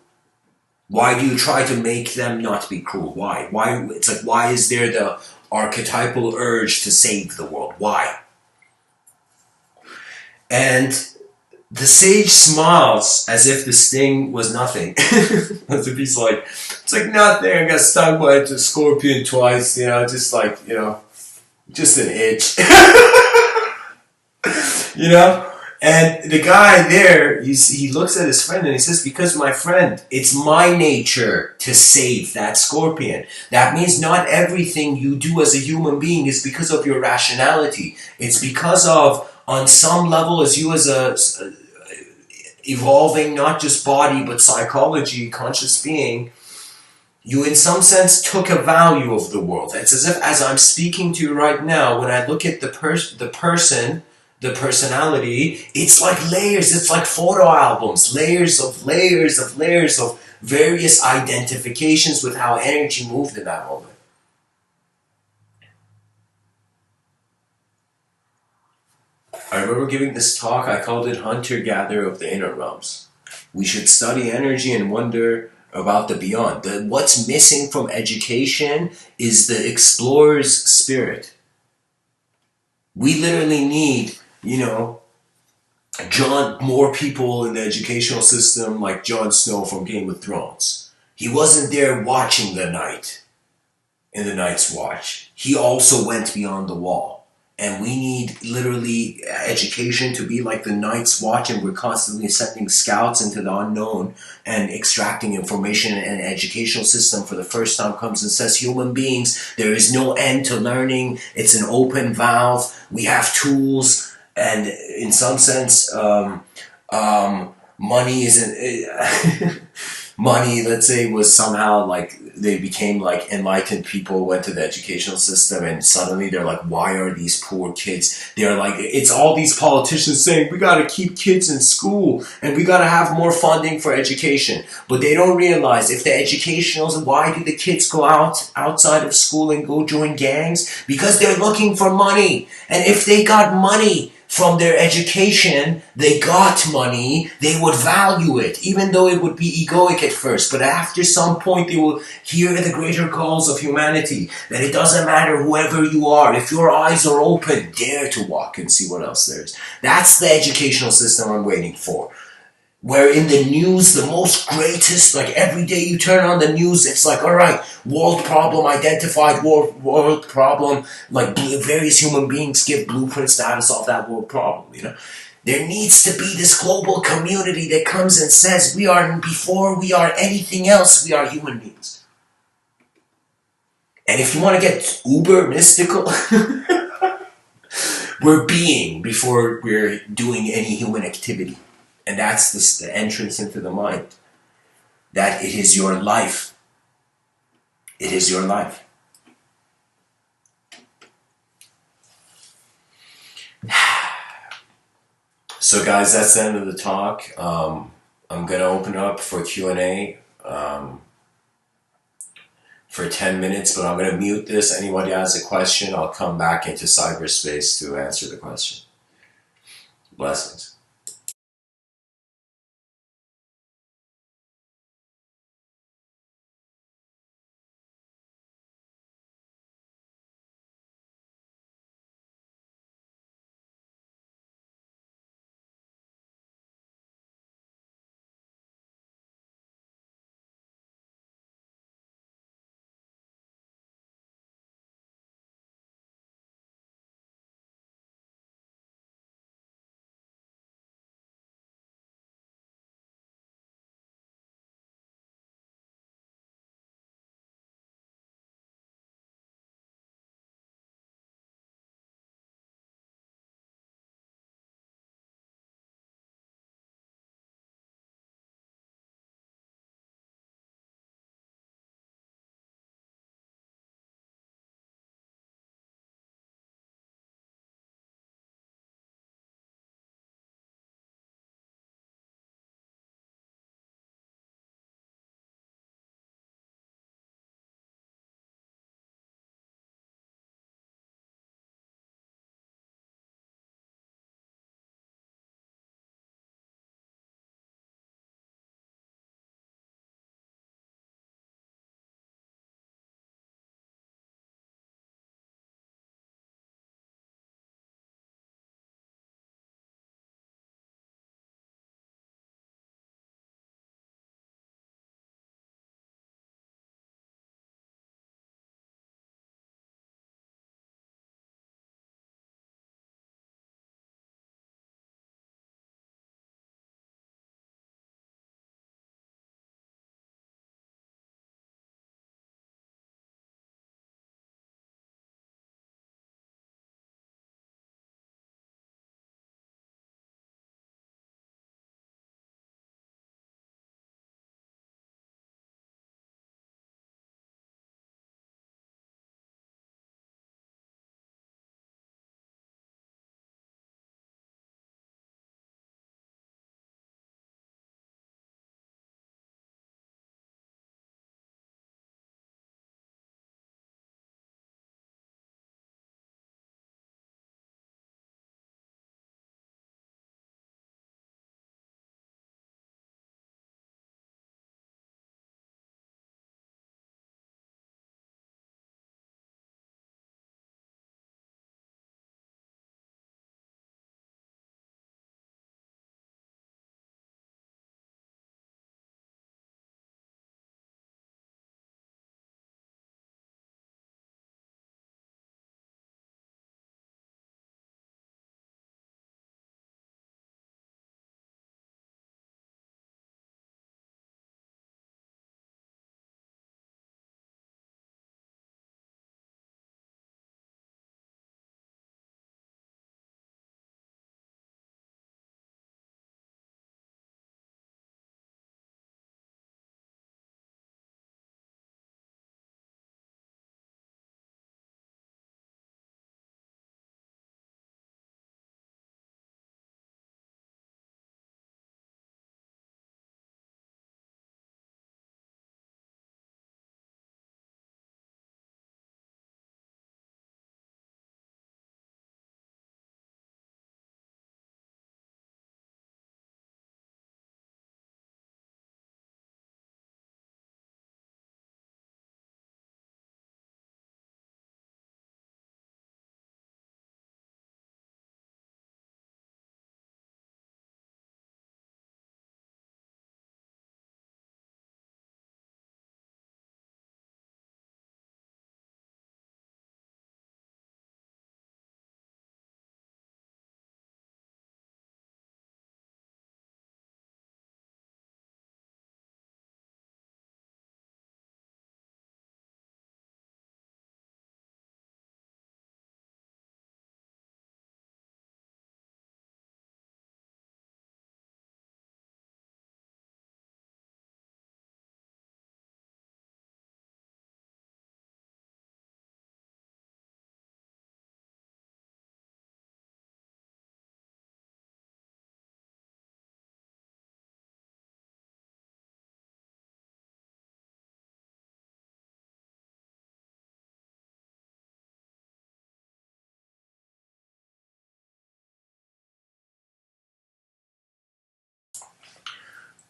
Why do you try to make them not be cruel? Why? It's like, why is there the archetypal urge to save the world. Why? And the sage smiles as if the sting was nothing. As if he's like, it's like nothing. I got stung by a scorpion twice, just like, just an itch. And the guy there, he looks at his friend and he says, because my friend, it's my nature to save that scorpion. That means not everything you do as a human being is because of your rationality. It's because of, on some level, as you as a evolving not just body but psychology, conscious being, you in some sense took a value of the world. It's as if, as I'm speaking to you right now, when I look at the person, the personality, it's like layers, it's like photo albums, layers of various identifications with how energy moved in that moment. I remember giving this talk, I called it Hunter-Gatherer of the Inner Realms. We should study energy and wonder about the beyond. What's missing from education is the explorer's spirit. We literally need, more people in the educational system like Jon Snow from Game of Thrones. He wasn't there watching the night in the Night's Watch. He also went beyond the wall. And we need literally education to be like the Night's Watch, and we're constantly sending scouts into the unknown and extracting information, and an educational system for the first time comes and says, human beings, there is no end to learning. It's an open valve. We have tools. And in some sense, money isn't... money, let's say, was somehow like, they became like enlightened people, went to the educational system, and suddenly they're like, why are these poor kids? They're like, it's all these politicians saying, we got to keep kids in school and we got to have more funding for education. But they don't realize if the educationals, why do the kids go outside of school and go join gangs? Because they're looking for money. And if they got money from their education, they got money, they would value it, even though it would be egoic at first. But after some point, they will hear the greater calls of humanity, that it doesn't matter whoever you are, if your eyes are open, dare to walk and see what else there is. That's the educational system I'm waiting for. Where in the news, the most greatest, like every day you turn on the news, it's like, all right, world problem identified, world problem, like various human beings give blueprints to how to solve that world problem, There needs to be this global community that comes and says, before we are anything else, we are human beings. And if you want to get uber mystical, we're being before we're doing any human activity. And that's the entrance into the mind. That it is your life. It is your life. So guys, that's the end of the talk. I'm going to open up for Q&A for 10 minutes, but I'm going to mute this. Anybody has a question, I'll come back into cyberspace to answer the question. Blessings.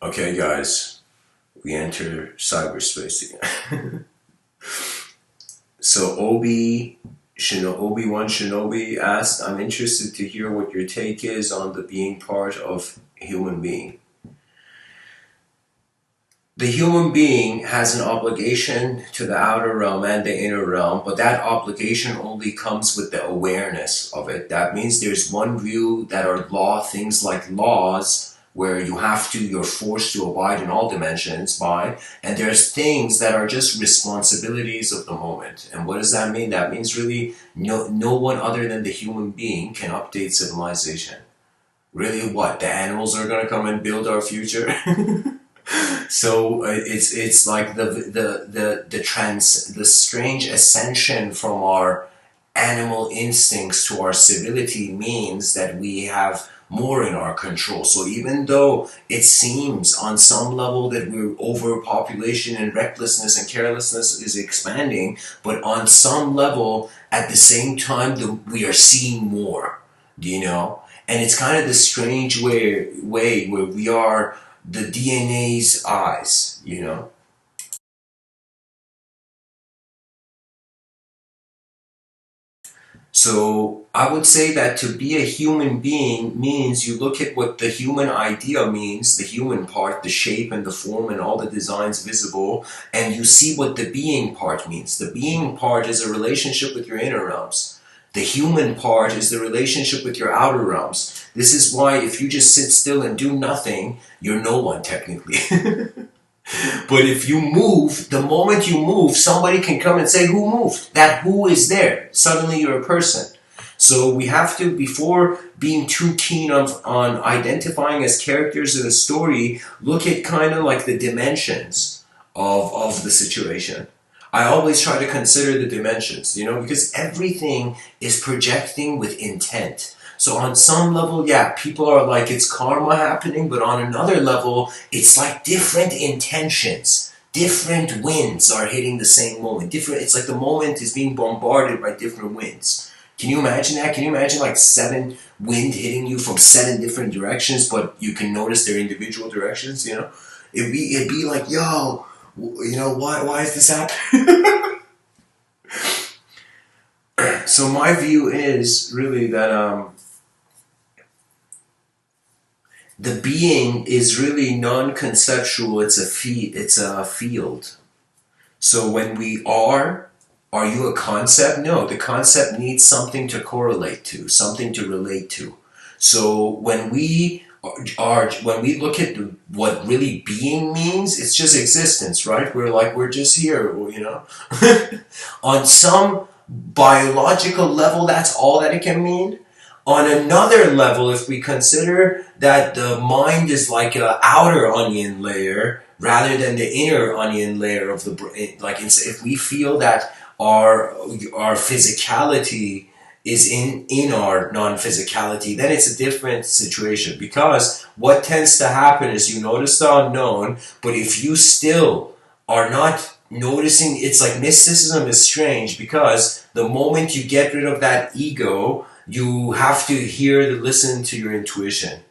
Okay, guys, we enter cyberspace again. So Obi-Wan Shinobi asked, I'm interested to hear what your take is on the being part of human being. The human being has an obligation to the outer realm and the inner realm, but that obligation only comes with the awareness of it. That means there's one view that are things like laws, where you're forced to abide in all dimensions by, and there's things that are just responsibilities of the moment. And what does that mean? That means really no one other than the human being can update civilization. Really, what? The animals are gonna come and build our future? So it's like the strange ascension from our animal instincts to our civility means that we have more in our control. So even though it seems on some level that we're overpopulation and recklessness and carelessness is expanding, but on some level at the same time we are seeing more, you know? And it's kind of the strange way where we are the DNA's eyes, you know? So I would say that to be a human being means you look at what the human idea means, the human part, the shape and the form and all the designs visible, and you see what the being part means. The being part is a relationship with your inner realms. The human part is the relationship with your outer realms. This is why if you just sit still and do nothing, you're no one technically. But if you move, the moment you move, somebody can come and say, who moved? That who is there. Suddenly you're a person. So we have to, before being too keen on identifying as characters in a story, look at kind of like the dimensions of the situation. I always try to consider the dimensions, you know, because everything is projecting with intent. So on some level, yeah, people are like, it's karma happening, but on another level, it's like different intentions. Different winds are hitting the same moment. It's like the moment is being bombarded by different winds. Can you imagine that? Can you imagine like 7 wind hitting you from 7 different directions, but you can notice their individual directions, you know? It'd be like, yo, you know, why is this happening? So my view is really that the being is really non-conceptual. It's a field. So when we are you a concept? No, the concept needs something to correlate to, something to relate to. So when we look at what really being means, it's just existence, right? We're just here, you know. On some biological level, that's all that it can mean. On another level, if we consider that the mind is like an outer onion layer rather than the inner onion layer of the brain, like if we feel that our physicality is in our non-physicality, then it's a different situation. Because what tends to happen is you notice the unknown, but if you still are not noticing, it's like mysticism is strange, because the moment you get rid of that ego, you have to listen to your intuition.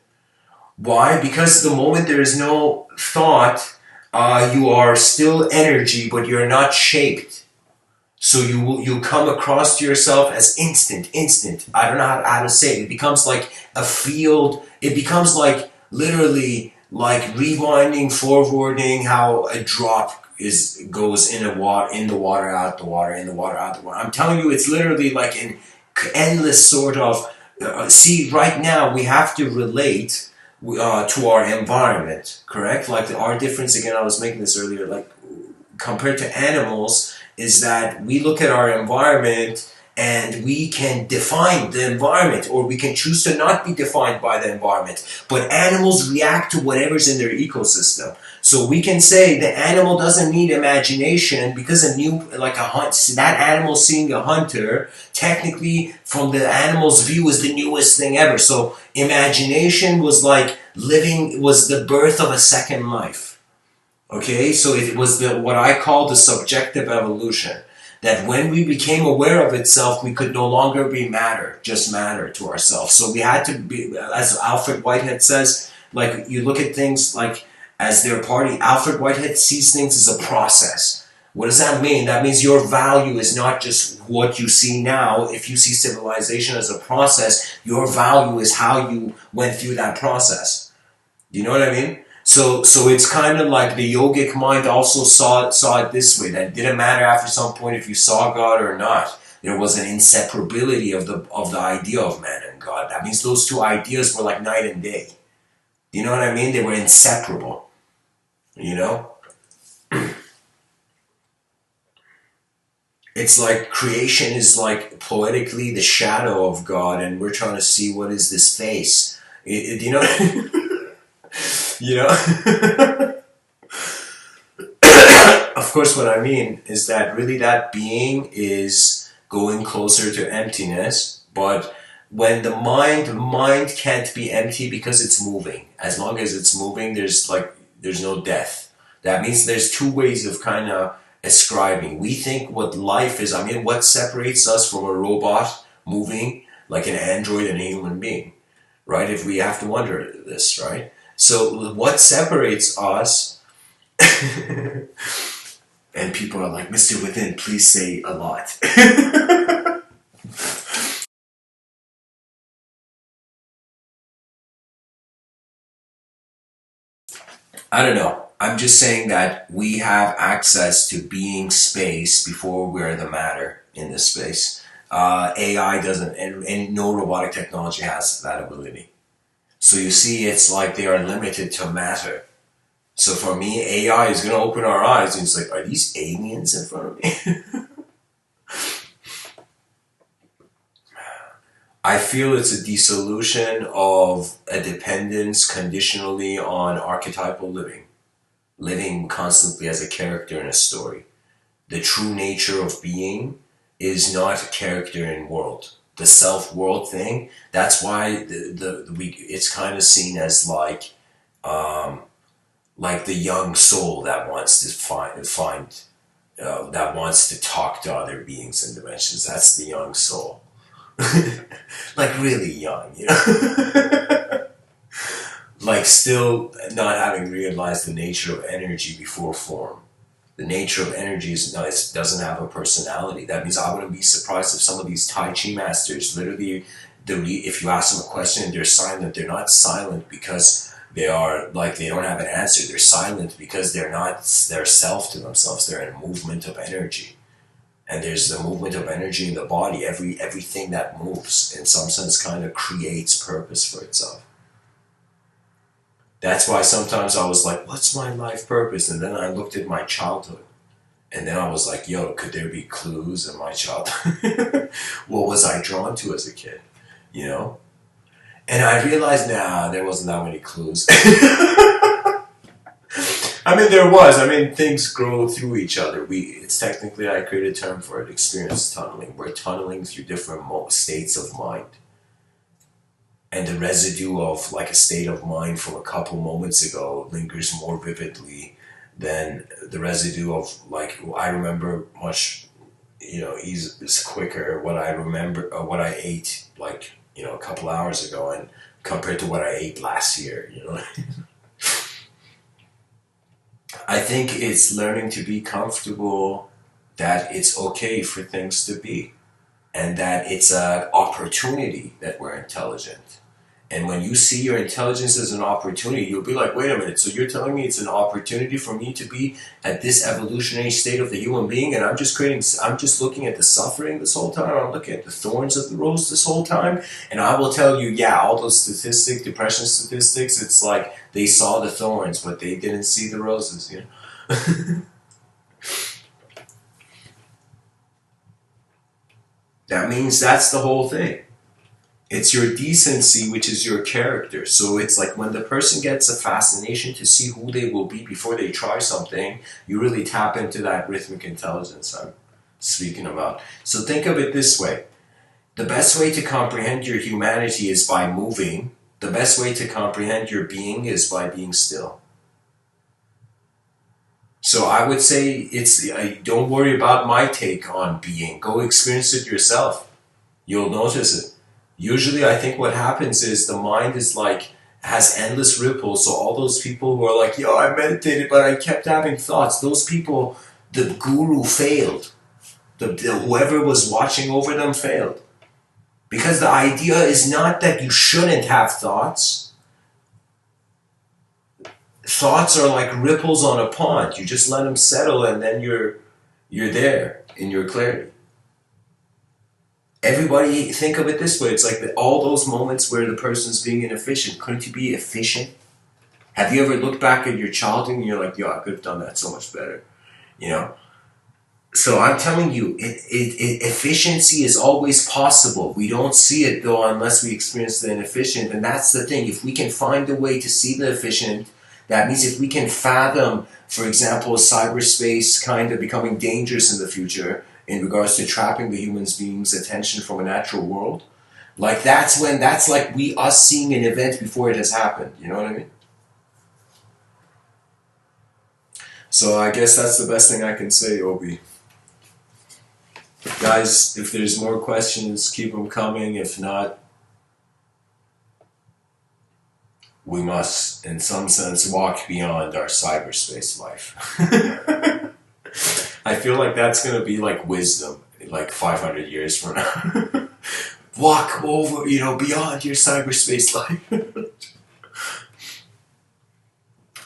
Why? Because the moment there is no thought, you are still energy, but you're not shaped. So you come across to yourself as instant. I don't know how to say it. It becomes like a field. It becomes like literally like rewinding, forwarding, how a drop goes in the water, out the water, in the water, out the water. I'm telling you, it's literally like an endless sort of. See, right now we have to relate to our environment, correct? Like our difference again. I was making this earlier. Like compared to animals, is that we look at our environment and we can define the environment, or we can choose to not be defined by the environment. But animals react to whatever's in their ecosystem. So we can say the animal doesn't need imagination, because that animal seeing a hunter, technically from the animal's view, is the newest thing ever. So imagination was the birth of a second life. Okay, so it was what I call the subjective evolution. That when we became aware of itself, we could no longer be just matter to ourselves. So we had to be, as Alfred Whitehead says, like you look at things like as their party. Alfred Whitehead sees things as a process. What does that mean? That means your value is not just what you see now. If you see civilization as a process, your value is how you went through that process. Do you know what I mean? So it's kind of like the yogic mind also saw it this way, that it didn't matter after some point if you saw God or not. There was an inseparability of the idea of man and God. That means those two ideas were like night and day. Do you know what I mean? They were inseparable. You know? It's like creation is like poetically the shadow of God, and we're trying to see what is this face. You know? You know? Of course, what I mean is that really that being is going closer to emptiness, but when the mind can't be empty because it's moving. As long as it's moving, there's no death. That means there's two ways of kind of ascribing. We think what life is, I mean, what separates us from a robot moving like an android and a human being, right? If we have to wonder this, right? So what separates us, and people are like, Mr. Within, please say a lot. I don't know. I'm just saying that we have access to being space before we're the matter in this space. AI doesn't, and no robotic technology has that ability. So you see, it's like they are limited to matter. So for me, AI is going to open our eyes and it's like, are these aliens in front of me? I feel it's a dissolution of a dependence conditionally on archetypal living. Living constantly as a character in a story. The true nature of being is not a character in world. The self-world thing, that's why it's kind of seen as like the young soul that wants to find that wants to talk to other beings and dimensions. That's the young soul. Like really young, you know? Like still not having realized the nature of energy before form. The nature of energy doesn't have a personality. That means I wouldn't be surprised if some of these Tai Chi masters literally, if you ask them a question and they're silent, they're not silent because they are like they don't have an answer. They're silent because they're not their self to themselves. They're in a movement of energy. And there's the movement of energy in the body. Everything that moves, in some sense, kind of creates purpose for itself. That's why sometimes I was like, what's my life purpose? And then I looked at my childhood. And then I was like, yo, could there be clues in my childhood? What was I drawn to as a kid? You know? And I realized, nah, there wasn't that many clues. I mean, there was. I mean, things grow through each other. It's technically, I created a term for it, experience tunneling. We're tunneling through different states of mind. And the residue of like a state of mind from a couple moments ago lingers more vividly than the residue of like, I remember much, you know, is quicker what I remember, what I ate like, you know, a couple hours ago and compared to what I ate last year, you know. I think it's learning to be comfortable that it's okay for things to be and that it's an opportunity that we're intelligent. And when you see your intelligence as an opportunity, you'll be like, wait a minute, so you're telling me it's an opportunity for me to be at this evolutionary state of the human being and I'm just looking at the suffering this whole time, I'm looking at the thorns of the rose this whole time, and I will tell you, yeah, all those statistics, depression statistics, it's like they saw the thorns, but they didn't see the roses, you know? That means that's the whole thing. It's your decency, which is your character. So it's like when the person gets a fascination to see who they will be before they try something, you really tap into that rhythmic intelligence I'm speaking about. So think of it this way. The best way to comprehend your humanity is by moving. The best way to comprehend your being is by being still. So I would say don't worry about my take on being. Go experience it yourself. You'll notice it. Usually I think what happens is the mind is like has endless ripples. So all those people who are like, yo, I meditated, but I kept having thoughts. Those people, the guru failed. Whoever was watching over them failed. Because the idea is not that you shouldn't have thoughts. Thoughts are like ripples on a pond. You just let them settle, and then you're there in your clarity. Everybody think of it this way. It's like all those moments where the person's being inefficient. Couldn't you be efficient? Have you ever looked back at your childhood and you're like, yo, I could have done that so much better, you know? So I'm telling you, efficiency is always possible. We don't see it though unless we experience the inefficient. And that's the thing. If we can find a way to see the efficient, that means if we can fathom, for example, cyberspace kind of becoming dangerous in the future in regards to trapping the human being's attention from a natural world, like that's like us seeing an event before it has happened. You know what I mean? So I guess that's the best thing I can say, Obi. Guys, if there's more questions, keep them coming. If not, we must, in some sense, walk beyond our cyberspace life. I feel like that's going to be like wisdom, like 500 years from now. Walk over, beyond your cyberspace life.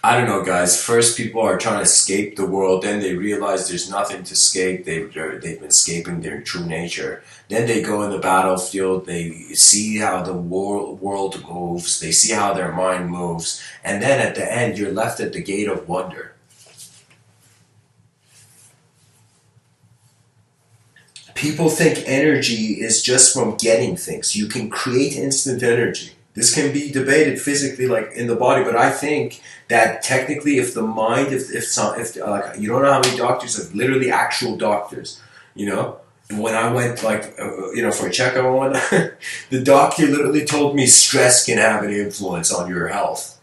I don't know, guys. First, people are trying to escape the world. Then they realize there's nothing to escape. They've been escaping their true nature. Then they go in the battlefield. They see how the world moves. They see how their mind moves. And then at the end, you're left at the gate of wonder. People think energy is just from getting things. You can create instant energy. This can be debated physically, like in the body, but I think that technically, if the mind, if you don't know how many doctors have literally actual doctors, when I went for a checkup, the doctor literally told me stress can have an influence on your health,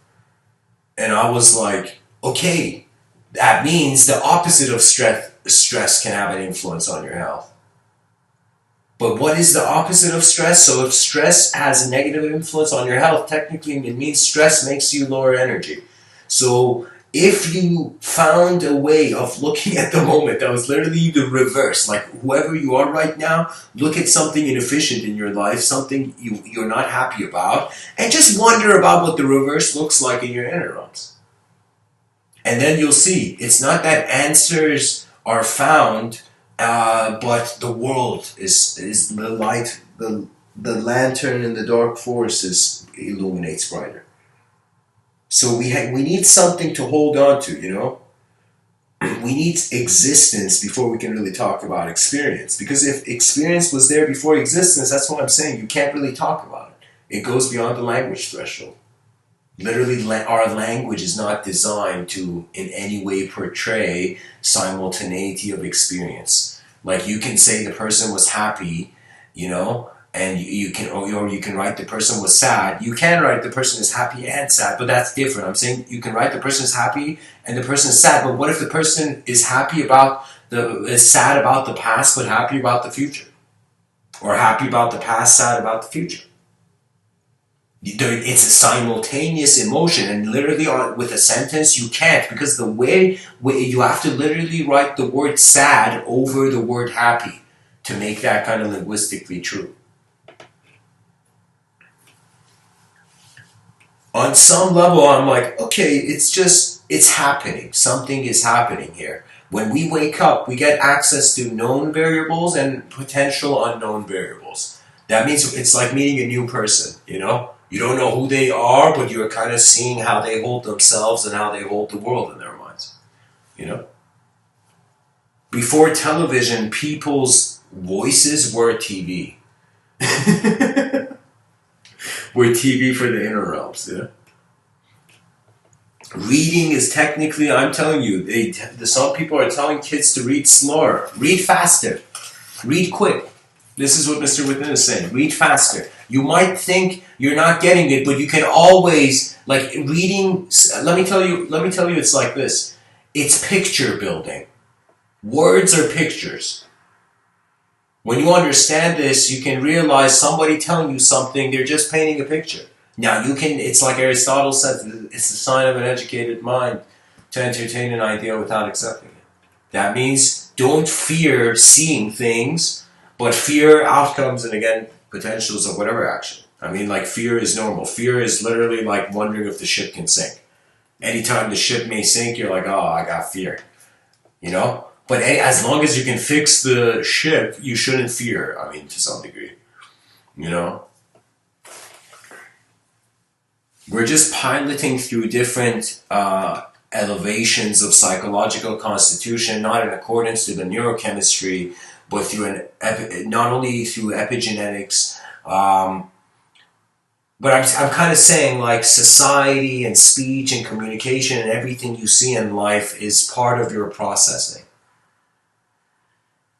and I was like, okay, that means the opposite of stress can have an influence on your health. But what is the opposite of stress? So if stress has a negative influence on your health, technically it means stress makes you lower energy. So if you found a way of looking at the moment that was literally the reverse, like whoever you are right now, look at something inefficient in your life, something you're not happy about, and just wonder about what the reverse looks like in your inner realms. And then you'll see, it's not that answers are found, but the world is the light, the lantern in the dark forest illuminates brighter. So we need something to hold on to, We need existence before we can really talk about experience. Because if experience was there before existence, that's what I'm saying. You can't really talk about it. It goes beyond the language threshold. Literally, our language is not designed to in any way portray simultaneity of experience. Like you can say the person was happy, and you can write the person was sad. You can write the person is happy and sad, but that's different. I'm saying you can write the person is happy and the person is sad, but what if the person is is sad about the past but happy about the future? Or happy about the past, sad about the future? It's a simultaneous emotion, and literally with a sentence you can't, because the way you have to literally write the word sad over the word happy to make that kind of linguistically true. On some level, I'm like, okay, it's happening. Something is happening here. When we wake up, we get access to known variables and potential unknown variables. That means it's like meeting a new person, You don't know who they are, but you're kind of seeing how they hold themselves and how they hold the world in their minds. Before television, people's voices were TV. Were TV for the inner realms, Reading is technically, I'm telling you, some people are telling kids to read slower. Read faster. Read quick. This is what Mr.Within is saying. Read faster. You might think you're not getting it, but you can always, reading, let me tell you it's like this. It's picture building. Words are pictures. When you understand this, you can realize somebody telling you something, they're just painting a picture. Now you can, it's like Aristotle said, it's the sign of an educated mind to entertain an idea without accepting it. That means don't fear seeing things, but fear outcomes and again, potentials of whatever action. I mean, like fear is normal. Fear is literally like wondering if the ship can sink. Anytime the ship may sink, you're like, oh, I got fear. You know? But hey, as long as you can fix the ship, you shouldn't fear, I mean, to some degree. You know? We're just piloting through different elevations of psychological constitution, not in accordance to the neurochemistry, but through not only through epigenetics, but I'm kind of saying like society and speech and communication and everything you see in life is part of your processing.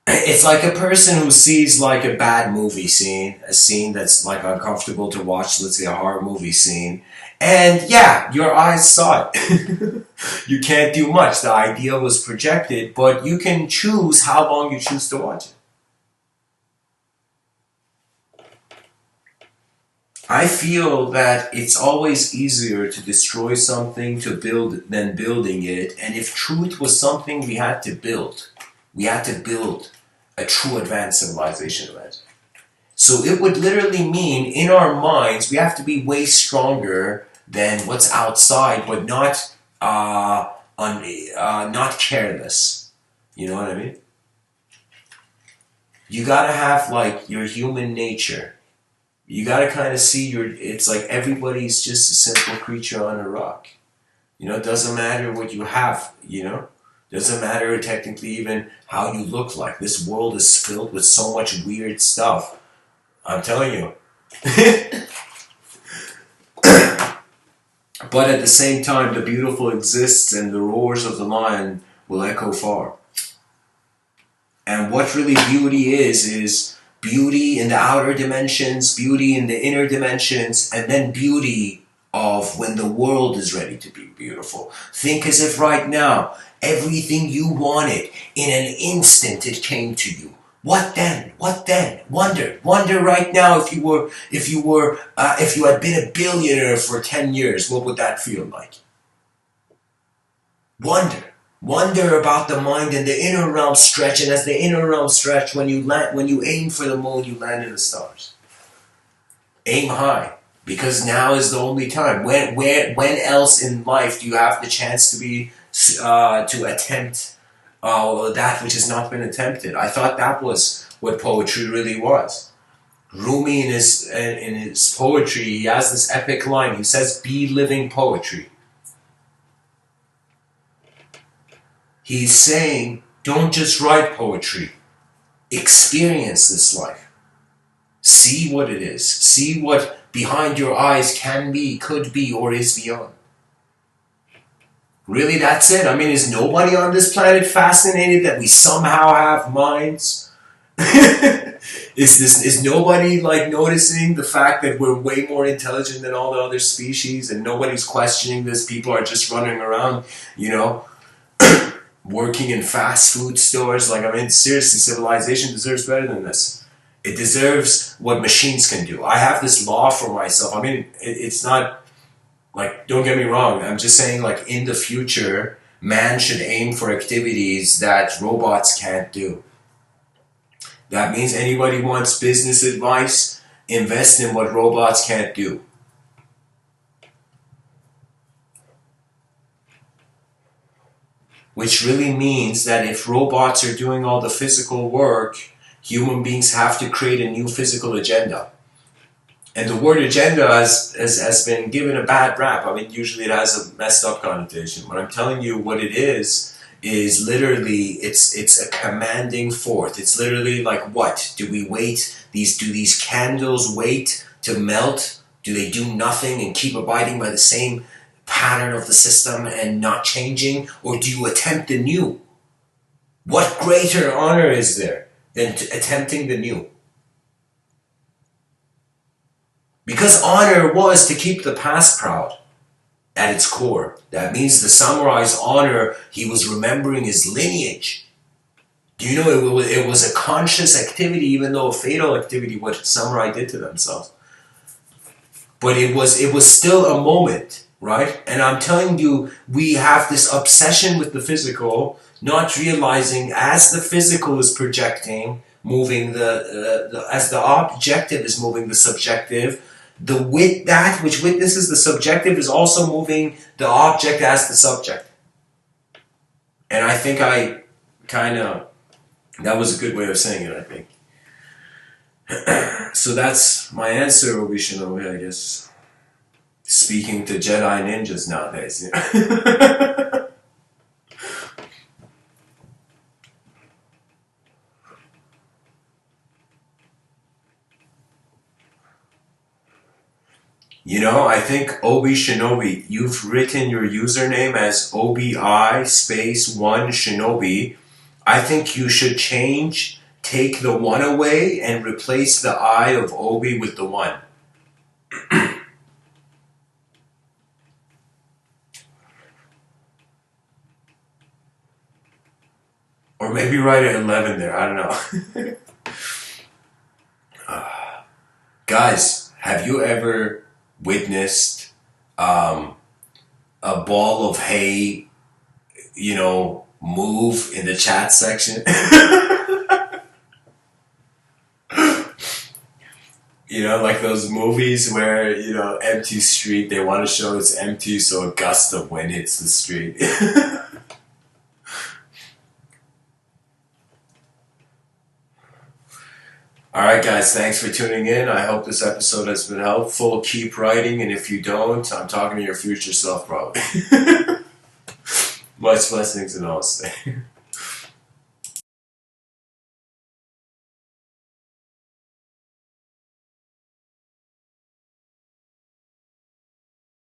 It's like a person who sees like a bad movie scene, a scene that's like uncomfortable to watch, let's say a horror movie scene, and yeah, your eyes saw it. You can't do much. The idea was projected, but you can choose how long you choose to watch it. I feel that it's always easier to destroy something to build than building it, and if truth was something we had to build a true advanced civilization of it. So it would literally mean in our minds we have to be way stronger than what's outside, but not not careless. You know what I mean? You gotta have like your human nature. You gotta kind of see it's like everybody's just a simple creature on a rock. You know, it doesn't matter what you have, you know? Doesn't matter technically even how you look like. This world is filled with so much weird stuff. I'm telling you. But at the same time, the beautiful exists and the roars of the lion will echo far. And what really beauty is beauty in the outer dimensions, beauty in the inner dimensions, and then beauty of when the world is ready to be beautiful. Think as if right now, everything you wanted, in an instant it came to you. What then? What then? Wonder right now if you had been a billionaire for 10 years, what would that feel like? Wonder about the mind and the inner realm stretch, and as the inner realm stretch, when you aim for the moon, you land in the stars. Aim high, because now is the only time. When else in life do you have the chance to attempt that which has not been attempted? I thought that was what poetry really was. Rumi in his poetry, he has this epic line. He says, "Be living poetry." He's saying, don't just write poetry. Experience this life. See what it is. See what behind your eyes can be, could be, or is beyond. Really, that's it? I mean, is nobody on this planet fascinated that we somehow have minds? Is nobody like noticing the fact that we're way more intelligent than all the other species, and nobody's questioning this? People are just running around, you know, working in fast food stores. Like, I mean, seriously, civilization deserves better than this. It deserves what machines can do. I have this law for myself. I mean, it's not, like, don't get me wrong. I'm just saying, like, in the future, man should aim for activities that robots can't do. That means anybody wants business advice, invest in what robots can't do. Which really means that if robots are doing all the physical work, human beings have to create a new physical agenda. And the word agenda has been given a bad rap. I mean, usually it has a messed up connotation. But I'm telling you what it is literally, it's a commanding force. It's literally like, what? Do we wait? Do these candles wait to melt? Do they do nothing and keep abiding by the same pattern of the system and not changing? Or do you attempt the new? What greater honor is there than attempting the new? Because honor was to keep the past proud at its core. That means the samurai's honor, he was remembering his lineage. Do you know it was a conscious activity, even though a fatal activity, what samurai did to themselves. but it was still a moment, right? And I'm telling you, we have this obsession with the physical, not realizing as the physical is projecting, moving as the objective is moving the subjective, that which witnesses the subjective is also moving the object as the subject. And I think that was a good way of saying it, I think. So that's my answer, Obi Shinobi, I guess. Speaking to Jedi ninjas nowadays. I think Obi Shinobi, you've written your username as OBI space 1 Shinobi. I think you should take the 1 away and replace the I of Obi with the 1. Or maybe write an 11 there, I don't know. Guys, have you ever witnessed a ball of hay, move in the chat section? Like those movies where, empty street, they want to show it's empty so a gust of wind hits the street. Alright guys, thanks for tuning in. I hope this episode has been helpful. Keep writing, and if you don't, I'm talking to your future self probably. Much blessings and namaste.